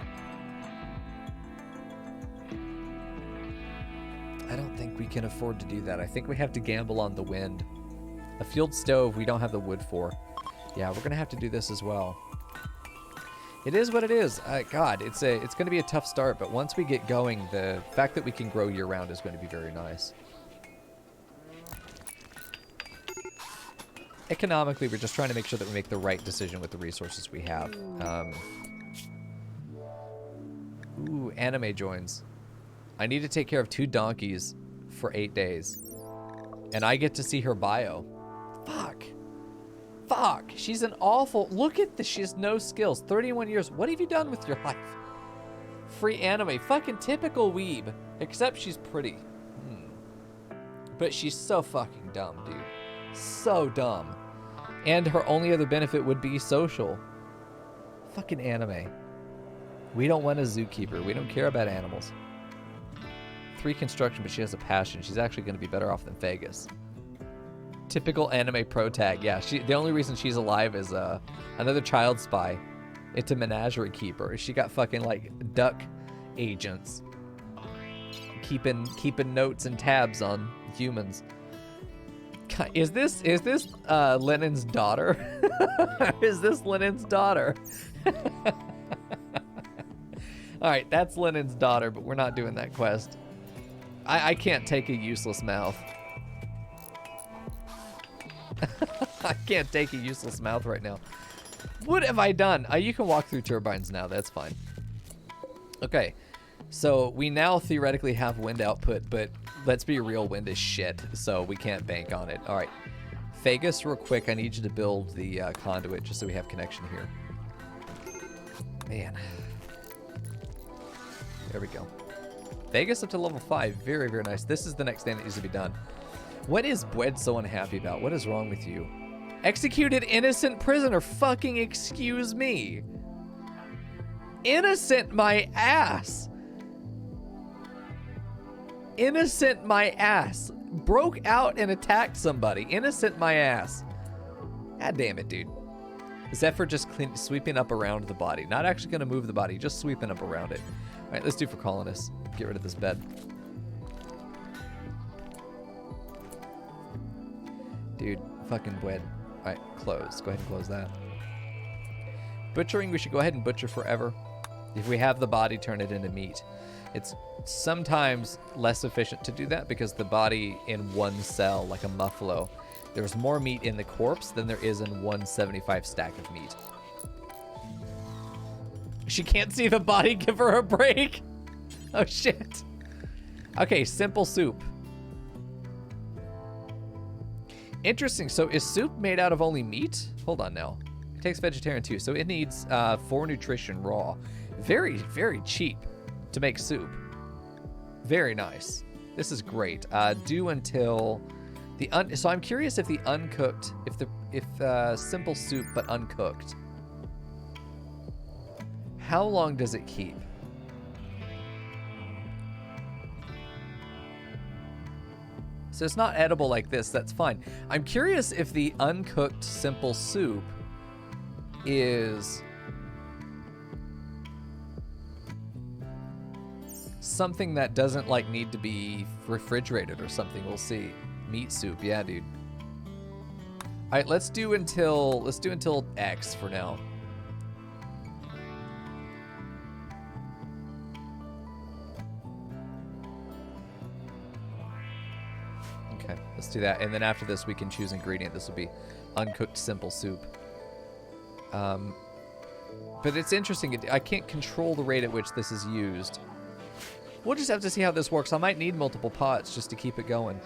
I don't think we can afford to do that. I think we have to gamble on the wind. A field stove, we don't have the wood for. Yeah, we're going to have to do this as well. It is what it is. God, it's going to be a tough start, but once we get going, the fact that we can grow year-round is going to be very nice. Economically, we're just trying to make sure that we make the right decision with the resources we have. Ooh, anime joins. I need to take care of 2 donkeys for 8 days. And I get to see her bio. Fuck. Fuck. She's an awful... Look at this. She has no skills. 31 years. What have you done with your life? Free anime. Fucking typical weeb. Except she's pretty. But she's so fucking dumb, dude. So dumb. And her only other benefit would be social. Fucking anime. We don't want a zookeeper. We don't care about animals. 3 construction, but she has a passion. She's actually going to be better off than Fagus. Typical anime pro tag. Yeah, the only reason she's alive is another child spy. It's a menagerie keeper. She got fucking like duck agents keeping notes and tabs on humans. Is this Lenin's daughter? Is this Lenin's daughter? All right, that's Lenin's daughter, but we're not doing that quest. I can't take a useless mouth. I can't take a useless mouth right now. What have I done? You can walk through turbines now. That's fine. Okay, so we now theoretically have wind output, but let's be real, wind is shit, so we can't bank on it. All right, Fagus, real quick, I need you to build the conduit just so we have connection here. Man. There we go. Fagus up to level 5. Very, very nice. This is the next thing that needs to be done. What is Bwed so unhappy about? What is wrong with you? Executed innocent prisoner. Fucking excuse me. Innocent my ass. Innocent my ass. Broke out and attacked somebody. Innocent my ass. God damn it, dude. Zephyr just sweeping up around the body. Not actually going to move the body, just sweeping up around it. All right, let's do for colonists. Get rid of this bed. Dude, fucking bread. All right, close. Go ahead and close that. Butchering, we should go ahead and butcher forever. If we have the body, turn it into meat. It's sometimes less efficient to do that because the body in one cell, like a muffalo, there's more meat in the corpse than there is in 175 stack of meat. She can't see the body. Give her a break. Oh, shit. Okay, simple soup. Interesting. So is soup made out of only meat? Hold on now. It takes vegetarian too. So it needs 4 nutrition raw. Very, very cheap to make soup. Very nice. This is great. Do until the so I'm curious if the uncooked, if simple soup but uncooked, how long does it keep? So it's not edible like this. That's fine. I'm curious if the uncooked simple soup is something that doesn't like need to be refrigerated or something. We'll see. Meat soup, yeah, dude. All right, let's do until X for now. Okay, let's do that, and then after this we can choose ingredient. This will be uncooked simple soup. But it's interesting. I can't control the rate at which this is used. We'll just have to see how this works. I might need multiple pots just to keep it going.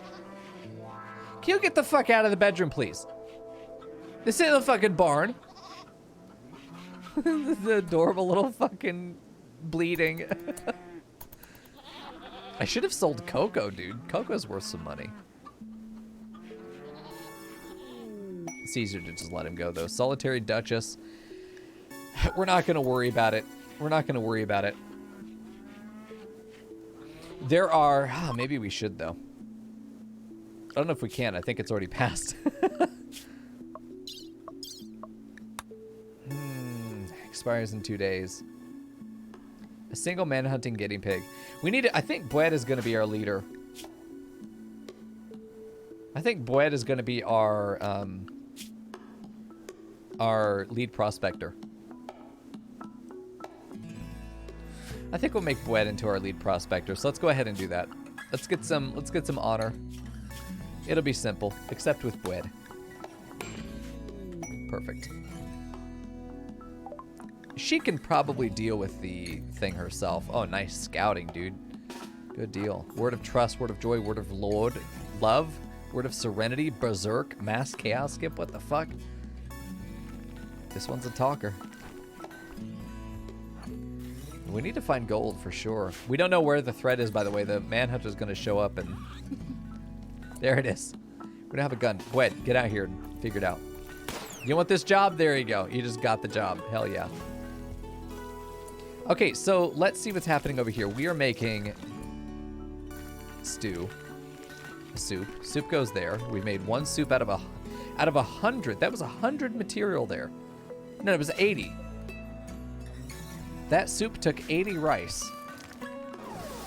Can you get the fuck out of the bedroom, please? This isn't a fucking barn. The adorable little fucking bleeding. I should have sold Coco, dude. Coco's worth some money. It's easier to just let him go, though. Solitary Duchess. We're not going to worry about it. We're not going to worry about it. There are... Oh, maybe we should, though. I don't know if we can. I think it's already passed. Expires in 2 days. A single man-hunting guinea pig. We need to... I think Bwed is going to be our leader. I think Bwed is going to be our lead prospector. I think we'll make Bwed into our lead prospector. So let's go ahead and do that. Let's get some honor. It'll be simple, except with Bwed. Perfect. She can probably deal with the thing herself. Oh, nice scouting, dude. Good deal. Word of trust, word of joy, word of love, word of serenity, berserk, mass chaos skip. What the fuck? This one's a talker. We need to find gold for sure. We don't know where the thread is, by the way. The manhunter's going to show up and... There it is. We're going to have a gun. Bwed, get out here and figure it out. You want this job? There you go. You just got the job. Hell yeah. Okay, so let's see what's happening over here. We are making stew. Soup. Soup goes there. We made one soup out of 100. That was 100 material there. No, it was 80. That soup took 80 rice.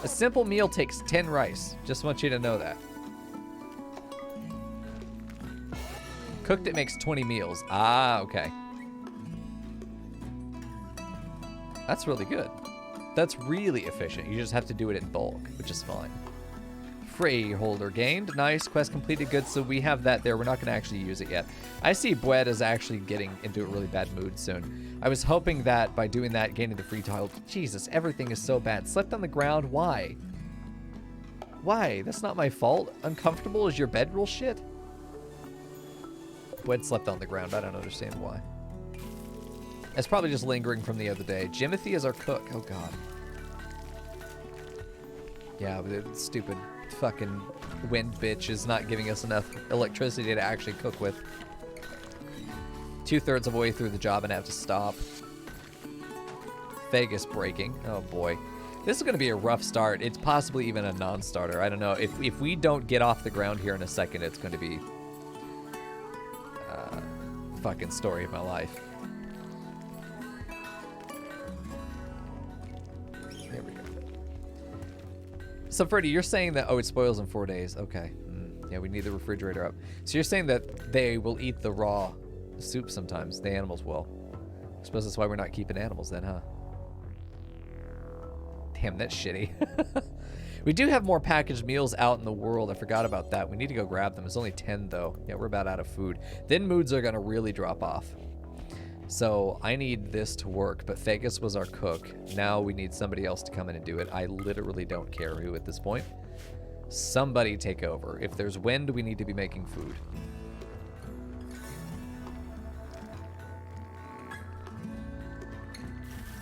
A simple meal takes 10 rice. Just want you to know that. Cooked, it makes 20 meals. Ah, okay. That's really good. That's really efficient. You just have to do it in bulk, which is fine. Freeholder gained. Nice. Quest completed. Good. So we have that there. We're not going to actually use it yet. I see Bwed is actually getting into a really bad mood soon. I was hoping that by doing that, gaining the free tile... Jesus, everything is so bad. Slept on the ground. Why? Why? That's not my fault. Uncomfortable is your bedroll shit? Bwed slept on the ground. I don't understand why. It's probably just lingering from the other day. Jimothy is our cook. Oh, God. Yeah, but the stupid fucking wind bitch is not giving us enough electricity to actually cook with. 2/3 of the way through the job and have to stop. Vegas breaking. Oh, boy. This is going to be a rough start. It's possibly even a non-starter. I don't know. If we don't get off the ground here in a second, it's going to be... fucking story of my life. There we go. So, Freddie, you're saying that, oh, it spoils in 4 days. Okay. Yeah, we need the refrigerator up. So you're saying that they will eat the raw soup sometimes. The animals will. I suppose that's why we're not keeping animals then, huh? Damn, that's shitty. We do have more packaged meals out in the world. I forgot about that. We need to go grab them. It's only 10, though. Yeah, we're about out of food. Then moods are going to really drop off. So I need this to work, but Vegas was our cook. Now we need somebody else to come in and do it. I literally don't care who at this point. Somebody take over. If there's wind, we need to be making food.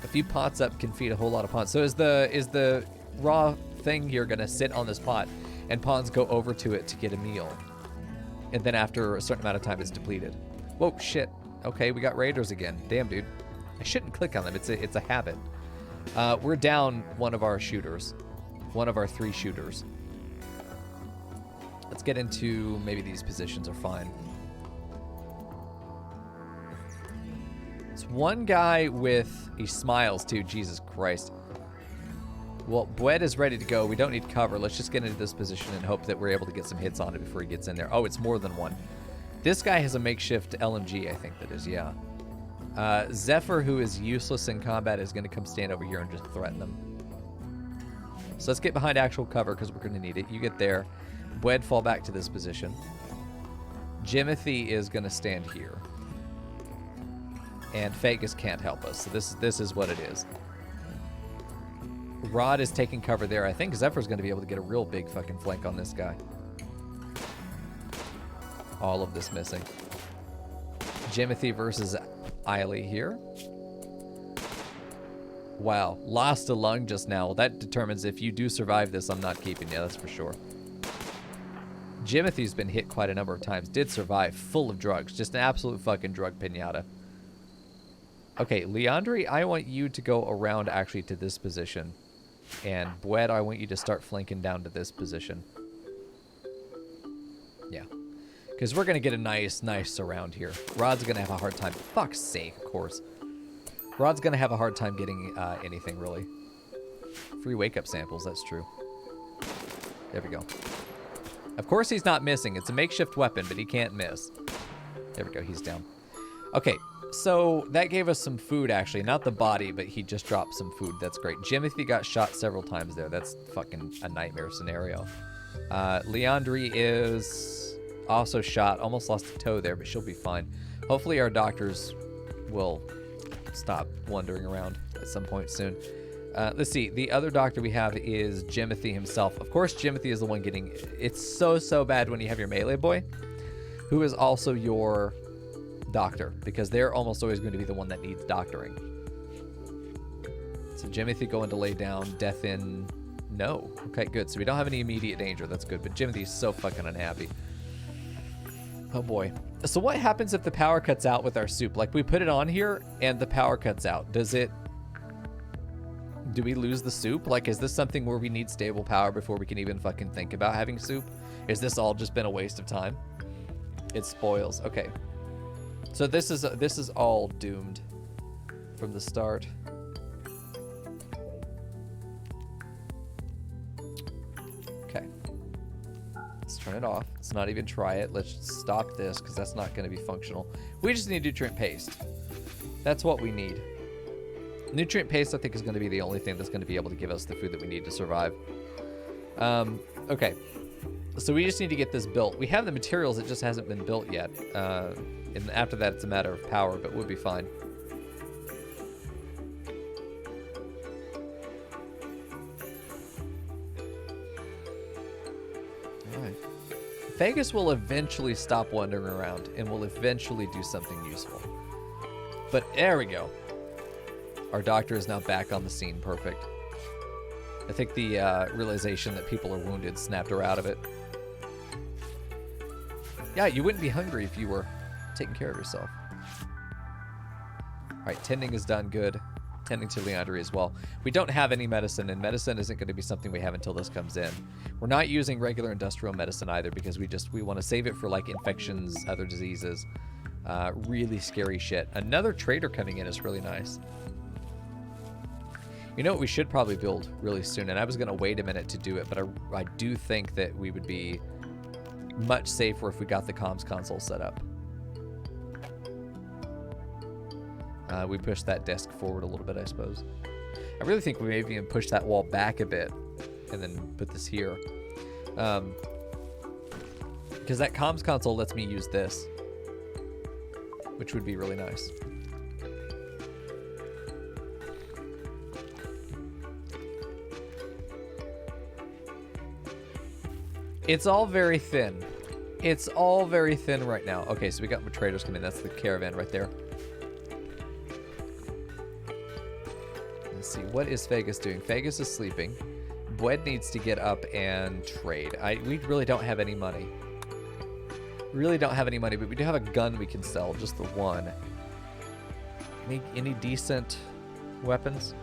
A few pots up can feed a whole lot of pots. So is the raw thing here gonna sit on this pot and pawns go over to it to get a meal? And then after a certain amount of time it's depleted. Whoa, shit. Okay, we got raiders again. Damn, dude. I shouldn't click on them. It's a habit. We're down one of our shooters. One of our 3 shooters. Let's get into maybe these positions are fine. It's one guy with... He smiles too. Jesus Christ. Well, Bwed is ready to go. We don't need cover. Let's just get into this position and hope that we're able to get some hits on it before he gets in there. Oh, it's more than one. This guy has a makeshift LMG, I think that is, yeah. Zephyr, who is useless in combat, is going to come stand over here and just threaten them. So let's get behind actual cover because we're going to need it. You get there. Bwed, fall back to this position. Jimothy is going to stand here. And Vegas can't help us. So this is what it is. Rod is taking cover there. I think Zephyr's going to be able to get a real big fucking flank on this guy. All of this missing. Jimothy versus Eiley here. Wow. Lost a lung just now. Well, that determines if you do survive this, I'm not keeping you. That's for sure. Jimothy's been hit quite a number of times. Did survive. Full of drugs. Just an absolute fucking drug pinata. Okay, Leandri, I want you to go around actually to this position. And Bwed, I want you to start flanking down to this position. Yeah. Because we're going to get a nice surround here. Rod's going to have a hard time. Fuck's sake, of course. Rod's going to have a hard time getting anything, really. Free wake-up samples, that's true. There we go. Of course he's not missing. It's a makeshift weapon, but he can't miss. There we go, he's down. Okay, so that gave us some food, actually. Not the body, but he just dropped some food. That's great. Jimothy got shot several times there. That's fucking a nightmare scenario. Leandri is also shot. Almost lost a toe there, but she'll be fine. Hopefully our doctors will stop wandering around at some point soon. Let's see. The other doctor we have is Jimothy himself. Of course, Jimothy is the one getting... It's so bad when you have your melee boy, who is also your doctor, because they're almost always going to be the one that needs doctoring. So Jimothy going to lay down. Death in... No. Okay, good. So we don't have any immediate danger. That's good. But Jimothy's so fucking unhappy. Oh boy. So what happens if the power cuts out with our soup? Like, we put it on here and the power cuts out. Does it... Do we lose the soup? Like, is this something where we need stable power before we can even fucking think about having soup? Is this all just been a waste of time? It spoils. Okay. So this is all doomed from the start. Okay. Let's turn it off. Let's not even try it. Let's stop this because that's not going to be functional. We just need nutrient paste. That's what we need. Nutrient paste, I think, is going to be the only thing that's going to be able to give us the food that we need to survive. Okay. So we just need to get this built. We have the materials, it just hasn't been built yet. And after that, it's a matter of power, but we'll be fine. Alright. Vegas will eventually stop wandering around, and will eventually do something useful. But there we go. Our doctor is now back on the scene. Perfect. I think the realization that people are wounded snapped her out of it. Yeah, you wouldn't be hungry if you were taking care of yourself. All right, tending is done. Good. Tending to Leandri as well. We don't have any medicine, and medicine isn't going to be something we have until this comes in. We're not using regular industrial medicine either because we want to save it for, like, infections, other diseases. Really scary shit. Another trader coming in is really nice. You know what we should probably build really soon, and I was going to wait a minute to do it, but I do think that we would be much safer if we got the comms console set up. We pushed that desk forward a little bit, I suppose. I really think we maybe even push that wall back a bit and then put this here. Because that comms console lets me use this, which would be really nice. It's all very thin. It's all very thin right now. Okay, so we got traders come in. That's the caravan right there. Let's see. What is Vegas doing? Vegas is sleeping. Bwed needs to get up and trade. We really don't have any money. Really don't have any money, but we do have a gun we can sell. Just the one. Any decent weapons?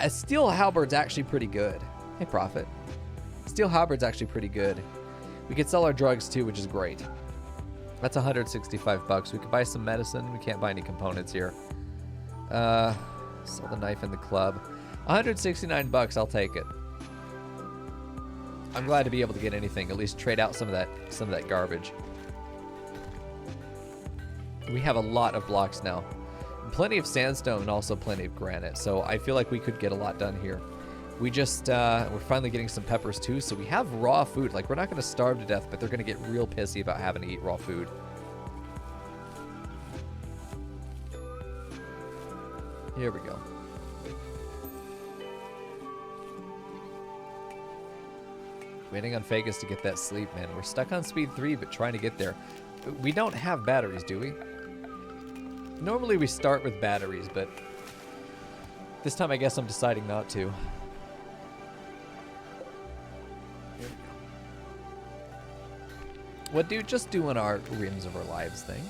A steel halberd's actually pretty good. Hey, Prophet. Steel halberd's actually pretty good. We could sell our drugs too, which is great. That's 165 bucks. We could buy some medicine. We can't buy any components here. Sell the knife in the club. 169 bucks. I'll take it. I'm glad to be able to get anything. At least trade out some of that garbage. We have a lot of blocks now. Plenty of sandstone and also plenty of granite. So I feel like we could get a lot done here. We just, we're finally getting some peppers too, so we have raw food. Like, we're not going to starve to death, but they're going to get real pissy about having to eat raw food. Here we go. Waiting on Vegas to get that sleep, man. We're stuck on speed 3, but trying to get there. We don't have batteries, do we? Normally we start with batteries, but this time I guess I'm deciding not to. What dude, just doing our Rims of Our Lives thing.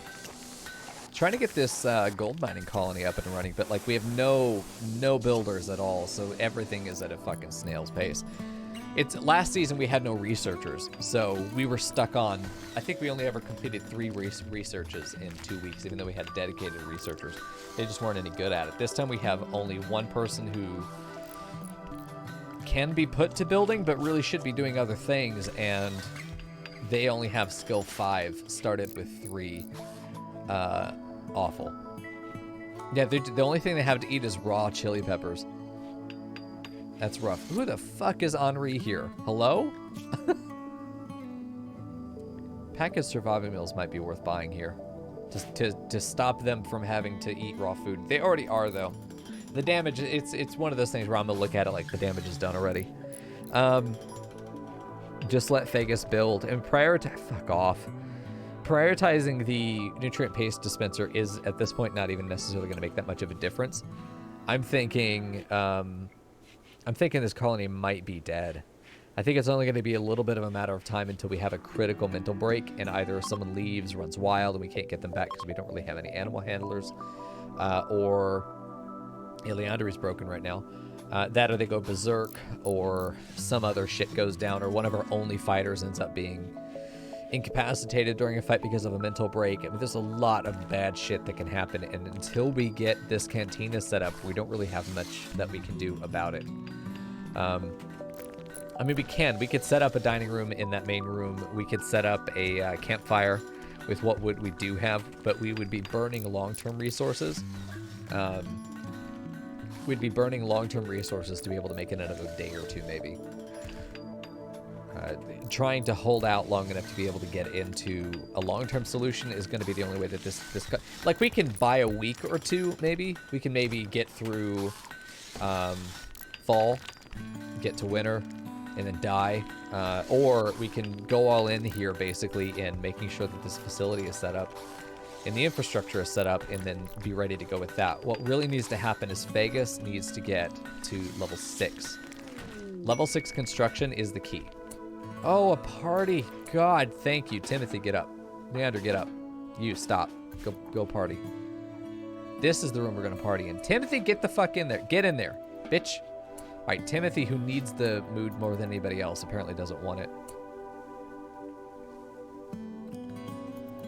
Trying to get this gold mining colony up and running, but like we have no builders at all, so everything is at a fucking snail's pace. It's last season we had no researchers, so we were stuck on. I think we only ever completed 3 researches in 2 weeks, even though we had dedicated researchers. They just weren't any good at it. This time we have only one person who can be put to building, but really should be doing other things, and they only have skill 5, started with 3. Awful. Yeah, the only thing they have to eat is raw chili peppers. That's rough. Who the fuck is Henri here? Hello? Pack of surviving meals might be worth buying here. Just to stop them from having to eat raw food. They already are, though. The damage, it's one of those things where I'm going to look at it like the damage is done already. Just let Vegas build. And fuck off. Prioritizing the nutrient paste dispenser is, at this point, not even necessarily going to make that much of a difference. I'm thinking this colony might be dead. I think it's only going to be a little bit of a matter of time until we have a critical mental break, and either someone leaves, runs wild, and we can't get them back because we don't really have any animal handlers, or Leandri's broken right now. That or they go berserk, or some other shit goes down, or one of our only fighters ends up being incapacitated during a fight because of a mental break. I mean, there's a lot of bad shit that can happen, and until we get this cantina set up, we don't really have much that we can do about it. I mean, we could set up a dining room in that main room. We could set up a campfire with what wood we do have, but we would be burning long-term resources. We'd be burning long-term resources to be able to make it another day or two, maybe. Trying to hold out long enough to be able to get into a long-term solution is going to be the only way that this like, we can buy a week or two, maybe. We can maybe get through fall, get to winter, and then die. Or we can go all in here, basically, in making sure that this facility is set up and the infrastructure is set up, and then be ready to go with that. What really needs to happen is Vegas needs to get to level 6. Level 6 construction is the key. Oh, a party. God, thank you. Timothy, get up. Leander, get up. You, stop. Go party. This is the room we're going to party in. Timothy, get the fuck in there. Get in there, bitch. All right, Timothy, who needs the mood more than anybody else, apparently doesn't want it.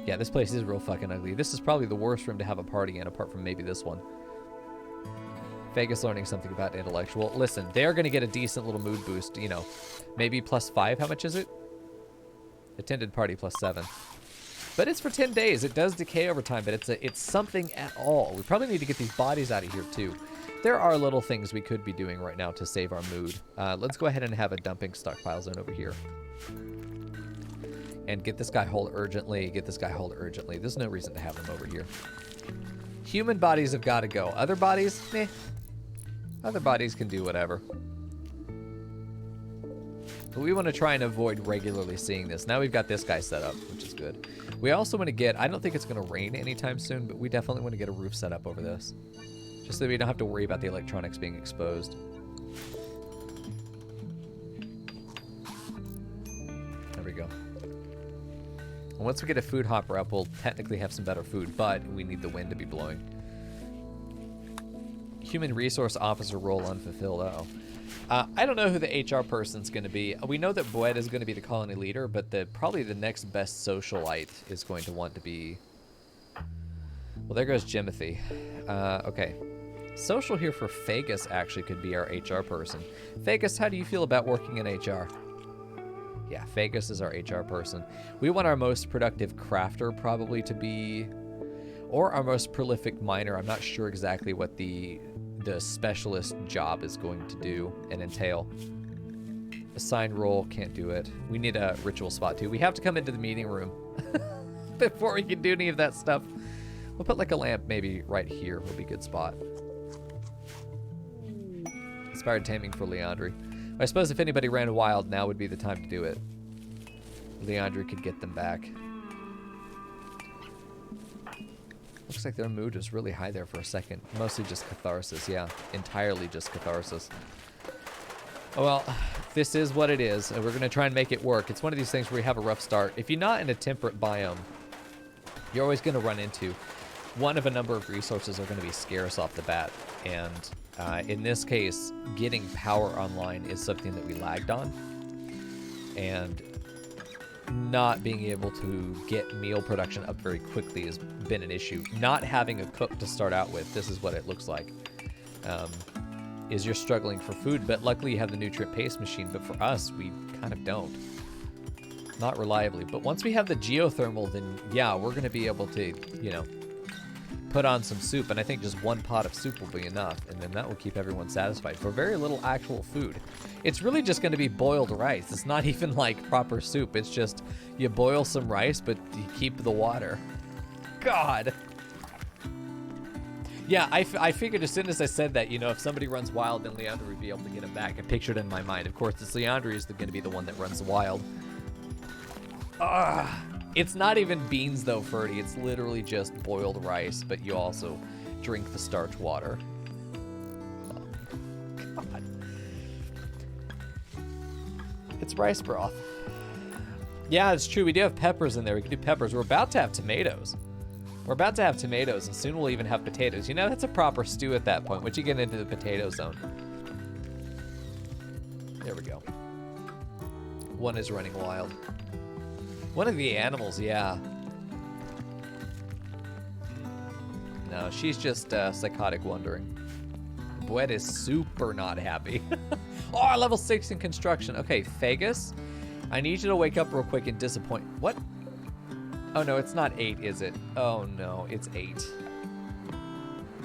Yeah, this place is real fucking ugly. This is probably the worst room to have a party in, apart from maybe this one. Vegas learning something about intellectual. Listen, they're going to get a decent little mood boost, you know. Maybe +5. How much is it? Attended party +7. But it's for 10 days. It does decay over time, but it's something at all. We probably need to get these bodies out of here, too. There are little things we could be doing right now to save our mood. Let's go ahead and have a dumping stockpile zone over here. And get this guy hauled urgently. Get this guy hauled urgently. There's no reason to have him over here. Human bodies have got to go. Other bodies? Meh. Other bodies can do whatever. But we want to try and avoid regularly seeing this. Now we've got this guy set up, which is good. We also want to get... I don't think it's going to rain anytime soon, but we definitely want to get a roof set up over this. Just so we don't have to worry about the electronics being exposed. There we go. And once we get a food hopper up, we'll technically have some better food, but we need the wind to be blowing. Human resource officer role unfulfilled. Uh-oh. I don't know who the HR person's going to be. We know that Boed is going to be the colony leader, but probably the next best socialite is going to want to be... Well, there goes Jimothy. Okay. Social here for Vegas actually could be our HR person. Vegas, how do you feel about working in HR? Yeah, Vegas is our HR person. We want our most productive crafter probably to be... Or our most prolific miner. I'm not sure exactly what the specialist job is going to do and entail. Assigned role, can't do it. We need a ritual spot too. We have to come into the meeting room before we can do any of that stuff. We'll put like a lamp maybe right here will be a good spot. Inspired taming for Leandri. I suppose if anybody ran wild, now would be the time to do it. Leandri could get them back. Looks like their mood is really high there for a second. Mostly just catharsis, yeah. Entirely just catharsis. Oh well, this is what it is, and we're going to try and make it work. It's one of these things where you have a rough start. If you're not in a temperate biome, you're always going to run into one of a number of resources are going to be scarce off the bat. And in this case, getting power online is something that we lagged on. And not being able to get meal production up very quickly has been an issue. Not having a cook to start out with, this is what it looks like, is you're struggling for food. But luckily you have the nutrient paste machine, but for us, we kind of don't. Not reliably. But once we have the geothermal, then yeah, we're going to be able to, you know, put on some soup. And I think just one pot of soup will be enough. And then that will keep everyone satisfied for very little actual food. It's really just going to be boiled rice. It's not even like proper soup. It's just you boil some rice, but you keep the water. God. Yeah, I figured as soon as I said that, you know, if somebody runs wild, then Leandri would be able to get him back. I pictured it in my mind. Of course, this Leandri is going to be the one that runs wild. It's not even beans, though, Ferdy. It's literally just boiled rice, but you also drink the starch water. Oh, God. It's rice broth. Yeah, it's true. We do have peppers in there. We can do peppers. We're about to have tomatoes. We're about to have tomatoes, and soon we'll even have potatoes. You know, that's a proper stew at that point. Once you get into the potato zone. There we go. One is running wild. One of the animals, yeah. No, she's just psychotic wondering. Boed is super not happy. Oh, level 6 in construction. Okay, Vegas, I need you to wake up real quick and disappoint. What? Oh, no, it's not 8, is it? Oh, no, it's 8.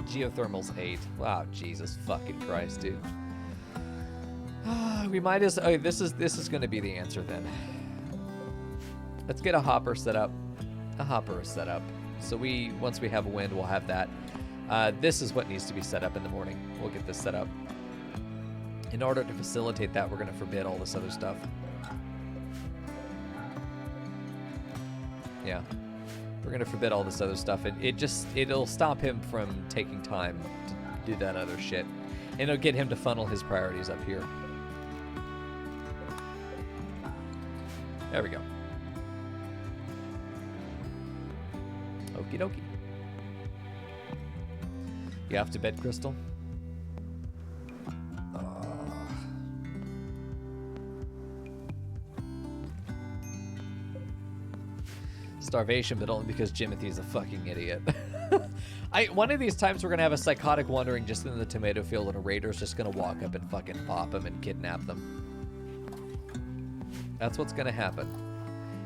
Geothermal's 8. Wow, Jesus fucking Christ, dude. We might as... Oh, this is going to be the answer then. Let's get a hopper set up. A hopper is set up. So once we have a wind, we'll have that. This is what needs to be set up in the morning. We'll get this set up. In order to facilitate that, we're going to forbid all this other stuff. Yeah. We're going to forbid all this other stuff. And it'll stop him from taking time to do that other shit. And it'll get him to funnel his priorities up here. There we go. Okie dokie. You off to bed, Crystal? Starvation, but only because Jimothy's a fucking idiot. One of these times we're gonna have a psychotic wandering just in the tomato field, and a raider's just gonna walk up and fucking pop them and kidnap them. That's what's gonna happen.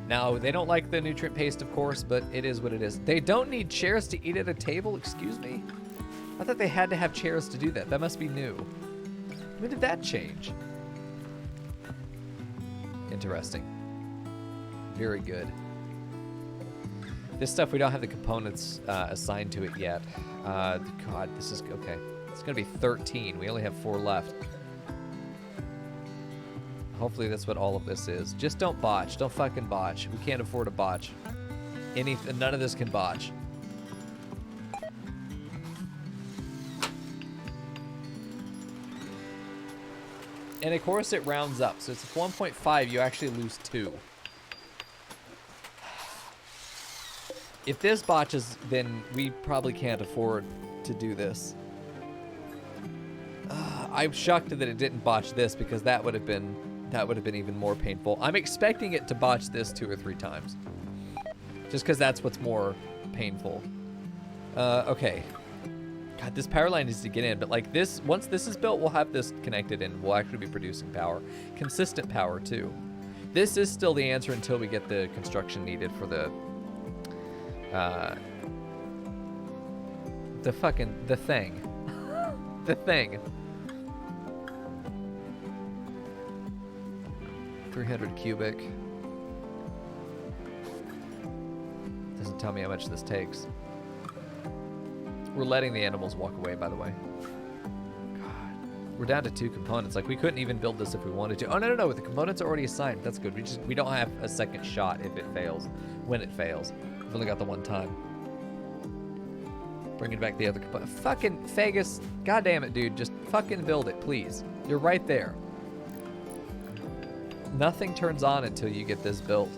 Now, they don't like the nutrient paste, of course, but it is what it is. They don't need chairs to eat at a table? Excuse me? I thought they had to have chairs to do that. That must be new. When did that change? Interesting. Very good. This stuff, we don't have the components assigned to it yet. God, this is... Okay. It's going to be 13. We only have 4 left. Hopefully that's what all of this is. Just don't botch. Don't fucking botch. We can't afford a botch. None of this can botch. And of course it rounds up. So it's 1.5, you actually lose 2. If this botches, then we probably can't afford to do this. I'm shocked that it didn't botch this, because that would have been even more painful. I'm expecting it to botch this 2 or 3 times. Just because that's what's more painful. Okay. God, this power line needs to get in, but like this, once this is built, we'll have this connected and we'll actually be producing power. Consistent power, too. This is still the answer until we get the construction needed for the thing. The thing. 300 cubic. Doesn't tell me how much this takes. We're letting the animals walk away, by the way. God. We're down to 2 components. Like, we couldn't even build this if we wanted to. Oh, no. The components are already assigned. That's good. We don't have a second shot if it fails. When it fails. We've only got the one time. Bringing back the other component. Fucking Fagus. God damn it, dude. Just fucking build it, please. You're right there. Nothing turns on until you get this built.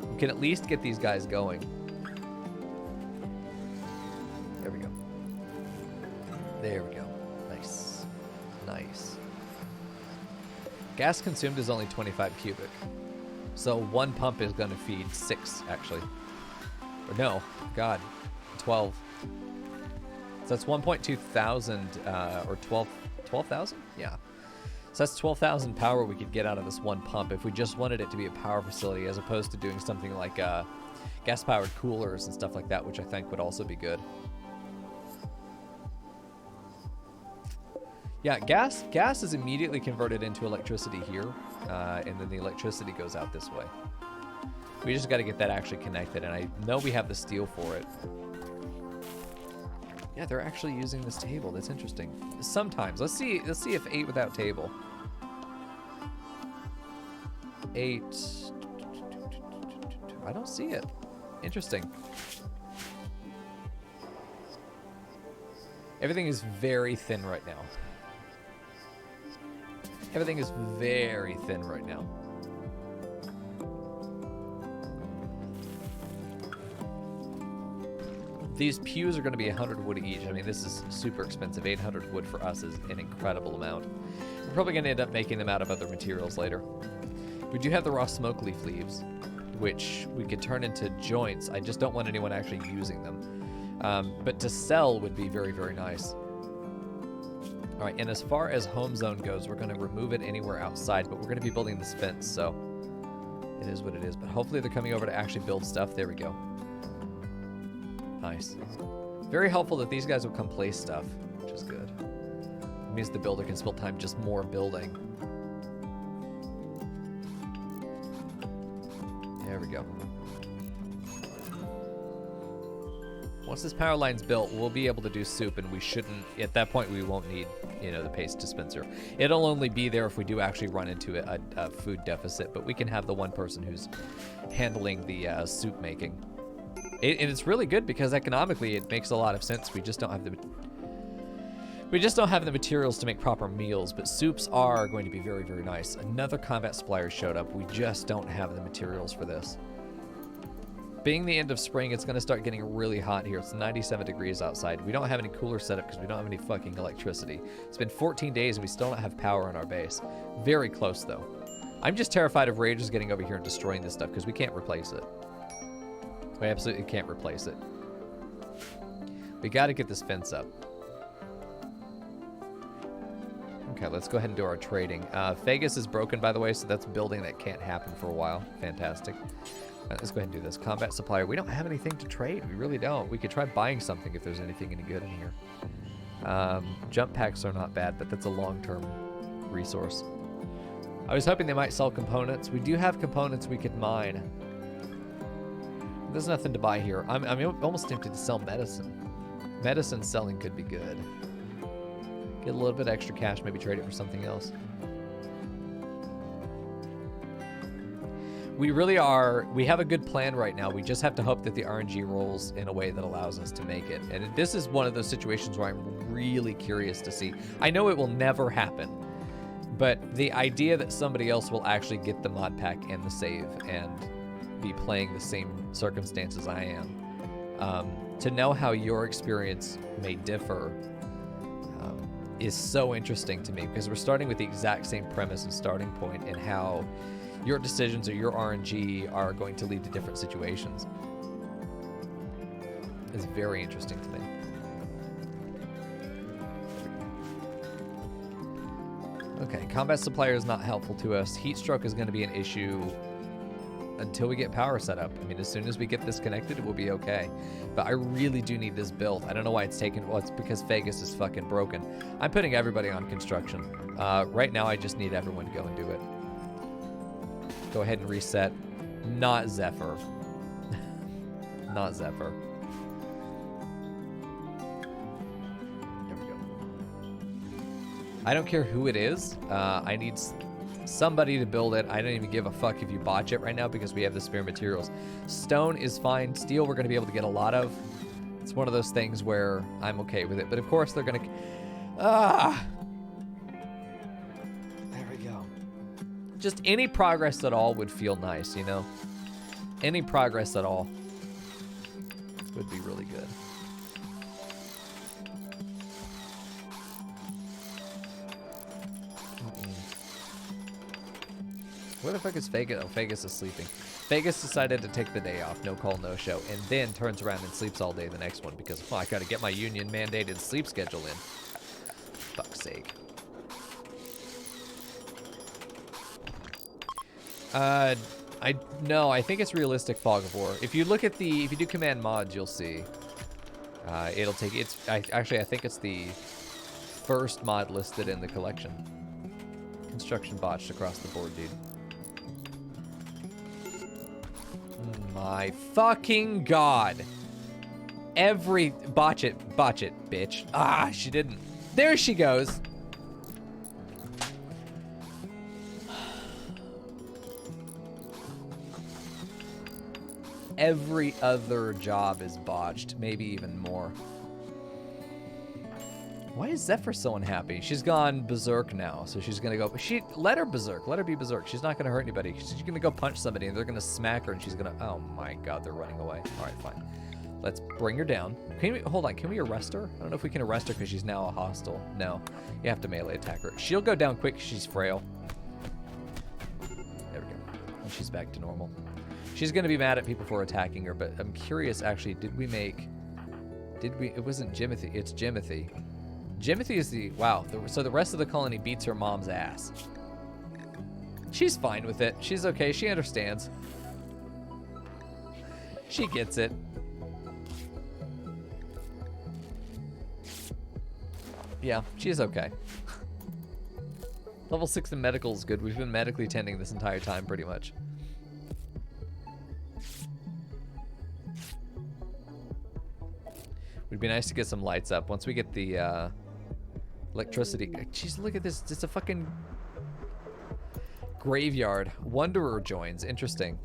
You can at least get these guys going. There we go. There we go. Nice. Nice. Gas consumed is only 25 cubic. So 1 pump is going to feed 6, actually. Or no. God. 12. So that's 1.2 thousand, or 12,000? Yeah. So that's 12,000 power we could get out of this 1 pump if we just wanted it to be a power facility, as opposed to doing something like gas-powered coolers and stuff like that, which I think would also be good. Yeah, gas is immediately converted into electricity here, and then the electricity goes out this way. We just got to get that actually connected, and I know we have the steel for it. Yeah, they're actually using this table. That's interesting. Sometimes. Let's see if 8 without table. 8. I don't see it. Interesting. Everything is very thin right now. Everything is very thin right now. These pews are going to be 100 wood each. I mean, this is super expensive. 800 wood for us is an incredible amount. We're probably going to end up making them out of other materials later. We do have the raw smoke leaf leaves, which we could turn into joints. I just don't want anyone actually using them. But to sell would be very, very nice. All right, and as far as home zone goes, we're going to remove it anywhere outside, but we're going to be building this fence, so it is what it is. But hopefully they're coming over to actually build stuff. There we go. Nice. Very helpful that these guys will come place stuff, which is good. It means the builder can spend time just more building. There we go. Once this power line's built, we'll be able to do soup, and we shouldn't, at that point, we won't need, the paste dispenser. It'll only be there if we do actually run into a food deficit, but we can have the one person who's handling the soup making. And it's really good because economically it makes a lot of sense. We just don't have the materials to make proper meals, but soups are going to be very, very nice. Another combat supplier showed up. We just don't have the materials for this. Being the end of spring, it's going to start getting really hot here. It's 97 degrees outside. We don't have any cooler set up because we don't have any fucking electricity. It's been 14 days and we still don't have power on our base. Very close, though. I'm just terrified of raiders getting over here and destroying this stuff because we can't replace it. We absolutely can't replace it. We got to get this fence up. Okay, let's go ahead and do our trading. Vegas is broken, by the way, so that's building that can't happen for a while. Fantastic. Let's go ahead and do this. Combat supplier. We don't have anything to trade. We really don't. We could try buying something if there's anything any good in here. Jump packs are not bad, but that's a long-term resource. I was hoping they might sell components. We do have components we could mine. There's nothing to buy here. I'm almost tempted to sell medicine. Medicine selling could be good. Get a little bit extra cash, maybe trade it for something else. We really are, we have a good plan right now. We just have to hope that the RNG rolls in a way that allows us to make it. And this is one of those situations where I'm really curious to see. I know it will never happen, but the idea that somebody else will actually get the mod pack and the save and be playing the same circumstances I am, to know how your experience may differ is so interesting to me, because we're starting with the exact same premise and starting point, and how your decisions or your RNG are going to lead to different situations. It's very interesting to me. Okay, combat supplier is not helpful to us. Heat stroke is going to be an issue until we get power set up. I mean, as soon as we get this connected, it will be okay. But I really do need this built. I don't know why it's taken. Well, it's because Vegas is fucking broken. I'm putting everybody on construction. Right now, I just need everyone to go and do it. Go ahead and reset. Not Zephyr. Not Zephyr. There we go. I don't care who it is. I need somebody to build it. I don't even give a fuck if you botch it right now, because we have the spare materials. Stone is fine. Steel we're going to be able to get a lot of. It's one of those things where I'm okay with it. But of course they're going to... There we go. Just any progress at all would feel nice, you know? Any progress at all would be really good. Where the fuck is Vegas? Oh, Vegas is sleeping. Vegas decided to take the day off, no call, no show, and then turns around and sleeps all day the next one because, well, I gotta get my union mandated sleep schedule in. Fuck's sake. I think it's realistic fog of war. If you look at the, if you do command mods, you'll see. It'll take, actually, I think it's the first mod listed in the collection. Construction botched across the board, dude. My fucking god. Every, botch it, bitch. Ah, she didn't. There she goes. Every other job is botched, maybe even more. Why is Zephyr so unhappy? She's gone berserk now, so she's gonna go. Let her berserk. Let her be berserk. She's not gonna hurt anybody. She's gonna go punch somebody, and they're gonna smack her, and she's gonna. Oh my god, they're running away. All right, fine. Let's bring her down. Hold on. Can we arrest her? I don't know if we can arrest her because she's now a hostile. No, you have to melee attack her. She'll go down quick. She's frail. There we go. And she's back to normal. She's gonna be mad at people for attacking her, but I'm curious. Actually, did we? It wasn't Jimothy. It's Jimothy. Jimothy is the, wow, so the rest of the colony beats her mom's ass. She's fine with it. She's okay. She understands. She gets it. Yeah, she's okay. Level 6 in medical is good. We've been medically tending this entire time, pretty much. Would be nice to get some lights up once we get the electricity. Jeez, look at this. It's a fucking graveyard. Wanderer joins. Interesting.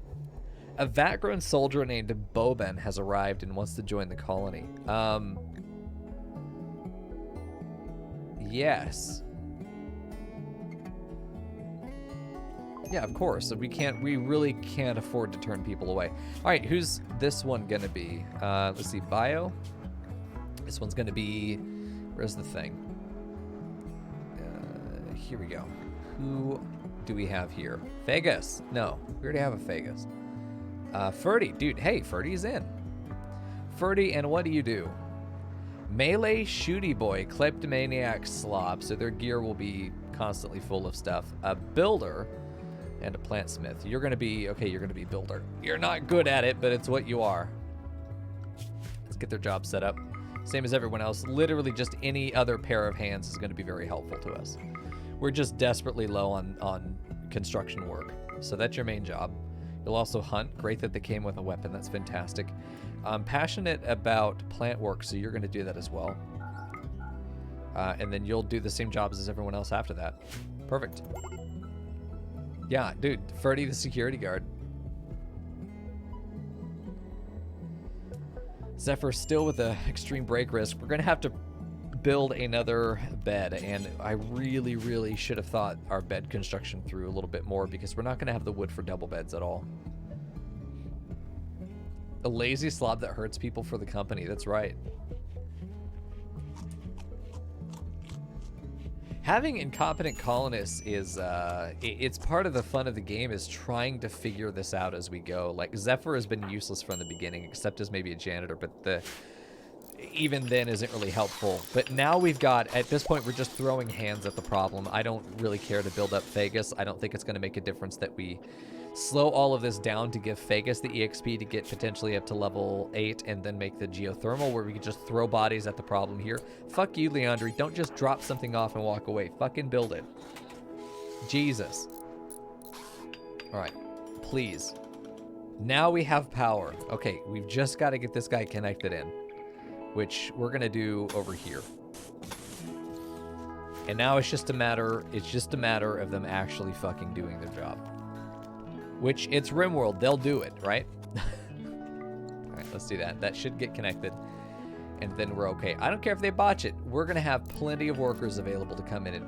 A vat-grown soldier named Boban has arrived and wants to join the colony. Yes. Yeah, of course. So we really can't afford to turn people away. All right, who's this one gonna be? Let's see, bio. This one's gonna be, where's the thing? Here we go. Who do we have here? Vegas. No, we already have a Vegas. Ferdy, dude. Hey, Ferdy's in. Ferdy, and what do you do? Melee Shooty Boy, Kleptomaniac Slob, so their gear will be constantly full of stuff. A Builder and a Plantsmith. You're going to be, okay, you're going to be Builder. You're not good at it, but it's what you are. Let's get their job set up. Same as everyone else. Literally just any other pair of hands is going to be very helpful to us. We're just desperately low on construction work. So that's your main job. You'll also hunt. Great that they came with a weapon. That's fantastic. I'm passionate about plant work, so you're going to do that as well. And then you'll do the same jobs as everyone else after that. Perfect. Yeah, dude, Ferdy the security guard. Zephyr still with the extreme break risk. We're going to have to build another bed, and I really, really should have thought our bed construction through a little bit more because we're not going to have the wood for double beds at all. A lazy slob that hurts people for the company. That's right. Having incompetent colonists is, it's part of the fun of the game is trying to figure this out as we go. Like, Zephyr has been useless from the beginning, except as maybe a janitor, but even then isn't really helpful. But now we've got, at this point, we're just throwing hands at the problem. I don't really care to build up Phagus. I don't think it's going to make a difference that we slow all of this down to give Phagus the EXP to get potentially up to level 8 and then make the geothermal where we can just throw bodies at the problem here. Fuck you, Leandri. Don't just drop something off and walk away. Fucking build it. Jesus. All right. Please. Now we have power. Okay, we've just got to get this guy connected in, which we're going to do over here. And now it's just a matter of them actually fucking doing their job. Which, it's RimWorld, they'll do it, right? Alright, let's do that. That should get connected. And then we're okay. I don't care if they botch it. We're going to have plenty of workers available to come in and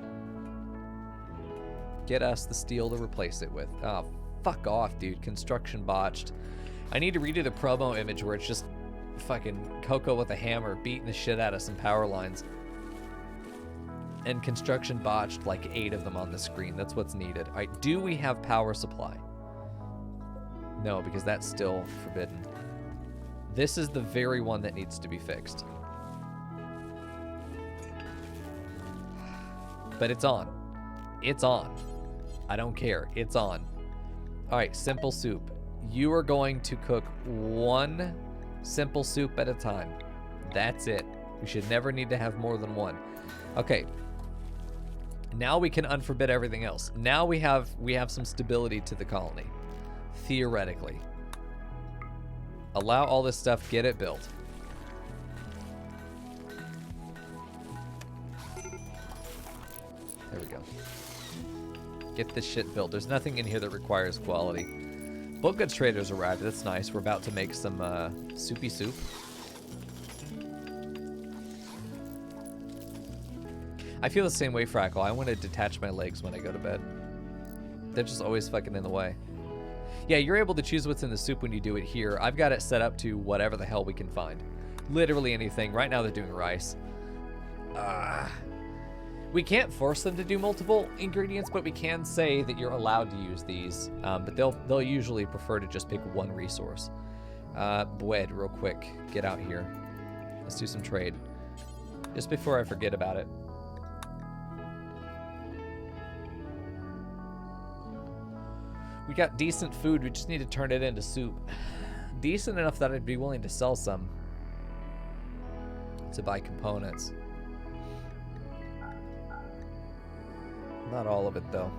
get us the steel to replace it with. Oh, fuck off, dude. Construction botched. I need to redo the promo image where it's just fucking Coco with a hammer beating the shit out of some power lines. And construction botched like 8 of them on the screen. That's what's needed. Alright, do we have power supply? No, because that's still forbidden. This is the very one that needs to be fixed. But it's on. It's on. I don't care. It's on. All right, simple soup. You are going to cook 1 simple soup at a time. That's it. We should never need to have more than 1. Okay. Now we can unforbid everything else. Now we have some stability to the colony. Theoretically. Allow all this stuff, get it built. There we go. Get this shit built. There's nothing in here that requires quality. Bulk goods traders arrived. That's nice. We're about to make some soupy soup. I feel the same way, Frackle. I want to detach my legs when I go to bed. They're just always fucking in the way. Yeah, you're able to choose what's in the soup when you do it here. I've got it set up to whatever the hell we can find. Literally anything. Right now they're doing rice. We can't force them to do multiple ingredients, but we can say that you're allowed to use these. But they'll usually prefer to just pick 1 resource. Bwed, real quick. Get out here. Let's do some trade. Just before I forget about it. We got decent food, we just need to turn it into soup. Decent enough that I'd be willing to sell some. To buy components. Not all of it, though.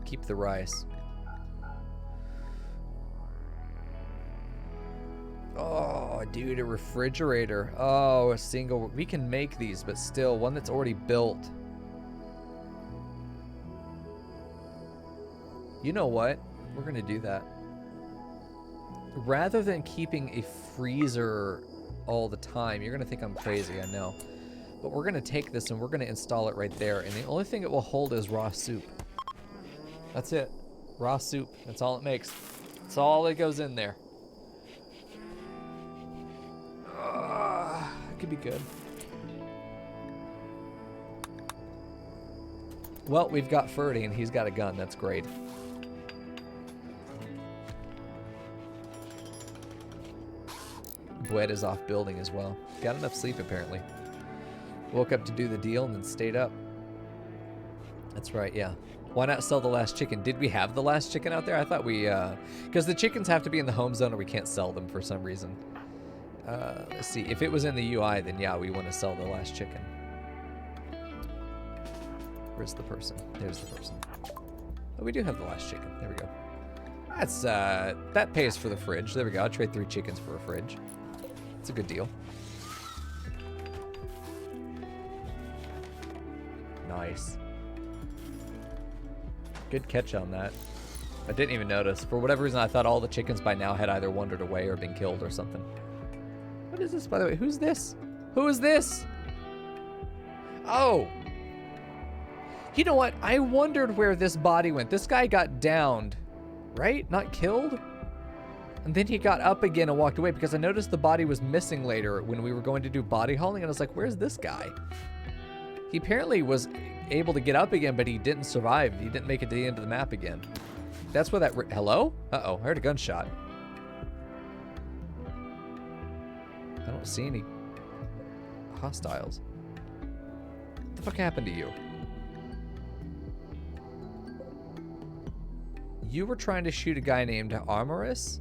Keep the rice. Oh, dude, a refrigerator. Oh, a single. We can make these, but still, one that's already built. You know what? We're going to do that. Rather than keeping a freezer all the time, you're going to think I'm crazy, I know. But we're going to take this and we're going to install it right there. And the only thing it will hold is raw soup. That's it. Raw soup. That's all it makes. That's all that goes in there. It could be good. Well, we've got Ferdy and he's got a gun. That's great. Boed is off building as well. Got enough sleep, apparently. Woke up to do the deal and then stayed up. That's right, yeah. Why not sell the last chicken? Did we have the last chicken out there? I thought we, because the chickens have to be in the home zone or we can't sell them for some reason. Let's see. If it was in the UI, then yeah, we want to sell the last chicken. Where's the person? There's the person. Oh, we do have the last chicken. There we go. That's, that pays for the fridge. There we go. I'll trade 3 chickens for a fridge. It's a good deal. Nice. Good catch on that. I didn't even notice. For whatever reason, I thought all the chickens by now had either wandered away or been killed or something. What is this, by the way? Who's this? Who is this? Oh! You know what? I wondered where this body went. This guy got downed, right? Not killed? And then he got up again and walked away because I noticed the body was missing later when we were going to do body hauling, and I was like, where's this guy? He apparently was able to get up again, but he didn't survive. He didn't make it to the end of the map again. That's where that... Hello? Uh-oh, I heard a gunshot. I don't see any hostiles. What the fuck happened to you? You were trying to shoot a guy named Armorus?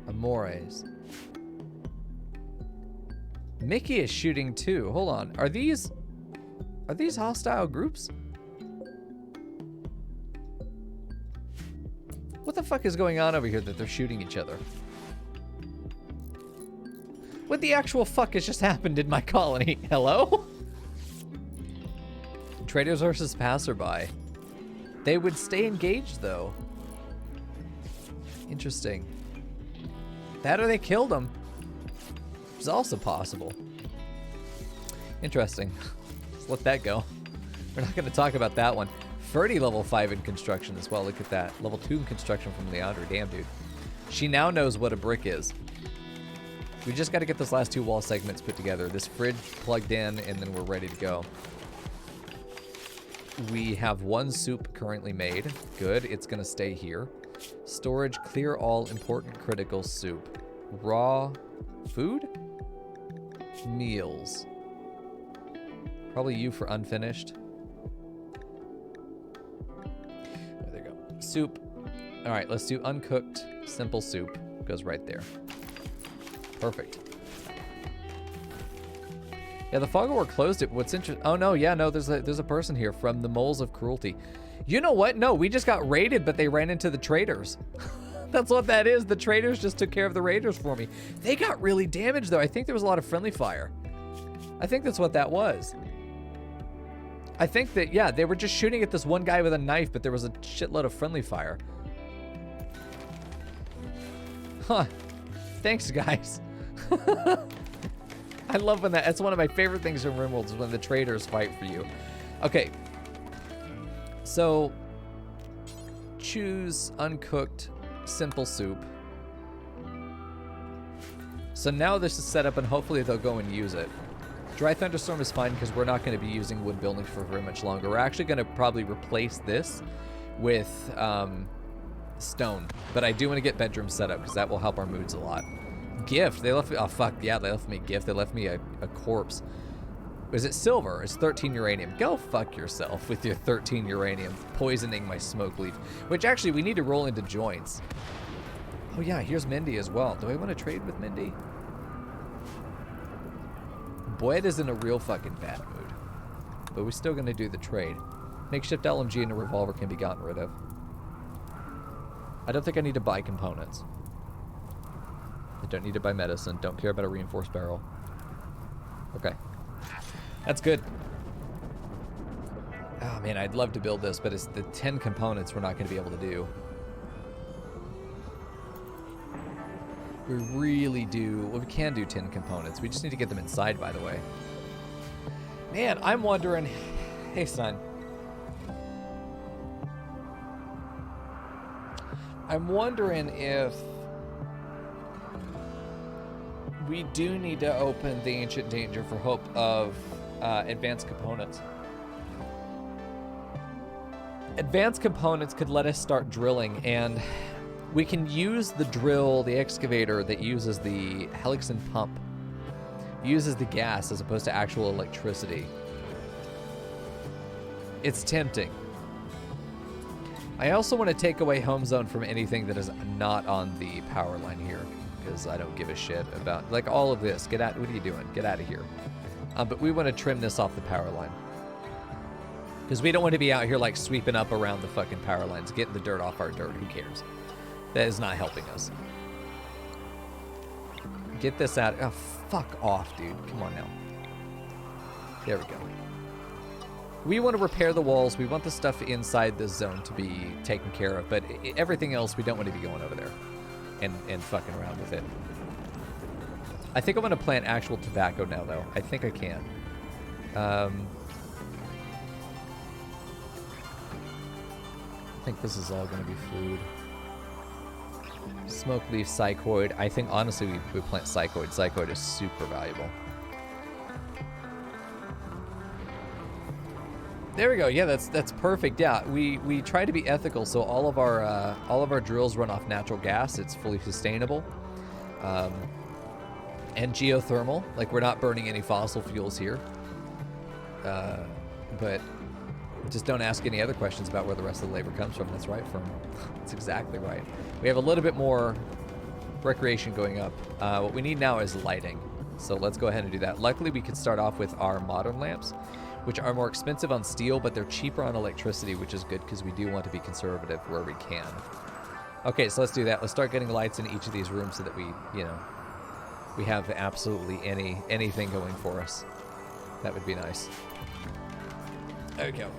Amores. Mickey is shooting too. Hold on. Are these hostile groups? What the fuck is going on over here that they're shooting each other? What the actual fuck has just happened in my colony? Hello? Traders versus passerby. They would stay engaged though. Interesting. That or they killed him. It's also possible. Interesting. Let's let that go. We're not going to talk about that one. Ferdy level 5 in construction as well. Look at that. Level 2 in construction from Leandra. Damn, dude. She now knows what a brick is. We just got to get those last 2 wall segments put together. This fridge plugged in, and then we're ready to go. We have 1 soup currently made. Good. It's going to stay here. Storage, clear all important critical soup. Raw food? Meals. Probably you for unfinished. There you go. Soup. All right, let's do uncooked, simple soup. Goes right there. Perfect. Yeah, the fog war closed it. What's interesting? Oh no, yeah, no. There's a person here from the Moles of Cruelty. You know what? No, we just got raided, but they ran into the traders. That's what that is. The traders just took care of the raiders for me. They got really damaged though. I think there was a lot of friendly fire. I think that's what that was. I think that, yeah, they were just shooting at this one guy with a knife, but there was a shitload of friendly fire. Huh. Thanks, guys. I love when that's one of my favorite things in RimWorld is when the traders fight for you. Okay. So, choose uncooked, simple soup. So now this is set up and hopefully they'll go and use it. Dry Thunderstorm is fine because we're not going to be using wood buildings for very much longer. We're actually going to probably replace this with stone. But I do want to get bedrooms set up because that will help our moods a lot. Gift. They left me. Oh, fuck. Yeah, they left me a gift. They left me a corpse. Is it silver? It's 13 uranium. Go fuck yourself with your 13 uranium poisoning my smoke leaf. Which actually, we need to roll into joints. Oh, yeah. Here's Mindy as well. Do I want to trade with Mindy? Boyd is in a real fucking bad mood. But we're still going to do the trade. Makeshift LMG and a revolver can be gotten rid of. I don't think I need to buy components. I don't need to buy medicine. Don't care about a reinforced barrel. Okay. That's good. Oh, man, I'd love to build this, but it's the 10 components we're not going to be able to do. We really do. Well, we can do 10 components. We just need to get them inside, by the way. Man, I'm wondering... Hey, son. I'm wondering if we do need to open the Ancient Danger for hope of advanced components. Advanced components could let us start drilling, and we can use the drill, the excavator that uses the Helix pump, uses the gas as opposed to actual electricity. It's tempting. I also want to take away home zone from anything that is not on the power line here, because I don't give a shit about, like, all of this. Get out. What are you doing? Get out of here. But we want to trim this off the power line, because we don't want to be out here like sweeping up around the fucking power lines, getting the dirt off our dirt. Who cares? That is not helping us. Get this out. Oh, fuck off, dude. Come on now. There we go. We want to repair the walls. We want the stuff inside this zone to be taken care of, but everything else, we don't want to be going over there and fucking around with it. I think I'm going to plant actual tobacco now, though. I think I can. I think this is all going to be food. Smoke leaf psychoid. I think, honestly, we plant psychoid. Psychoid is super valuable. There we go. Yeah, that's perfect. Yeah, we try to be ethical, so all of our drills run off natural gas. It's fully sustainable, and geothermal. Like, we're not burning any fossil fuels here. But just don't ask any other questions about where the rest of the labor comes from. That's right, from. That's exactly right. We have a little bit more recreation going up. What we need now is lighting. So let's go ahead and do that. Luckily, we can start off with our modern lamps, which are more expensive on steel, but they're cheaper on electricity, which is good because we do want to be conservative where we can. Okay, so let's do that. Let's start getting lights in each of these rooms so that we, you know, we have absolutely anything going for us. That would be nice. There we go.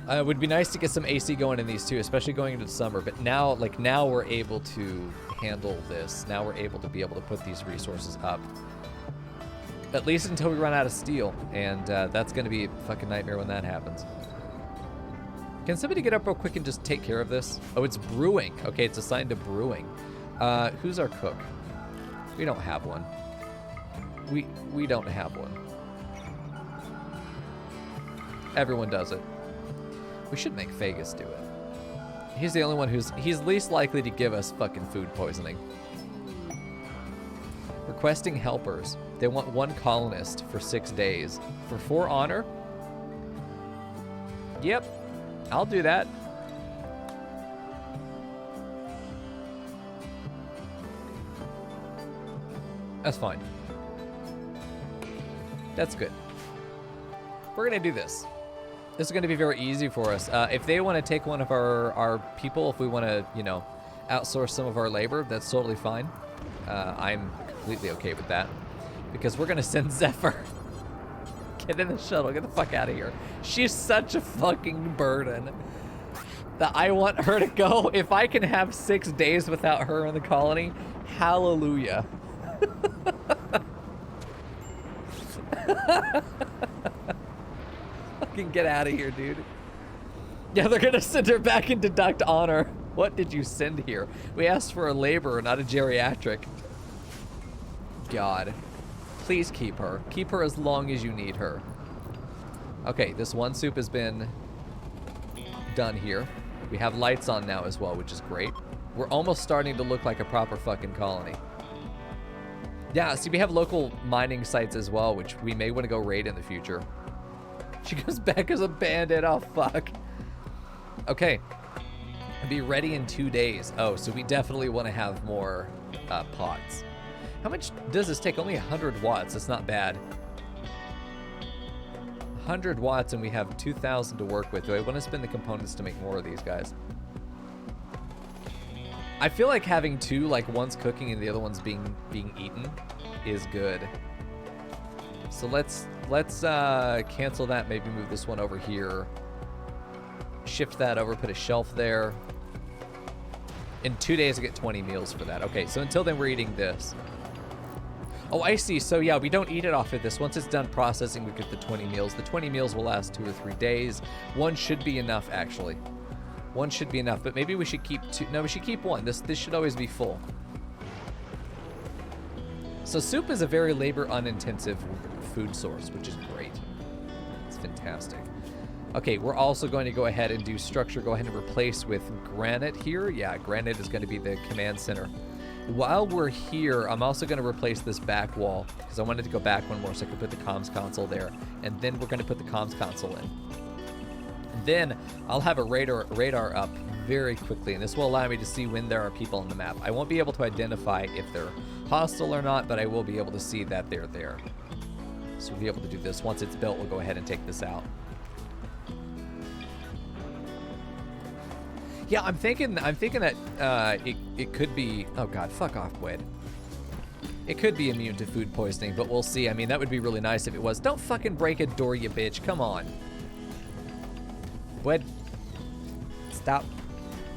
It would be nice to get some AC going in these too, especially going into the summer. But now, like, now we're able to handle this. Now we're able to be able to put these resources up. At least until we run out of steel, and that's going to be a fucking nightmare when that happens. Can somebody get up real quick and just take care of this? Oh, it's brewing. Okay, it's assigned to brewing. Who's our cook? We don't have one. We don't have one. Everyone does it. We should make Vegas do it. He's the only one he's least likely to give us fucking food poisoning. Requesting helpers. They want 1 colonist for 6 days. For 4 honor? Yep. I'll do that. That's fine. That's good. We're going to do this. This is going to be very easy for us. If they want to take one of our people, if we want to, you know, outsource some of our labor, that's totally fine. I'm completely okay with that. Because we're going to send Zephyr. Get in the shuttle. Get the fuck out of here. She's such a fucking burden that I want her to go. If I can have 6 days without her in the colony, hallelujah. Fucking get out of here, dude. Yeah, they're going to send her back and deduct honor. What did you send here? We asked for a laborer, not a geriatric. God. Please keep her. Keep her as long as you need her. Okay, this one soup has been done here. We have lights on now as well, which is great. We're almost starting to look like a proper fucking colony. Yeah, see, we have local mining sites as well, which we may want to go raid in the future. She goes back as a bandit. Oh, fuck. Okay. Be ready in 2 days. Oh, so we definitely want to have more pots. How much does this take? Only 100 watts. That's not bad. 100 watts and we have 2,000 to work with. Do I want to spend the components to make more of these guys? I feel like having 2, like one's cooking and the other one's being eaten, is good. So let's cancel that. Maybe move this one over here. Shift that over. Put a shelf there. In 2 days, I get 20 meals for that. Okay, so until then, we're eating this. Oh, I see. So yeah, we don't eat it off of this. Once it's done processing, we get the 20 meals. The 20 meals will last 2 or 3 days. 1 should be enough, actually. 1 should be enough, but maybe we should keep 2. No, we should keep 1. This should always be full. So soup is a very labor unintensive food source, which is great. It's fantastic. Okay, we're also going to go ahead and do structure. Go ahead and replace with Granite here. Yeah, Granite is going to be the command center. While we're here, I'm also going to replace this back wall because I wanted to go back one more so I could put the comms console there. And then we're going to put the comms console in. And then I'll have a radar up very quickly, and this will allow me to see when there are people on the map. I won't be able to identify if they're hostile or not, but I will be able to see that they're there. So we'll be able to do this. Once it's built, we'll go ahead and take this out. Yeah, I'm thinking that it could be. Oh God, fuck off, Wed. It could be immune to food poisoning, but we'll see. I mean, that would be really nice if it was. Don't fucking break a door, you bitch. Come on. Wed. Stop.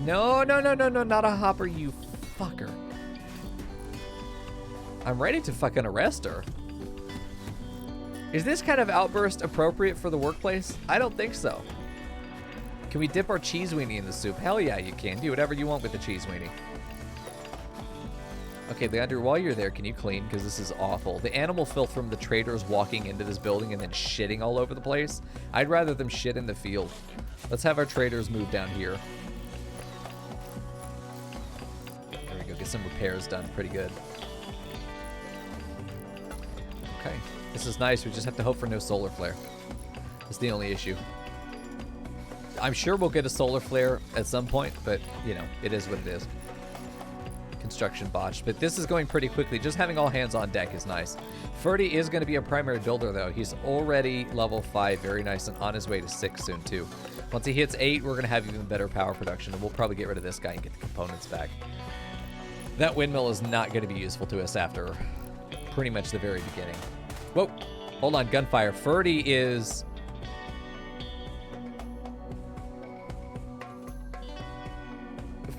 No, not a hopper, you fucker. I'm ready to fucking arrest her. Is this kind of outburst appropriate for the workplace? I don't think so. Can we dip our cheese weenie in the soup? Hell yeah, you can. Do whatever you want with the cheese weenie. Okay, Leandro, while you're there, can you clean? Because this is awful. The animal filth from the traders walking into this building and then shitting all over the place. I'd rather them shit in the field. Let's have our traders move down here. There we go. Get some repairs done. Pretty good. Okay. This is nice. We just have to hope for no solar flare. That's the only issue. I'm sure we'll get a solar flare at some point, but, you know, it is what it is. Construction botched, but this is going pretty quickly. Just having all hands on deck is nice. Ferdy is going to be a primary builder, though. He's already level 5, very nice, and on his way to 6 soon, too. Once he hits 8, we're going to have even better power production, and we'll probably get rid of this guy and get the components back. That windmill is not going to be useful to us after pretty much the very beginning. Whoa, hold on, gunfire. Ferdy is...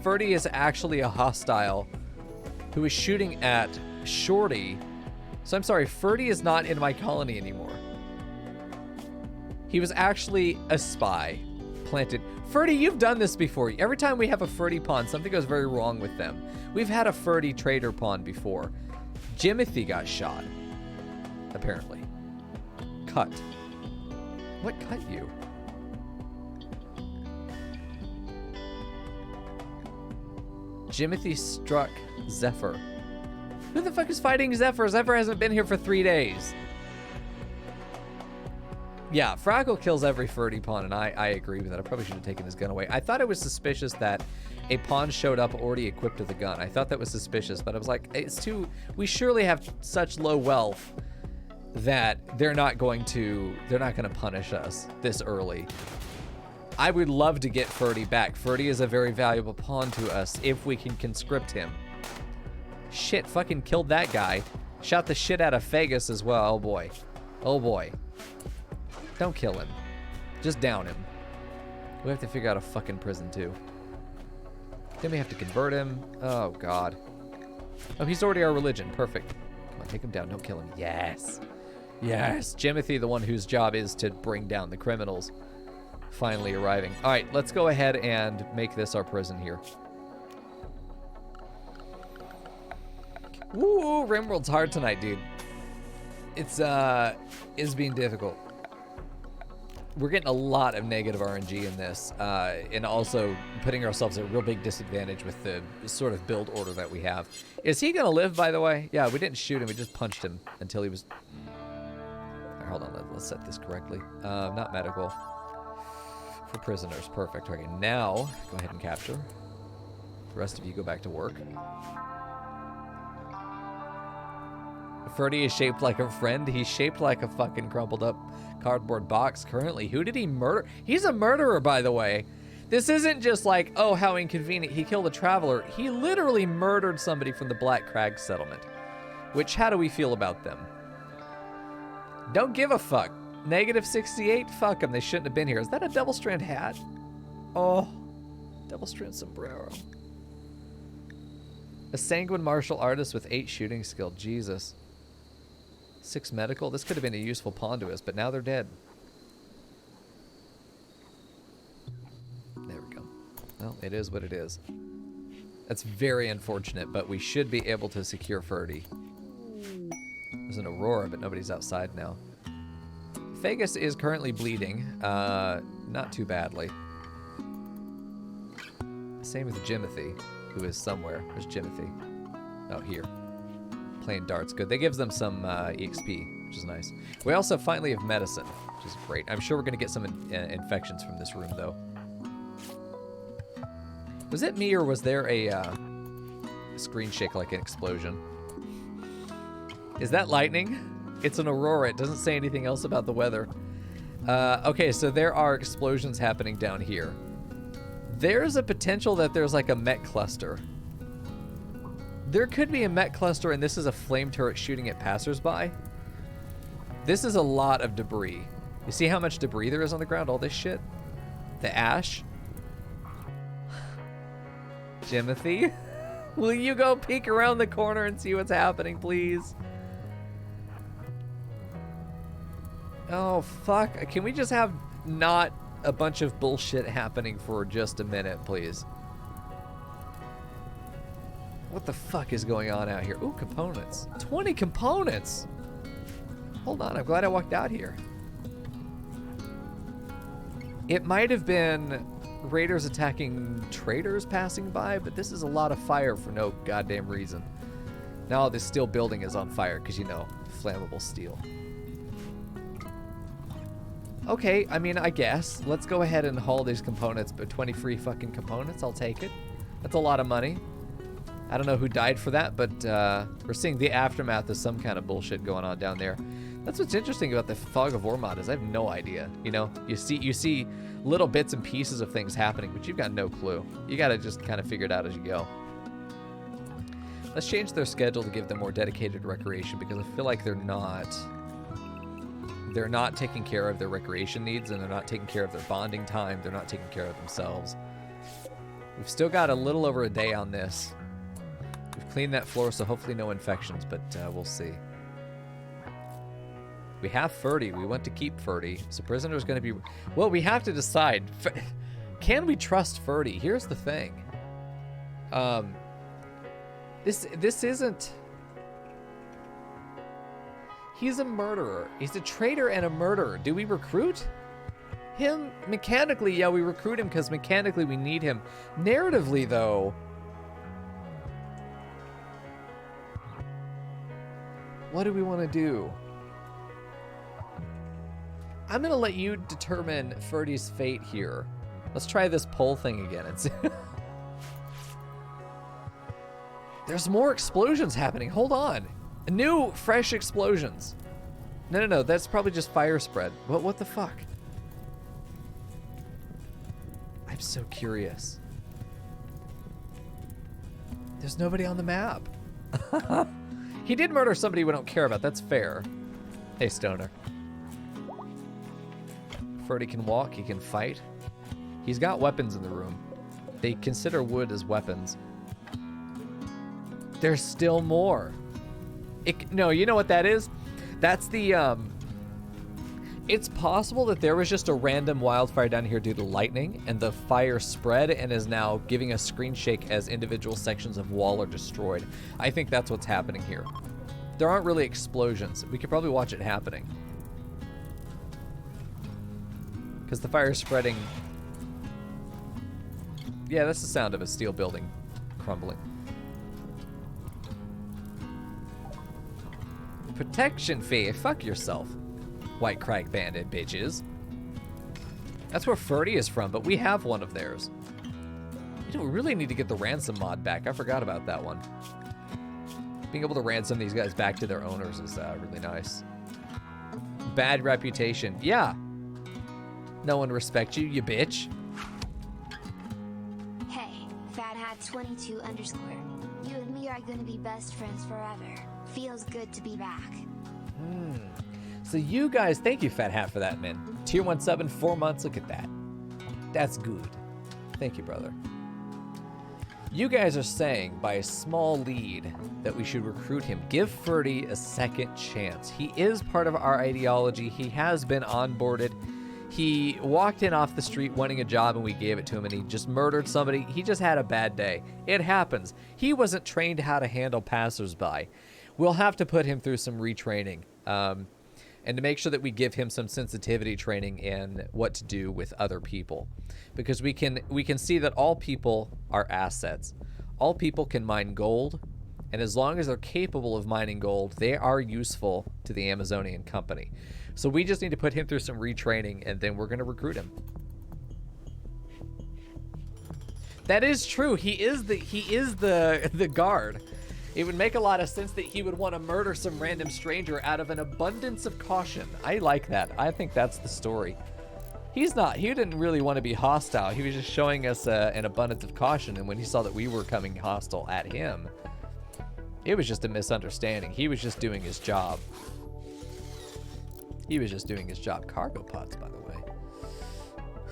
Ferdy is actually a hostile who is shooting at Shorty. So I'm sorry, Ferdy is not in my colony anymore. He was actually a spy planted. Ferdy, you've done this before. Every time we have a Ferdy pawn, something goes very wrong with them. We've had a Ferdy trader pawn before. Jimothy got shot, apparently. Cut. What cut you? Jimothy struck Zephyr. Who the fuck is fighting Zephyr? Zephyr hasn't been here for 3 days. Yeah, Fraggle kills every Ferdy pawn, and I agree with that. I probably should have taken his gun away. I thought it was suspicious that a pawn showed up already equipped with a gun. I thought that was suspicious, but I was like, it's too... We surely have such low wealth that they're not going to punish us this early. I would love to get Ferdy back. Ferdy is a very valuable pawn to us if we can conscript him. Shit, fucking killed that guy. Shot the shit out of Fagus as well. Oh boy. Oh boy. Don't kill him. Just down him. We have to figure out a fucking prison too. Then we have to convert him. Oh god. Oh, he's already our religion. Perfect. Come on, take him down. Don't kill him. Yes. Yes. Jimothy, the one whose job is to bring down the criminals. Finally arriving. All right, let's go ahead and make this our prison here. Woo, Rimworld's hard tonight, dude. It's being difficult. We're getting a lot of negative RNG in this, and also putting ourselves at a real big disadvantage with the sort of build order that we have. Is he gonna live, by the way? Yeah, we didn't shoot him, we just punched him until he was... Right, hold on, let's set this correctly. Not medical. For prisoners, perfect. Okay, now go ahead and capture. The rest of you go back to work. Ferdy is shaped like a friend. He's shaped like a fucking crumpled up cardboard box currently. Who did he murder? He's a murderer, by the way. This isn't just like, oh, how inconvenient. He killed a traveler. He literally murdered somebody from the Black Crag settlement. Which, how do we feel about them? Don't give a fuck. -68? Fuck them. They shouldn't have been here. Is that a double strand hat? Oh, double strand sombrero. A sanguine martial artist with 8 shooting skill. Jesus. 6 medical. This could have been a useful pawn to us, but now they're dead. There we go. Well, it is what it is. That's very unfortunate, but we should be able to secure Ferdy. There's an Aurora, but nobody's outside now. Vegas is currently bleeding. Not too badly. Same with Jimothy, who is somewhere. There's Jimothy. Oh, here. Playing darts. Good. That gives them some EXP, which is nice. We also finally have medicine, which is great. I'm sure we're going to get some infections from this room, though. Was it me, or was there a screen shake like an explosion? Is that lightning? It's an Aurora. It doesn't say anything else about the weather. Okay, so there are explosions happening down here. There's a potential that there's like a Met cluster. There could be a Met cluster, and this is a flame turret shooting at passersby. This is a lot of debris. You see how much debris there is on the ground? All this shit? The ash? Jimothy? Will you go peek around the corner and see what's happening, please? Oh, fuck. Can we just have not a bunch of bullshit happening for just a minute, please? What the fuck is going on out here? Ooh, components. 20 components! Hold on, I'm glad I walked out here. It might have been raiders attacking traders passing by, but this is a lot of fire for no goddamn reason. Now this steel building is on fire because, you know, flammable steel. Okay, I mean, I guess. Let's go ahead and haul these components, but 20 free fucking components, I'll take it. That's a lot of money. I don't know who died for that, but we're seeing the aftermath of some kind of bullshit going on down there. That's what's interesting about the Fog of War mod is I have no idea. You know, you see little bits and pieces of things happening, but you've got no clue. You got to just kind of figure it out as you go. Let's change their schedule to give them more dedicated recreation, because I feel like they're not taking care of their recreation needs, and they're not taking care of their bonding time. They're not taking care of themselves. We've still got a little over a day on this. We've cleaned that floor, so hopefully no infections, but we'll see. We have Ferdy. We want to keep Ferdy. So prisoner's going to be... Well, we have to decide. Can we trust Ferdy? Here's the thing. This isn't... He's a murderer. He's a traitor and a murderer. Do we recruit him? Mechanically, yeah, we recruit him because mechanically we need him. Narratively, though... What do we want to do? I'm going to let you determine Ferdy's fate here. Let's try this poll thing again. There's more explosions happening. Hold on. New, fresh explosions. No. That's probably just fire spread. But what the fuck? I'm so curious. There's nobody on the map. He did murder somebody we don't care about. That's fair. Hey, Stoner. Ferdy can walk. He can fight. He's got weapons in the room. They consider wood as weapons. There's still more. No, you know what that is? That's the, It's possible that there was just a random wildfire down here due to lightning, and the fire spread and is now giving a screen shake as individual sections of wall are destroyed. I think that's what's happening here. There aren't really explosions. We could probably watch it happening. Because the fire is spreading. Yeah, that's the sound of a steel building crumbling. Protection fee. Fuck yourself, White Crag Bandit bitches. That's where Ferdy is from, but we have one of theirs. We really need to get the ransom mod back. I forgot about that one. Being able to ransom these guys back to their owners is really nice. Bad reputation. Yeah. No one respects you, you bitch. Hey, FatHat22_. You and me are gonna be best friends forever. Feels good to be back. So you guys, thank you, Fat Hat, for that, man. Tier 1 sub in 4 months. Look at that. That's good. Thank you, brother. You guys are saying, by a small lead, that we should recruit him. Give Ferdy a second chance. He is part of our ideology. He has been onboarded. He walked in off the street wanting a job, and we gave it to him, and he just murdered somebody. He just had a bad day. It happens. He wasn't trained how to handle passersby. We'll have to put him through some retraining. And to make sure that we give him some sensitivity training in what to do with other people. Because we can see that all people are assets. All people can mine gold, and as long as they're capable of mining gold, they are useful to the Amazonian company. So we just need to put him through some retraining, and then we're going to recruit him. That is true. He is the guard. It would make a lot of sense that he would want to murder some random stranger out of an abundance of caution. I like that. I think that's the story. He didn't really want to be hostile. He was just showing us an abundance of caution, and when he saw that we were coming hostile at him, it was just a misunderstanding. He was just doing his job. He was just doing his job. Cargo pods, by the way.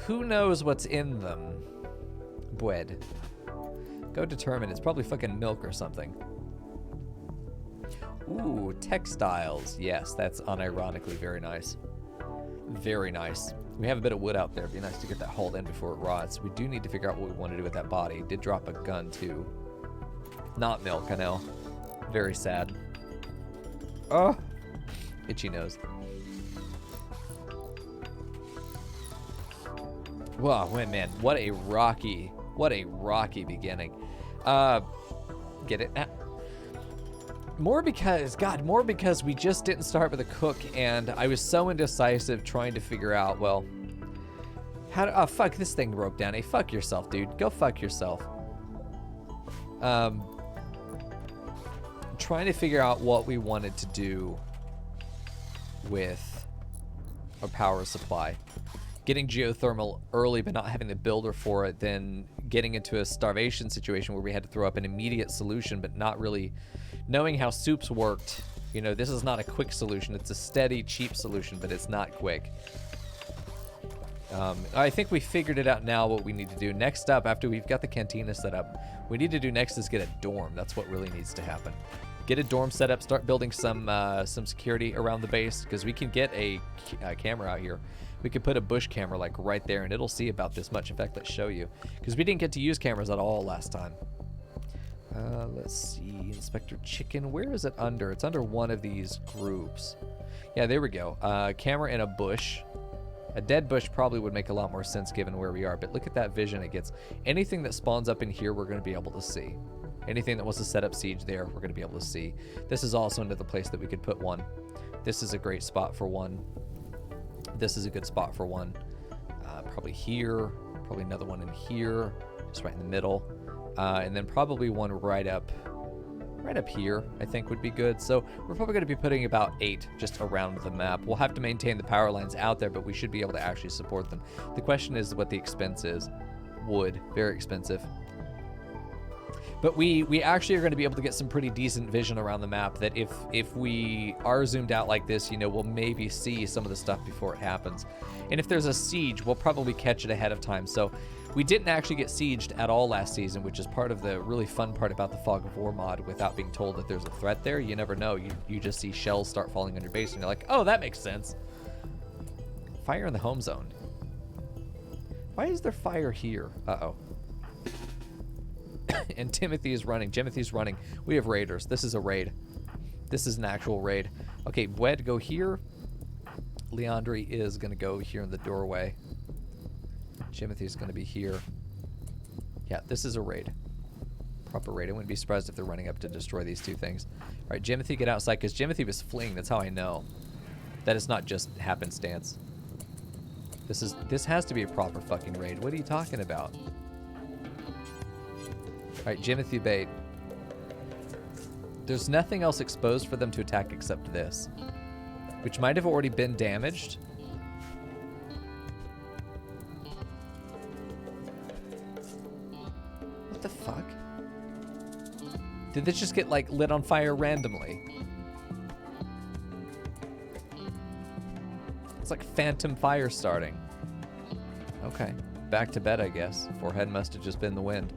Who knows what's in them? Bread. Go determine. It's probably fucking milk or something. Ooh, textiles. Yes, that's unironically very nice. Very nice. We have a bit of wood out there. It'd be nice to get that hauled in before it rots. We do need to figure out what we want to do with that body. It did drop a gun, too. Not milk, I know. Very sad. Oh! Itchy nose. Wow, man, what a rocky beginning. Get it? More because we just didn't start with a cook, and I was so indecisive trying to figure out, well, how to, oh, fuck, this thing broke down. Hey, fuck yourself, dude. Go fuck yourself. Trying to figure out what we wanted to do with our power supply. Getting geothermal early, but not having the builder for it, then getting into a starvation situation where we had to throw up an immediate solution, but not really knowing how soups worked. You know, this is not a quick solution. It's a steady, cheap solution, but it's not quick. I think we figured it out now what we need to do. Next up, after we've got the cantina set up, we need to do next is get a dorm. That's what really needs to happen. Get a dorm set up, start building some security around the base, because we can get a camera out here. We could put a bush camera like right there, and it'll see about this much. In fact, let's show you, because we didn't get to use cameras at all last time. Let's see, Inspector Chicken. Where is it under? It's under one of these groups. Yeah, there we go. Camera in a bush. A dead bush probably would make a lot more sense given where we are, but look at that vision it gets. Anything that spawns up in here, we're going to be able to see. Anything that wants to set up siege there, we're going to be able to see. This is also another place that we could put one. This is a great spot for one. This is a good spot for one. Probably here. Probably another one in here. Just right in the middle. And then probably one right up here, I think would be good. So we're probably going to be putting about 8 just around the map. We'll have to maintain the power lines out there, but we should be able to actually support them. The question is what the expense is. Wood, very expensive. But we actually are going to be able to get some pretty decent vision around the map that if we are zoomed out like this, you know, we'll maybe see some of the stuff before it happens. And if there's a siege, we'll probably catch it ahead of time. So we didn't actually get sieged at all last season, which is part of the really fun part about the Fog of War mod without being told that there's a threat there. You never know. You just see shells start falling on your base and you're like, oh, that makes sense. Fire in the home zone. Why is there fire here? Uh-oh. And Timothy's running. We have raiders. This is a raid. This is an actual raid. Okay, Wed, go here. Leandri is going to go here in the doorway. Timothy's going to be here. Yeah, this is a raid. Proper raid. I wouldn't be surprised if they're running up to destroy these two things. All right, Jimothy, get outside, because Jimothy was fleeing. That's how I know. That is not just happenstance. This has to be a proper fucking raid. What are you talking about? All right, Jimothy bait. There's nothing else exposed for them to attack except this, which might have already been damaged. What the fuck? Did this just get, like, lit on fire randomly? It's like phantom fire starting. Okay, back to bed, I guess. Forehead must have just been the wind.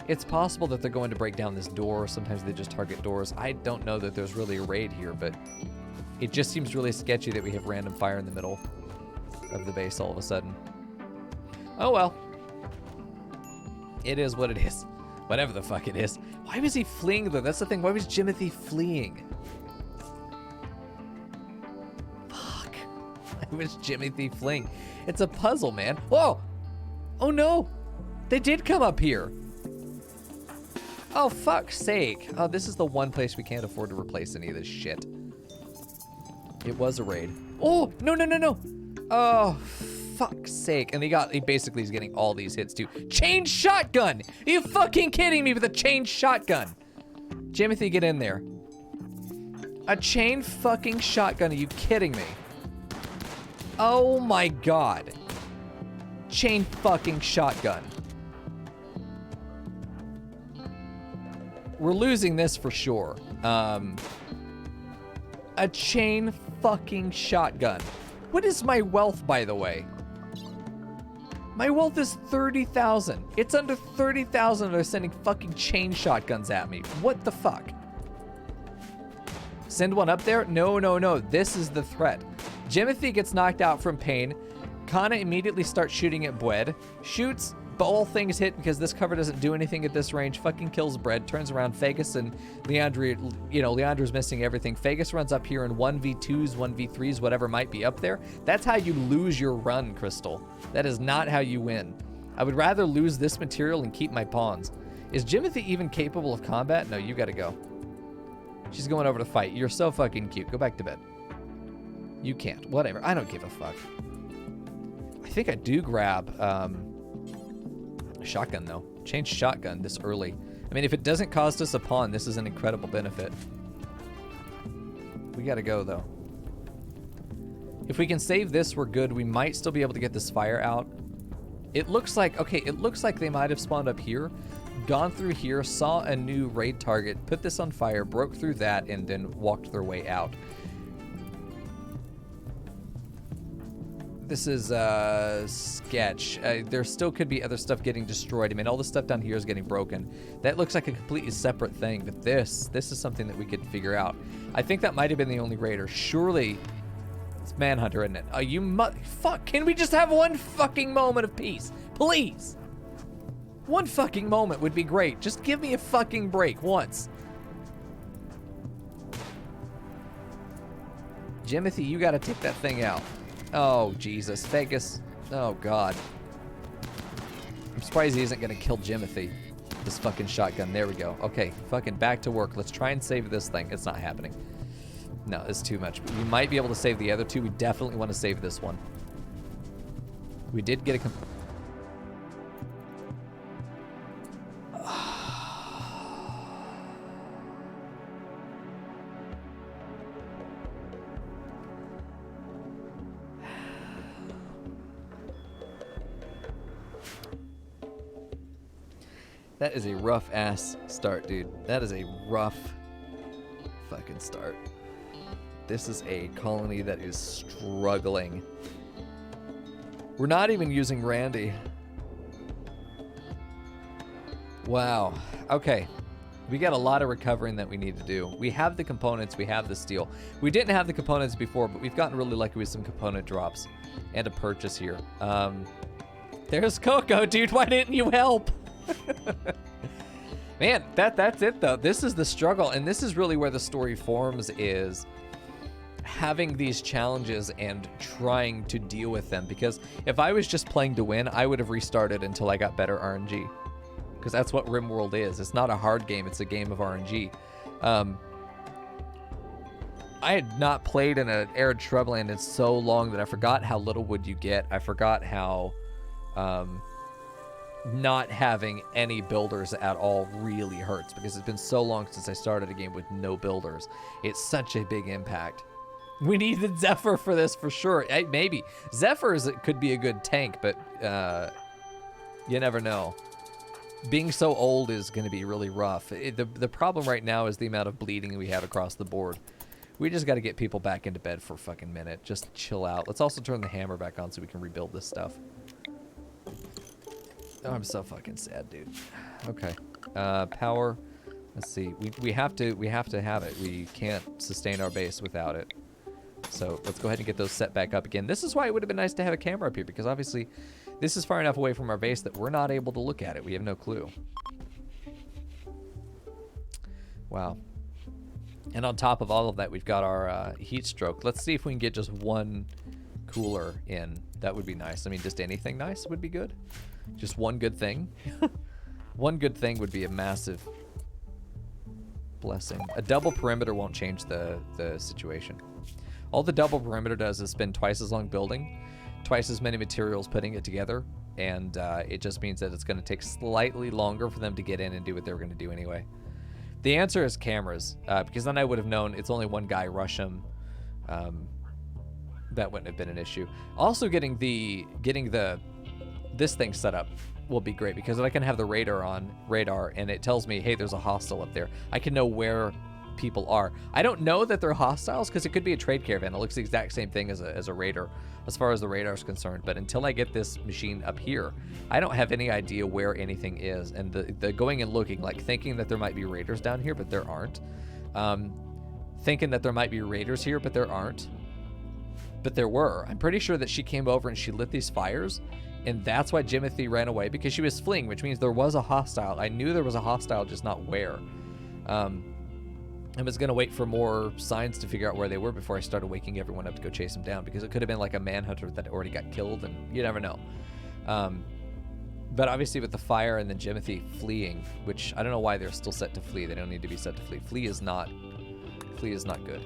It's possible that they're going to break down this door. Sometimes they just target doors. I don't know that there's really a raid here, but it just seems really sketchy that we have random fire in the middle of the base all of a sudden. Oh well. It is what it is. Whatever the fuck it is. Why was he fleeing, though? That's the thing. Why was Jimothy fleeing? Fuck. Why was Jimothy fleeing? It's a puzzle, man. Whoa! Oh, no! They did come up here. Oh, fuck's sake. Oh, this is the one place we can't afford to replace any of this shit. It was a raid. Oh, no, no, no, no. Oh, fuck's sake. And he basically is getting all these hits, too. Chain shotgun! Are you fucking kidding me with a chain shotgun? Jimothy, get in there. A chain fucking shotgun. Are you kidding me? Oh my god. Chain fucking shotgun. We're losing this for sure. A chain fucking shotgun. What is my wealth, by the way? My wealth is 30,000. It's under 30,000. They're sending fucking chain shotguns at me. What the fuck? Send one up there? No, no, no. This is the threat. Jimothy gets knocked out from pain. Kana immediately starts shooting at Bwed. Shoots, but all things hit because this cover doesn't do anything at this range. Fucking kills Bread. Turns around Fegus and Leandra, Leandra's missing everything. Fegus runs up here in 1v2s, 1v3s, whatever might be up there. That's how you lose your run, Crystal. That is not how you win. I would rather lose this material and keep my pawns. Is Jimothy even capable of combat? No, you gotta go. She's going over to fight. You're so fucking cute. Go back to bed. You can't. Whatever. I don't give a fuck. I think I do grab a shotgun, though. Change shotgun this early. I mean, if it doesn't cost us a pawn, this is an incredible benefit. We gotta go, though. If we can save this, we're good. We might still be able to get this fire out. It looks like, okay, it looks like they might have spawned up here, gone through here, saw a new raid target, put this on fire, broke through that, and then walked their way out. This is a sketch. There still could be other stuff getting destroyed. I mean, all the stuff down here is getting broken. That looks like a completely separate thing, but this is something that we could figure out. I think that might have been the only raider. Surely, it's Manhunter, isn't it? Fuck, can we just have one fucking moment of peace? Please. One fucking moment would be great. Just give me a fucking break once. Jimothy, you gotta take that thing out. Oh, Jesus. Vegas. Oh, God. I'm surprised he isn't going to kill Jimothy. This fucking shotgun. There we go. Okay, fucking back to work. Let's try and save this thing. It's not happening. No, it's too much. But we might be able to save the other two. We definitely want to save this one. We did get a... That is a rough ass start, dude. That is a rough fucking start. This is a colony that is struggling. We're not even using Randy. Wow. Okay. We got a lot of recovering that we need to do. We have the components. We have the steel. We didn't have the components before, but we've gotten really lucky with some component drops and a purchase here. There's Coco, dude. Why didn't you help? Man, that's it though. This is the struggle, and this is really where the story forms, is having these challenges and trying to deal with them. Because if I was just playing to win, I would have restarted until I got better RNG. Because that's what RimWorld is. It's not a hard game, it's a game of RNG. I had not played in an arid shrubland in so long that I forgot how little wood you get. I forgot how not having any builders at all really hurts, because it's been so long since I started a game with no builders. It's such a big impact. We needed Zephyr for this for sure. Maybe. Zephyr could be a good tank, but you never know. Being so old is going to be really rough. The problem right now is the amount of bleeding we have across the board. We just got to get people back into bed for a fucking minute. Just chill out. Let's also turn the hammer back on so we can rebuild this stuff. Oh, I'm so fucking sad, dude. Okay. Power. Let's see. We have to have it. We can't sustain our base without it. So let's go ahead and get those set back up again. This is why it would have been nice to have a camera up here, because obviously this is far enough away from our base that we're not able to look at it. We have no clue. Wow. And on top of all of that, we've got our heat stroke. Let's see if we can get just one cooler in. That would be nice. I mean, just anything nice would be good. Just one good thing. One good thing would be a massive blessing. A double perimeter won't change the situation. All the double perimeter does is spend twice as long building, twice as many materials putting it together, and it just means that it's going to take slightly longer for them to get in and do what they were going to do anyway. The answer is cameras, because then I would have known it's only one guy, rush him. That wouldn't have been an issue. Also, getting this thing set up will be great, because then I can have the radar, and it tells me, hey, there's a hostile up there. I can know where people are. I don't know that they're hostiles, because it could be a trade caravan. It looks the exact same thing as a raider, as far as the radar is concerned. But until I get this machine up here, I don't have any idea where anything is. And the going and looking, like thinking that there might be raiders down here, but there aren't. Thinking that there might be raiders here, but there aren't. But there were. I'm pretty sure that she came over and she lit these fires, and that's why Jimothy ran away, because she was fleeing, which means there was a hostile. I knew there was a hostile, just not where. I was going to wait for more signs to figure out where they were before I started waking everyone up to go chase them down, because it could have been like a manhunter that already got killed, and you never know. But obviously with the fire and then Jimothy fleeing, which I don't know why they're still set to flee. They don't need to be set to flee. Flee is not good.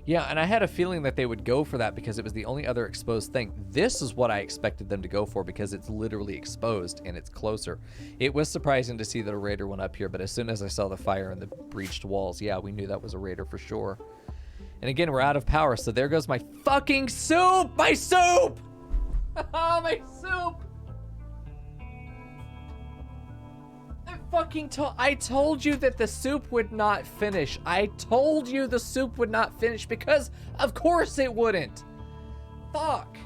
Yeah, and I had a feeling that they would go for that because it was the only other exposed thing. This is what I expected them to go for, because it's literally exposed and it's closer. It was surprising to see that a raider went up here, but as soon as I saw the fire and the breached walls, yeah, we knew that was a raider for sure. And again, we're out of power, so there goes my fucking soup! My soup! My soup! I told you that the soup would not finish. I told you the soup would not finish, because of course it wouldn't. Fuck.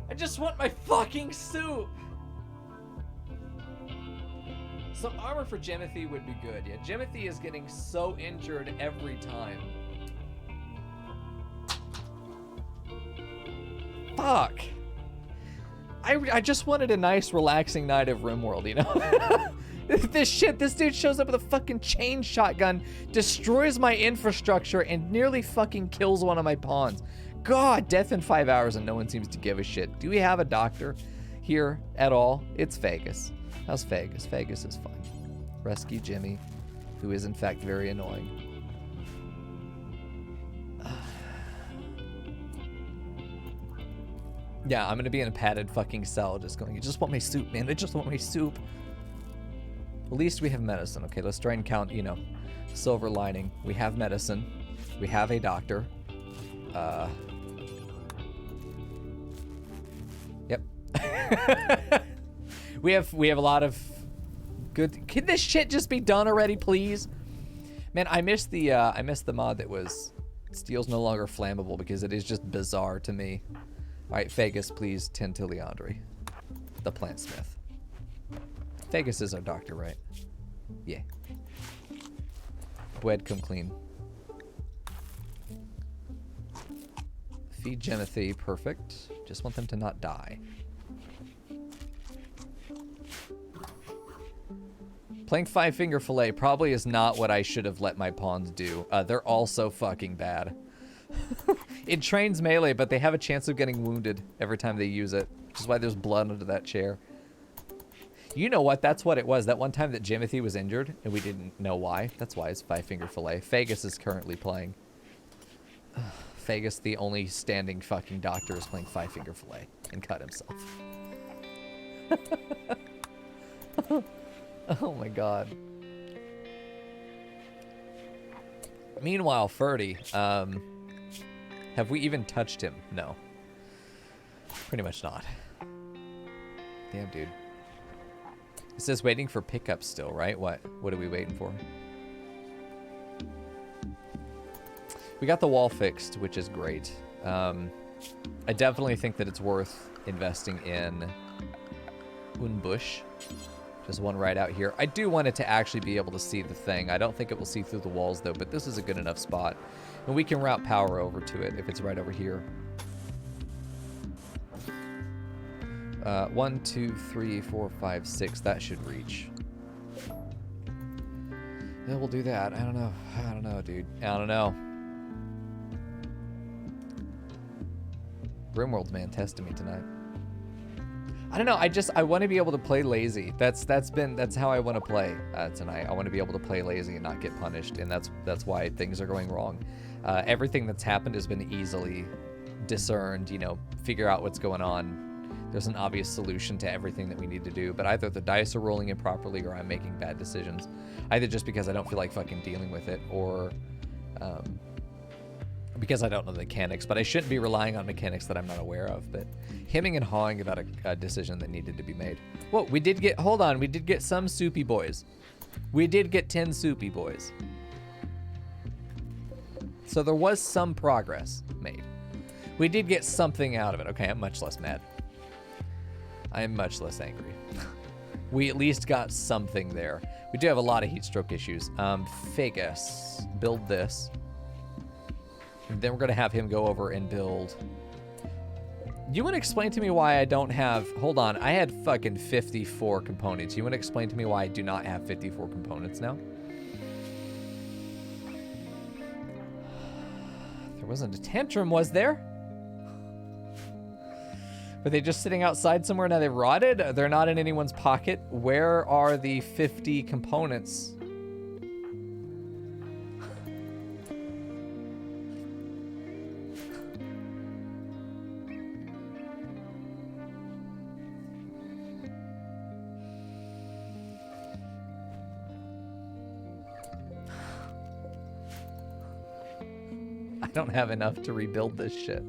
I just want my fucking soup. Some armor for Jimothy would be good. Yeah, Jimothy is getting so injured every time. Fuck. I just wanted a nice, relaxing night of RimWorld, you know? This dude shows up with a fucking chain shotgun, destroys my infrastructure, and nearly fucking kills one of my pawns. God, death in 5 hours and no one seems to give a shit. Do we have a doctor here at all? It's Vegas. How's Vegas? Vegas is fine. Rescue Jimmy, who is in fact very annoying. Yeah, I'm gonna be in a padded fucking cell just going, I just want my soup, man. I just want my soup. At least we have medicine. Okay, let's try and count, you know, silver lining. We have medicine. We have a doctor. Yep. we have a lot of good. Can this shit just be done already, please? Man, I miss the mod that was steel's no longer flammable, because it is just bizarre to me. All right, Vegas, please tend to Leandri, the plantsmith. Vegas is our doctor, right? Yeah. Bread, come clean. Feed Jimothy, perfect. Just want them to not die. Playing Five Finger Fillet probably is not what I should have let my pawns do. They're all so fucking bad. It trains melee, but they have a chance of getting wounded every time they use it, which is why there's blood under that chair. You know what? That's what it was. That one time that Jimothy was injured, and we didn't know why. That's why it's Five Finger Fillet. Vegas is currently playing. Vegas, the only standing fucking doctor, is playing Five Finger Fillet and cut himself. Oh my god. Meanwhile, Ferdy, have we even touched him? No. Pretty much not. Damn, dude. It says waiting for pickup still, right? What are we waiting for? We got the wall fixed, which is great. I definitely think that it's worth investing in Unbush. Just one right out here. I do want it to actually be able to see the thing. I don't think it will see through the walls, though, but this is a good enough spot. And we can route power over to it if it's right over here. 1, 2, 3, 4, 5, 6. That should reach. Yeah, we'll do that. I don't know, dude. I don't know. Rimworld's man testing me tonight. I don't know. I want to be able to play lazy. That's how I want to play tonight. I want to be able to play lazy and not get punished, and that's why things are going wrong. Everything that's happened has been easily discerned. You know, figure out what's going on. There's an obvious solution to everything that we need to do, but either the dice are rolling improperly or I'm making bad decisions. Either just because I don't feel like fucking dealing with it, or because I don't know the mechanics. But I shouldn't be relying on mechanics that I'm not aware of. But hemming and hawing about a decision that needed to be made. Whoa, we did get some soupy boys. We did get 10 soupy boys. So there was some progress made. We did get something out of it. Okay, I'm much less mad. I am much less angry. We at least got something there. We do have a lot of heat stroke issues. Vegas, build this. And then we're gonna have him go over and build. You wanna explain to me why I don't have, hold on, I had fucking 54 components. You wanna explain to me why I do not have 54 components now? There wasn't a tantrum, was there? Were they just sitting outside somewhere now they've rotted? They're not in anyone's pocket. Where are the 50 components? I don't have enough to rebuild this shit.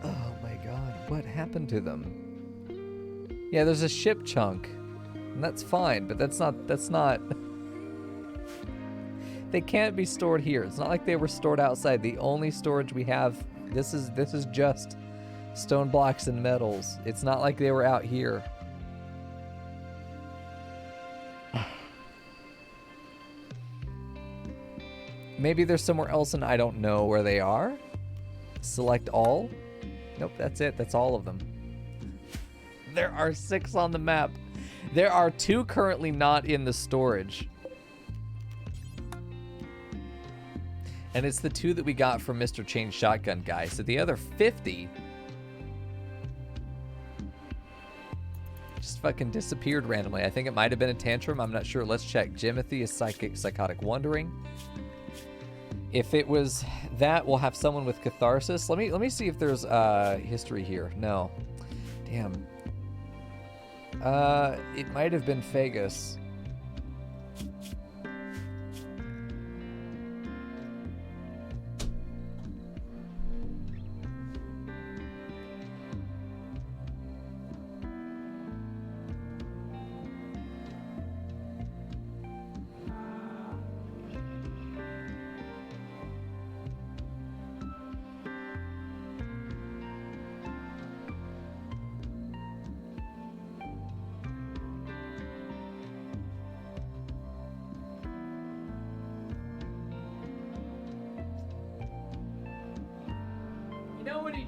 Oh my god, what happened to them? Yeah, there's a ship chunk. And that's fine, but that's not they can't be stored here. It's not like they were stored outside. The only storage we have, this is just stone blocks and metals. It's not like they were out here. Maybe they're somewhere else and I don't know where they are. Select all. Nope, that's it. That's all of them. There are 6 on the map. There are 2 currently not in the storage. And it's the 2 that we got from Mr. Chain Shotgun guy. So the other 50 just fucking disappeared randomly. I think it might have been a tantrum. I'm not sure. Let's check. Jimothy is psychotic wandering. If it was that, we'll have someone with catharsis. Let me see if there's history here. No. Damn. It might have been Vegas.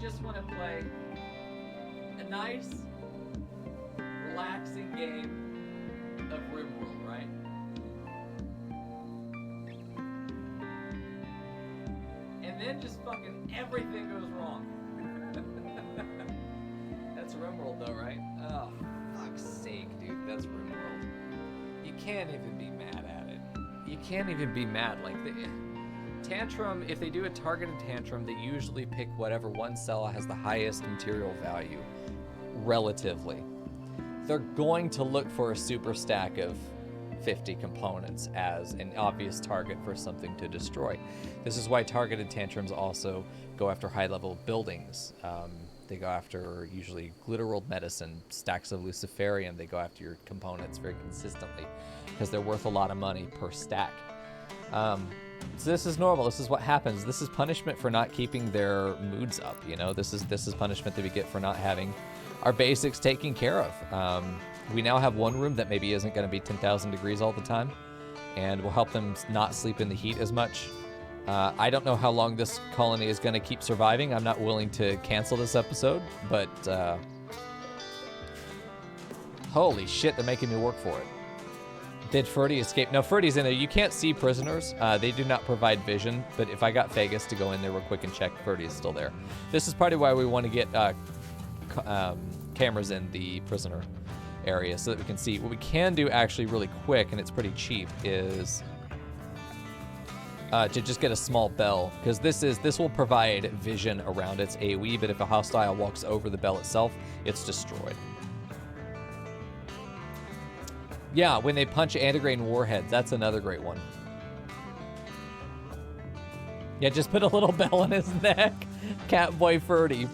Just want to play a nice, relaxing game of RimWorld, right? And then just fucking everything goes wrong. That's RimWorld though, right? Oh, fuck's sake, dude. That's RimWorld. You can't even be mad at it. You can't even be mad. Like, Tantrum, if they do a targeted tantrum, they usually pick whatever one cell has the highest material value, relatively. They're going to look for a super stack of 50 components as an obvious target for something to destroy. This is why targeted tantrums also go after high-level buildings. They go after usually Glitterworld Medicine, stacks of Luciferium. They go after your components very consistently because they're worth a lot of money per stack. So this is normal. This is what happens. This is punishment for not keeping their moods up. You know, this is punishment that we get for not having our basics taken care of. We now have one room that maybe isn't going to be 10,000 degrees all the time, and will help them not sleep in the heat as much. I don't know how long this colony is going to keep surviving. I'm not willing to cancel this episode, but holy shit, they're making me work for it. Did Ferdy escape? No, Ferdy's in there. You can't see prisoners. They do not provide vision, but if I got Vegas to go in there real quick and check, Ferdy is still there. This is part of why we want to get cameras in the prisoner area so that we can see. What we can do actually really quick, and it's pretty cheap, is to just get a small bell, because this will provide vision around its AoE, but if a hostile walks over the bell itself, it's destroyed. Yeah, when they punch antigrain warheads, that's another great one. Yeah, just put a little bell on his neck. Catboy Ferdy.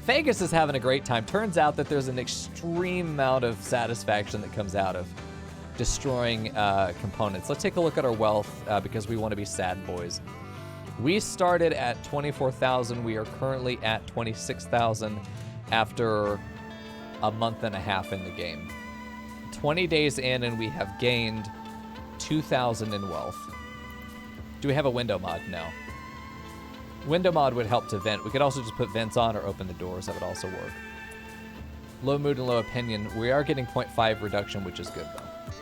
Vegas is having a great time. Turns out that there's an extreme amount of satisfaction that comes out of destroying components. Let's take a look at our wealth because we want to be sad boys. We started at 24,000. We are currently at 26,000 after a month and a half in the game. 20 days in, and we have gained 2,000 in wealth. Do we have a window mod? No. Window mod would help to vent. We could also just put vents on or open the doors. That would also work. Low mood and low opinion. We are getting 0.5 reduction, which is good, though.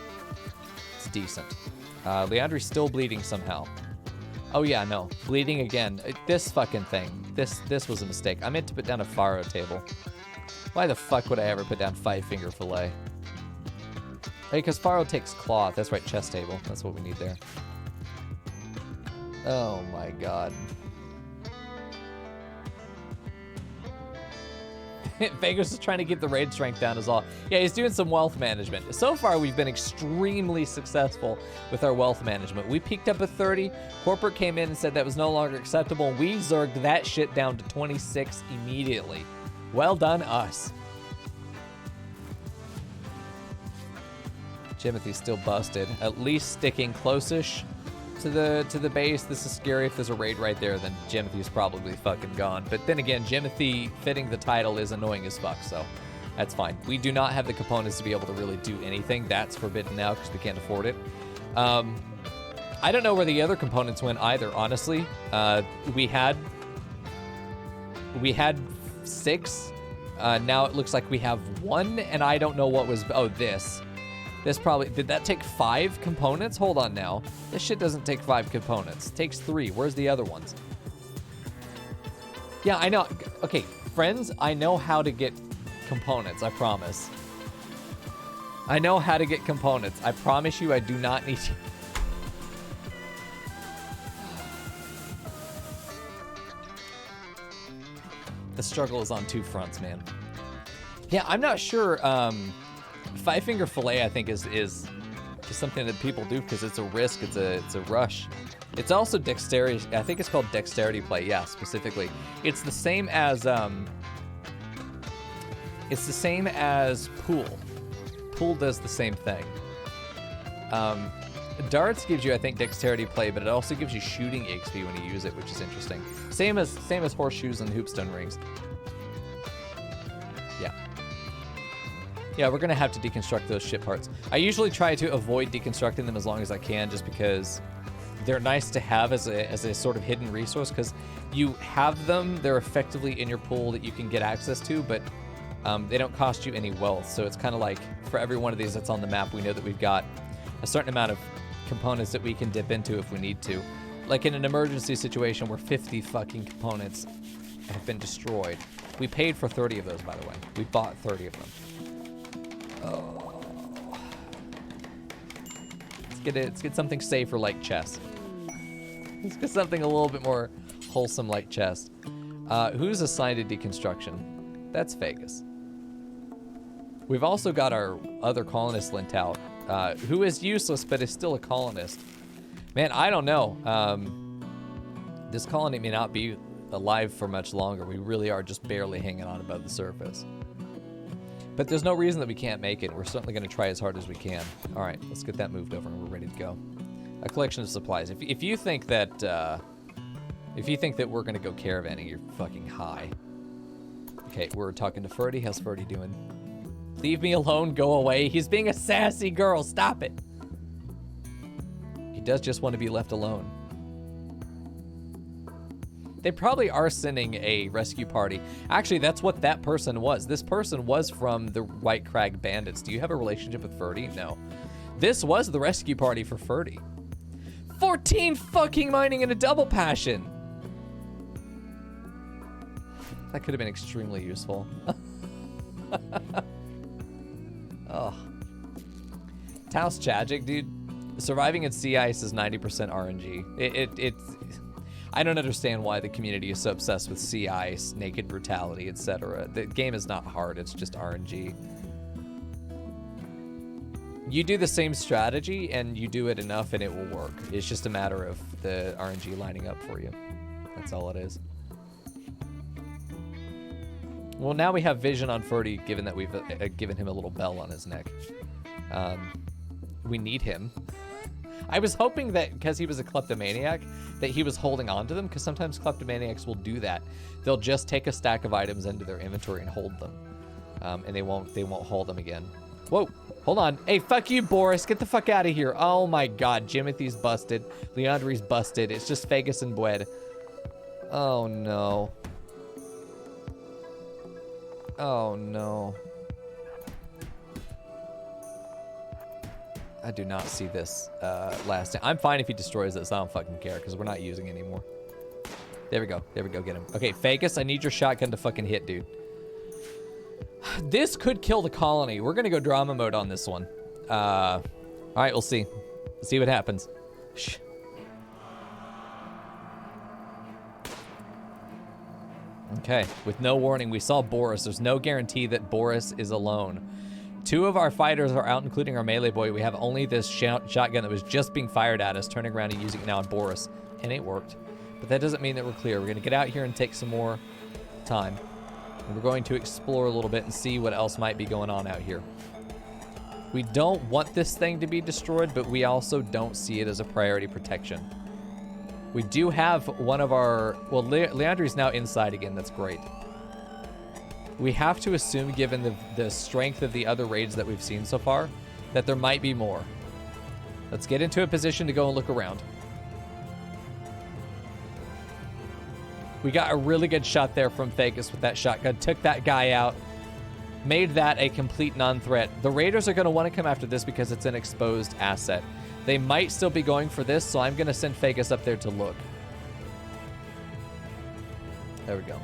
It's decent. Leandri's still bleeding somehow. Oh, yeah, no. Bleeding again. This fucking thing. This was a mistake. I meant to put down a faro table. Why the fuck would I ever put down 5-finger fillet? Hey, because faro takes cloth. That's right, chest table. That's what we need there. Oh, my God. Vegas is trying to get the raid strength down is all. Yeah, he's doing some wealth management. So far, we've been extremely successful with our wealth management. We peaked up at 30. Corporate came in and said that was no longer acceptable. We zerged that shit down to 26 immediately. Well done, us. Jimothy's still busted. At least sticking close-ish to the base. This is scary. If there's a raid right there, then Jimothy's probably fucking gone. But then again, Jimothy fitting the title is annoying as fuck, so that's fine. We do not have the components to be able to really do anything. That's forbidden now because we can't afford it. I don't know where the other components went either, honestly. We had 6. Now it looks like we have 1, and I don't know what was... Oh, this. This probably... Did that take 5 components? Hold on now. This shit doesn't take 5 components. It takes 3. Where's the other ones? Yeah, I know. Okay, friends, I know how to get components, I promise. I know how to get components. I promise you I do not need to... The struggle is on 2 fronts, man. Yeah, I'm not sure... 5-finger fillet, I think, is just something that people do because it's a risk. It's a rush. It's also dexterity. I think it's called dexterity play. Yeah, specifically. It's the same as pool. Pool does the same thing. Darts gives you, I think, dexterity play, but it also gives you shooting XP when you use it, which is interesting. Same as horseshoes and hoopstone rings. Yeah. Yeah, we're going to have to deconstruct those ship parts. I usually try to avoid deconstructing them as long as I can just because they're nice to have as a sort of hidden resource because you have them, they're effectively in your pool that you can get access to, but they don't cost you any wealth. So it's kind of like for every one of these that's on the map, we know that we've got a certain amount of components that we can dip into if we need to. Like in an emergency situation where 50 fucking components have been destroyed. We paid for 30 of those, by the way. We bought 30 of them. Oh. Let's get something safer like chest. Let's get something a little bit more wholesome like chest. Who's assigned to deconstruction? That's Vegas. We've also got our other colonist lent out, who is useless but is still a colonist. Man, I don't know. This colony may not be alive for much longer. We really are just barely hanging on above the surface. But there's no reason that we can't make it. We're certainly going to try as hard as we can. All right, let's get that moved over and we're ready to go. A collection of supplies. If you think that we're going to go caravanning, you're fucking high. Okay, we're talking to Ferdy. How's Ferdy doing? Leave me alone. Go away. He's being a sassy girl. Stop it. He does just want to be left alone. They probably are sending a rescue party. Actually, that's what that person was. This person was from the White Crag Bandits. Do you have a relationship with Ferdy? No. This was the rescue party for Ferdy. 14 fucking mining and a double passion. That could have been extremely useful. Oh. Taos Tragic, dude. Surviving in sea ice is 90% RNG. I don't understand why the community is so obsessed with sea ice, naked brutality, etc. The game is not hard, it's just RNG. You do the same strategy and you do it enough and it will work. It's just a matter of the RNG lining up for you. That's all it is. Well, now we have vision on Ferdy, given that we've given him a little bell on his neck. We need him. I was hoping that because he was a kleptomaniac, that he was holding on to them, because sometimes kleptomaniacs will do that. They'll just take a stack of items into their inventory and hold them, and they won't hold them again. Whoa, hold on. Hey, fuck you, Boris. Get the fuck out of here. Oh my God, Jimothy's busted. Leandri's busted. It's just Vegas and Bwed. Oh no. Oh no. I do not see this lasting. I'm fine if he destroys this. I don't fucking care because we're not using it anymore. There we go. There we go. Get him. Okay, Vegas, I need your shotgun to fucking hit, dude. This could kill the colony. We're going to go drama mode on this one. All right, we'll see. Let's see what happens. Shh. Okay, with no warning, we saw Boris. There's no guarantee that Boris is alone. 2 of our fighters are out, including our melee boy. We have only this shotgun that was just being fired at us, turning around and using it now on Boris. And it worked. But that doesn't mean that we're clear. We're going to get out here and take some more time. And we're going to explore a little bit and see what else might be going on out here. We don't want this thing to be destroyed, but we also don't see it as a priority protection. We do have one of our... Well, Leandri's now inside again. That's great. We have to assume, given the strength of the other raids that we've seen so far, that there might be more. Let's get into a position to go and look around. We got a really good shot there from Vegas with that shotgun. Took that guy out. Made that a complete non-threat. The raiders are going to want to come after this because it's an exposed asset. They might still be going for this, so I'm going to send Vegas up there to look. There we go.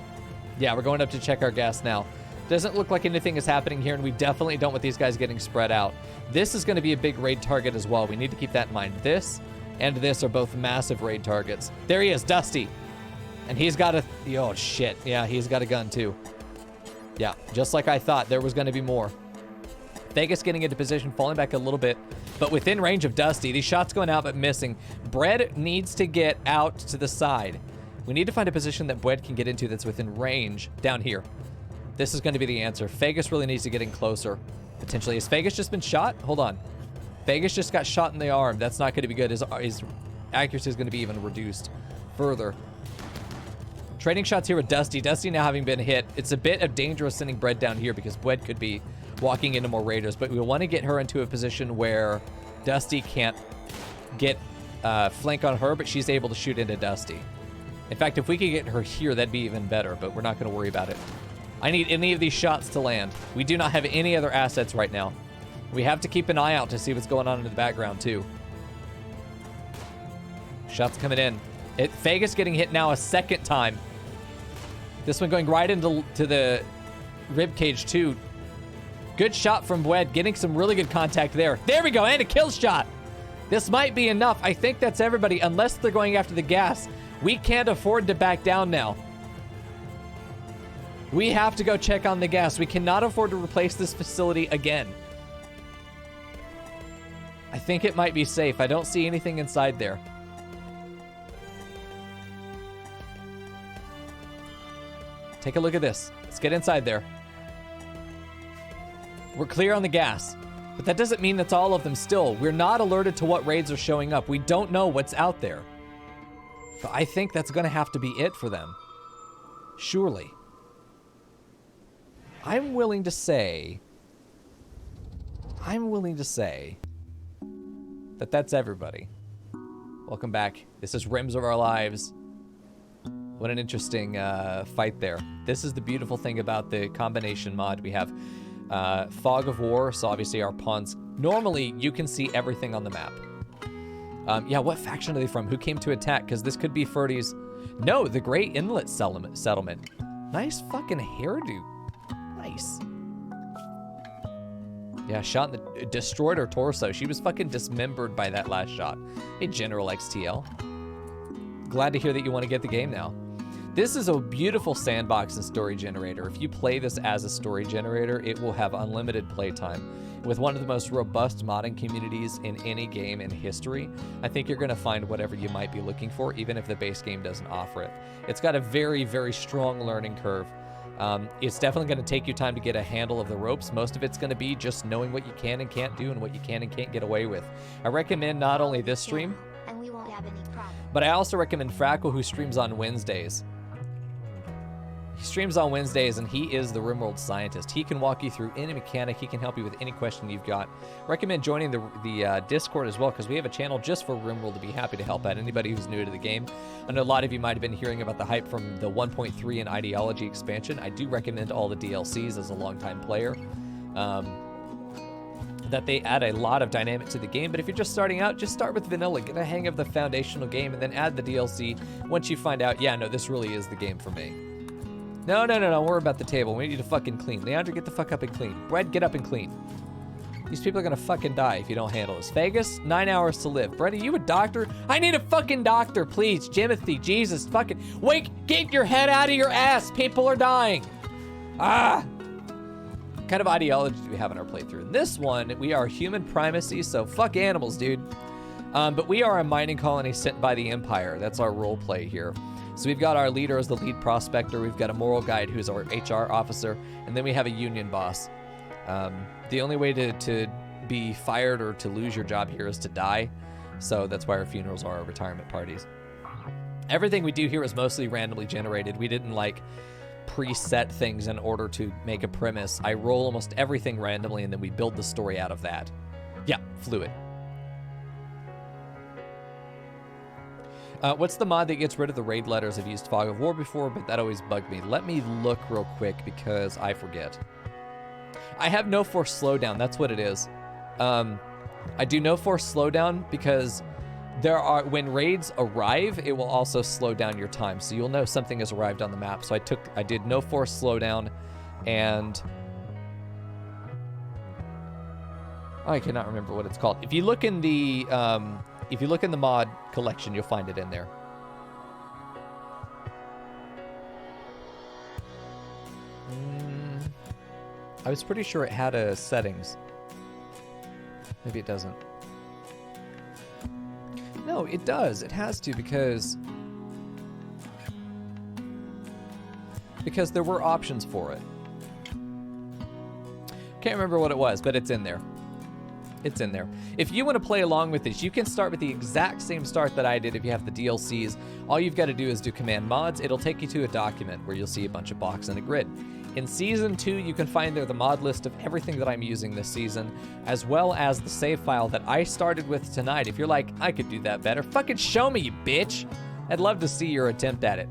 Yeah, we're going up to check our gas now. Doesn't look like anything is happening here, and we definitely don't want these guys getting spread out. This is going to be a big raid target as well. We need to keep that in mind. This and this are both massive raid targets. There he is, Dusty. And he's got a... Oh, shit. Yeah, he's got a gun, too. Yeah, just like I thought, there was going to be more. Vegas getting into position, falling back a little bit, but within range of Dusty. These shots going out, but missing. Bread needs to get out to the side. We need to find a position that Bread can get into that's within range down here. This is going to be the answer. Vegas really needs to get in closer, potentially. Has Vegas just been shot? Hold on. Vegas just got shot in the arm. That's not going to be good. His accuracy is going to be even reduced further. Trading shots here with Dusty. Dusty now having been hit. It's a bit of dangerous sending Bread down here because Bread could be walking into more raiders, but we want to get her into a position where Dusty can't get flank on her, but she's able to shoot into Dusty. In fact, if we could get her here, that'd be even better, but we're not going to worry about it. I need any of these shots to land. We do not have any other assets right now. We have to keep an eye out to see what's going on in the background, too. Shots coming in. Vegas getting hit now a second time. This one going right into the rib cage, too. Good shot from Bwed, getting some really good contact there. There we go, and a kill shot. This might be enough. I think that's everybody, unless they're going after the gas. We can't afford to back down now. We have to go check on the gas. We cannot afford to replace this facility again. I think it might be safe. I don't see anything inside there. Take a look at this. Let's get inside there. We're clear on the gas, but that doesn't mean that's all of them still. We're not alerted to what raids are showing up. We don't know what's out there. But I think that's going to have to be it for them. Surely. I'm willing to say that that's everybody. Welcome back. This is Rims of Our Lives. What an interesting fight there. This is the beautiful thing about the combination mod. We have Fog of War, so obviously our pawns. Normally, you can see everything on the map. Yeah, what faction are they from? Who came to attack? Because this could be Ferdy's. No, the Great Inlet Settlement. Nice fucking hairdo. Nice. Yeah, shot in the, destroyed her torso. She was fucking dismembered by that last shot. Hey, General XTL. Glad to hear that you want to get the game now. This is a beautiful sandbox and story generator. If you play this as a story generator, it will have unlimited playtime. With one of the most robust modding communities in any game in history, I think you're going to find whatever you might be looking for, even if the base game doesn't offer it. It's got a very, very strong learning curve. It's definitely going to take you time to get a handle of the ropes. Most of it's going to be just knowing what you can and can't do and what you can and can't get away with. I recommend not only this stream, And we won't have any problem. but I also recommend Frackle, who streams on Wednesdays. He streams on Wednesdays, and he is the RimWorld scientist. He can walk you through any mechanic. He can help you with any question you've got. Recommend joining the Discord as well, because we have a channel just for RimWorld to be happy to help out anybody who's new to the game. I know a lot of you might have been hearing about the hype from the 1.3 and Ideology expansion. I do recommend all the DLCs as a longtime player. That they add a lot of dynamic to the game, but if you're just starting out, just start with vanilla, get a hang of the foundational game, and then add the DLC once you find out, yeah, no, this really is the game for me. No, we're about the table. We need to fucking clean. Leandra, get the fuck up and clean. Brett, get up and clean. These people are gonna fucking die if you don't handle this. Vegas, 9 hours to live. Brett, are you a doctor? I need a fucking doctor, please. Jimothy, Jesus, fucking, wake, get your head out of your ass. People are dying. Ah. What kind of ideology do we have in our playthrough? In this one, we are human primacy, so fuck animals, dude. But we are a mining colony sent by the Empire. That's our role play here. So we've got our leader as the lead prospector. We've got a moral guide who's our HR officer. And then we have a union boss. The only way to be fired or to lose your job here is to die. So that's why our funerals are our retirement parties. Everything we do here is mostly randomly generated. We didn't like preset things in order to make a premise. I roll almost everything randomly and then we build the story out of that. Yeah, fluid. What's the mod that gets rid of the raid letters? I've used Fog of War before, but that always bugged me. Let me look real quick because I forget. I have no force slowdown. That's what it is. I do no force slowdown because there are, when raids arrive, it will also slow down your time. So you'll know something has arrived on the map. So I did no force slowdown, and I cannot remember what it's called. If you look in the mod collection, you'll find it in there. I was pretty sure it had a settings. Maybe it doesn't. No, it does. It has to because there were options for it. Can't remember what it was, but it's in there. It's in there. If you want to play along with this, you can start with the exact same start that I did if you have the DLCs. All you've got to do is do command mods. It'll take you to a document where you'll see a bunch of blocks and a grid. In Season 2, you can find there the mod list of everything that I'm using this season, as well as the save file that I started with tonight. If you're like, I could do that better, fucking show me, you bitch. I'd love to see your attempt at it.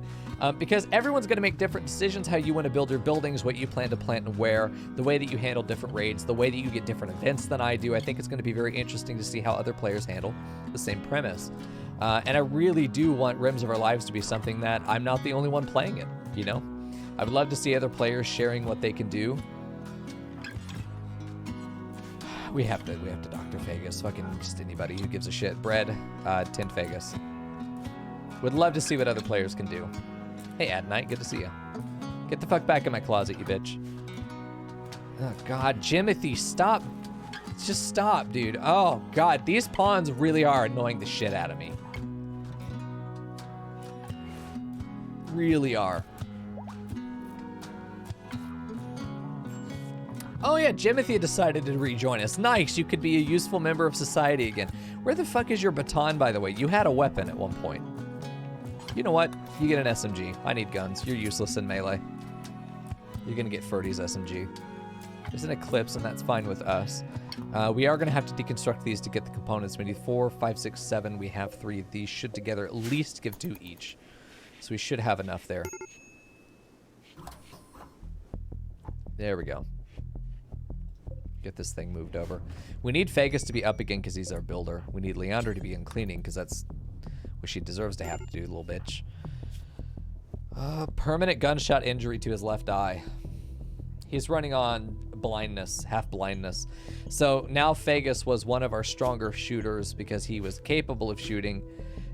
Because everyone's going to make different decisions how you want to build your buildings, what you plan to plant and where, the way that you handle different raids, the way that you get different events than I do. I think it's going to be very interesting to see how other players handle the same premise. And I really do want Rims of Our Lives to be something that I'm not the only one playing it, you know? I would love to see other players sharing what they can do. We have to Dr. Vegas. Fucking just anybody who gives a shit. Bread, Tint Vegas. Would love to see what other players can do. Hey, Adnite, good to see you. Get the fuck back in my closet, you bitch. Oh, God. Jimothy, stop. Just stop, dude. Oh, God. These pawns really are annoying the shit out of me. Really are. Oh, yeah. Jimothy decided to rejoin us. Nice. You could be a useful member of society again. Where the fuck is your baton, by the way? You had a weapon at one point. You know what? You get an SMG. I need guns. You're useless in melee. You're going to get Ferdy's SMG. There's an Eclipse, and that's fine with us. We are going to have to deconstruct these to get the components. We need 4, 5, 6, 7. We have 3. These should together at least give 2 each. So we should have enough there. There we go. Get this thing moved over. We need Fagus to be up again because he's our builder. We need Leandra to be in cleaning because that's what she deserves to have to do, little bitch. Permanent gunshot injury to his left eye. He's running on blindness, half blindness. So now Fagus was one of our stronger shooters because he was capable of shooting.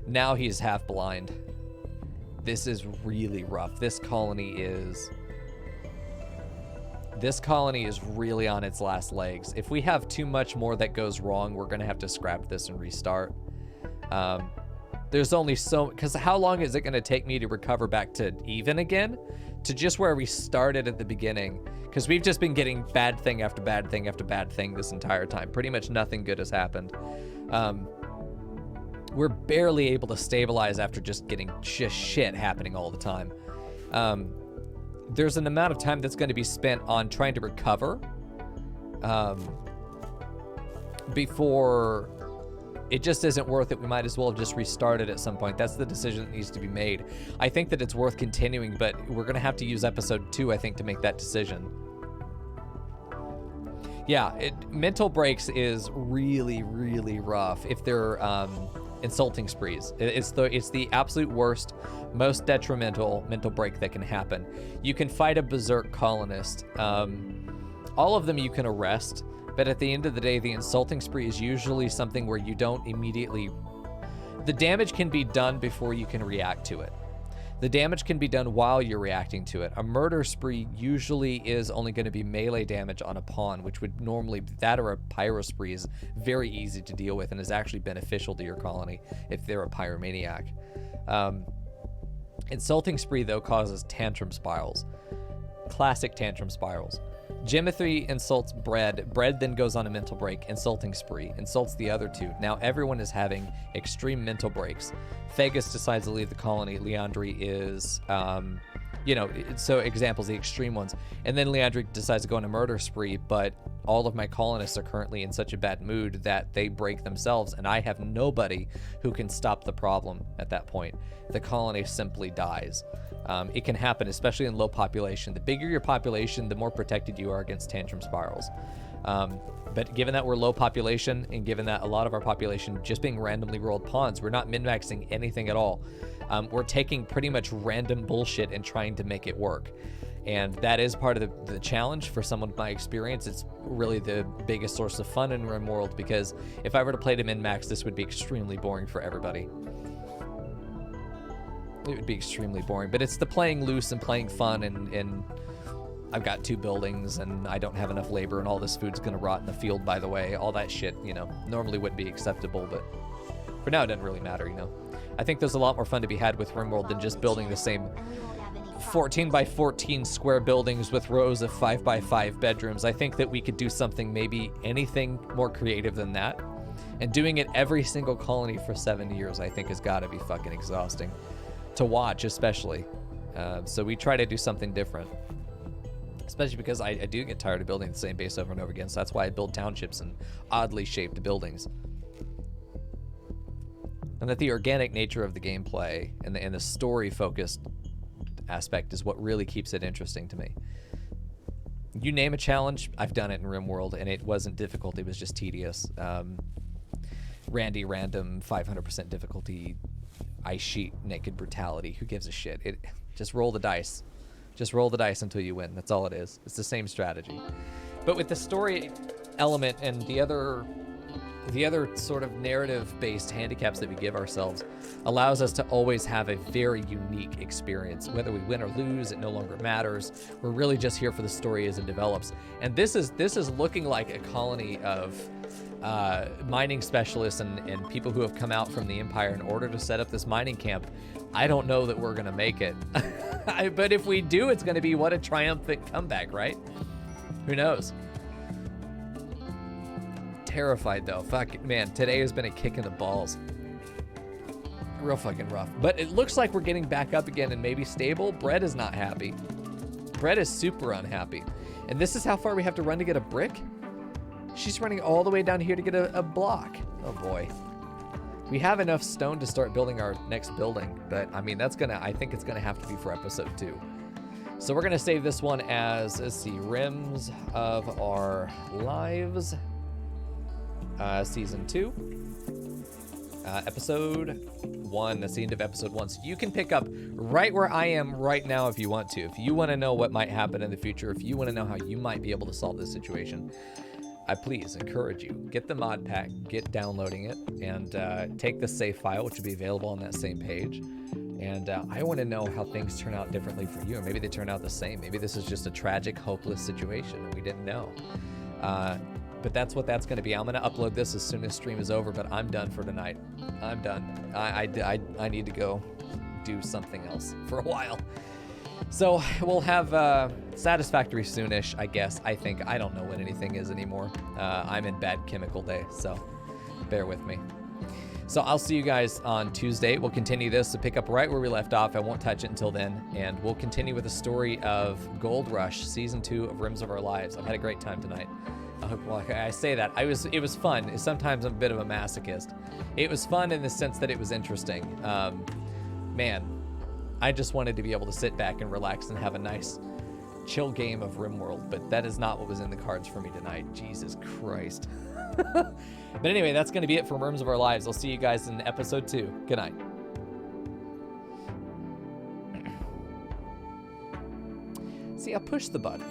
Now he's half blind. This is really rough. This colony is really on its last legs. If we have too much more that goes wrong, we're going to have to scrap this and restart. There's only so... Because how long is it going to take me to recover back to even again? To just where we started at the beginning. Because we've just been getting bad thing after bad thing after bad thing this entire time. Pretty much nothing good has happened. We're barely able to stabilize after just getting just shit happening all the time. There's an amount of time that's going to be spent on trying to recover before it just isn't worth it. We might as well have just restarted at some point. That's the decision that needs to be made. I think that it's worth continuing, but we're going to have to use episode 2, I think, to make that decision. Yeah, mental breaks is really, really rough if they're insulting sprees. It's the absolute worst, most detrimental mental break that can happen. You can fight a berserk colonist. All of them you can arrest, but at the end of the day, the insulting spree is usually something where you don't immediately... The damage can be done before you can react to it. The damage can be done while you're reacting to it. A murder spree usually is only going to be melee damage on a pawn, which would normally... That or a pyro spree is very easy to deal with and is actually beneficial to your colony if they're a pyromaniac. Insulting spree, though, causes tantrum spirals. Classic tantrum spirals. Jimothy insults Bread. Bread then goes on a mental break. Insulting spree. Insults the other two. Now everyone is having extreme mental breaks. Fagus decides to leave the colony. Leandri is, so examples, the extreme ones. And then Leandri decides to go on a murder spree, but all of my colonists are currently in such a bad mood that they break themselves, and I have nobody who can stop the problem at that point. The colony simply dies. It can happen, especially in low population. The bigger your population, the more protected you are against tantrum spirals. But given that we're low population, and given that a lot of our population just being randomly rolled pawns, we're not min-maxing anything at all. We're taking pretty much random bullshit and trying to make it work. And that is part of the challenge for someone with my experience. It's really the biggest source of fun in RimWorld, because if I were to play to min-max, this would be extremely boring for everybody. It would be extremely boring, but it's the playing loose and playing fun, and I've got 2 buildings and I don't have enough labor and all this food's gonna rot in the field, by the way. All that shit, normally wouldn't be acceptable, but for now it doesn't really matter, I think there's a lot more fun to be had with RimWorld than just building the same 14 by 14 square buildings with rows of 5 by 5 bedrooms. I think that we could do something, maybe anything more creative than that. And doing it every single colony for 7 years, I think has gotta be fucking exhausting. To watch, especially. So we try to do something different. Especially because I do get tired of building the same base over and over again, so that's why I build townships and oddly shaped buildings. And that the organic nature of the gameplay and the story-focused aspect is what really keeps it interesting to me. You name a challenge, I've done it in RimWorld, and it wasn't difficult, it was just tedious. Randy Random, 500% difficulty, ice sheet, naked brutality. Who gives a shit? Just roll the dice. Just roll the dice until you win. That's all it is. It's the same strategy. But with the story element and the other sort of narrative-based handicaps that we give ourselves allows us to always have a very unique experience. Whether we win or lose, it no longer matters. We're really just here for the story as it develops. And this is looking like a colony of mining specialists and people who have come out from the Empire in order to set up this mining camp. I don't know that we're gonna make it. But if we do, it's gonna be what a triumphant comeback, right? Who knows? Terrified though. Fuck, man, today has been a kick in the balls. Real fucking rough. But it looks like we're getting back up again and maybe stable. Bread is not happy. Brett is super unhappy. And this is how far we have to run to get a brick? She's running all the way down here to get a block. Oh boy. We have enough stone to start building our next building, but I mean, I think it's gonna have to be for episode 2. So we're gonna save this one as, let's see, Rims of Our Lives, season 2, episode 1. That's the end of episode 1. So you can pick up right where I am right now if you want to. If you want to know what might happen in the future, if you want to know how you might be able to solve this situation, I please encourage you, get the mod pack, get downloading it, and take the save file, which will be available on that same page. And I want to know how things turn out differently for you, or maybe they turn out the same. Maybe this is just a tragic, hopeless situation and we didn't know. But that's what that's going to be. I'm going to upload this as soon as stream is over, but I'm done for tonight. I'm done. I need to go do something else for a while. So we'll have Satisfactory soonish, I guess. I think. I don't know when anything is anymore. I'm in bad chemical day, so bear with me. So I'll see you guys on Tuesday. We'll continue this to pick up right where we left off. I won't touch it until then. And we'll continue with the story of Gold Rush, Season 2 of Rims of Our Lives. I've had a great time tonight. Well, I say that. It was fun. Sometimes I'm a bit of a masochist. It was fun in the sense that it was interesting. Man, I just wanted to be able to sit back and relax and have a nice, chill game of RimWorld, but that is not what was in the cards for me tonight. Jesus Christ. But anyway, that's going to be it for Rims of Our Lives. I'll see you guys in episode 2. Good night. See, I pushed the button.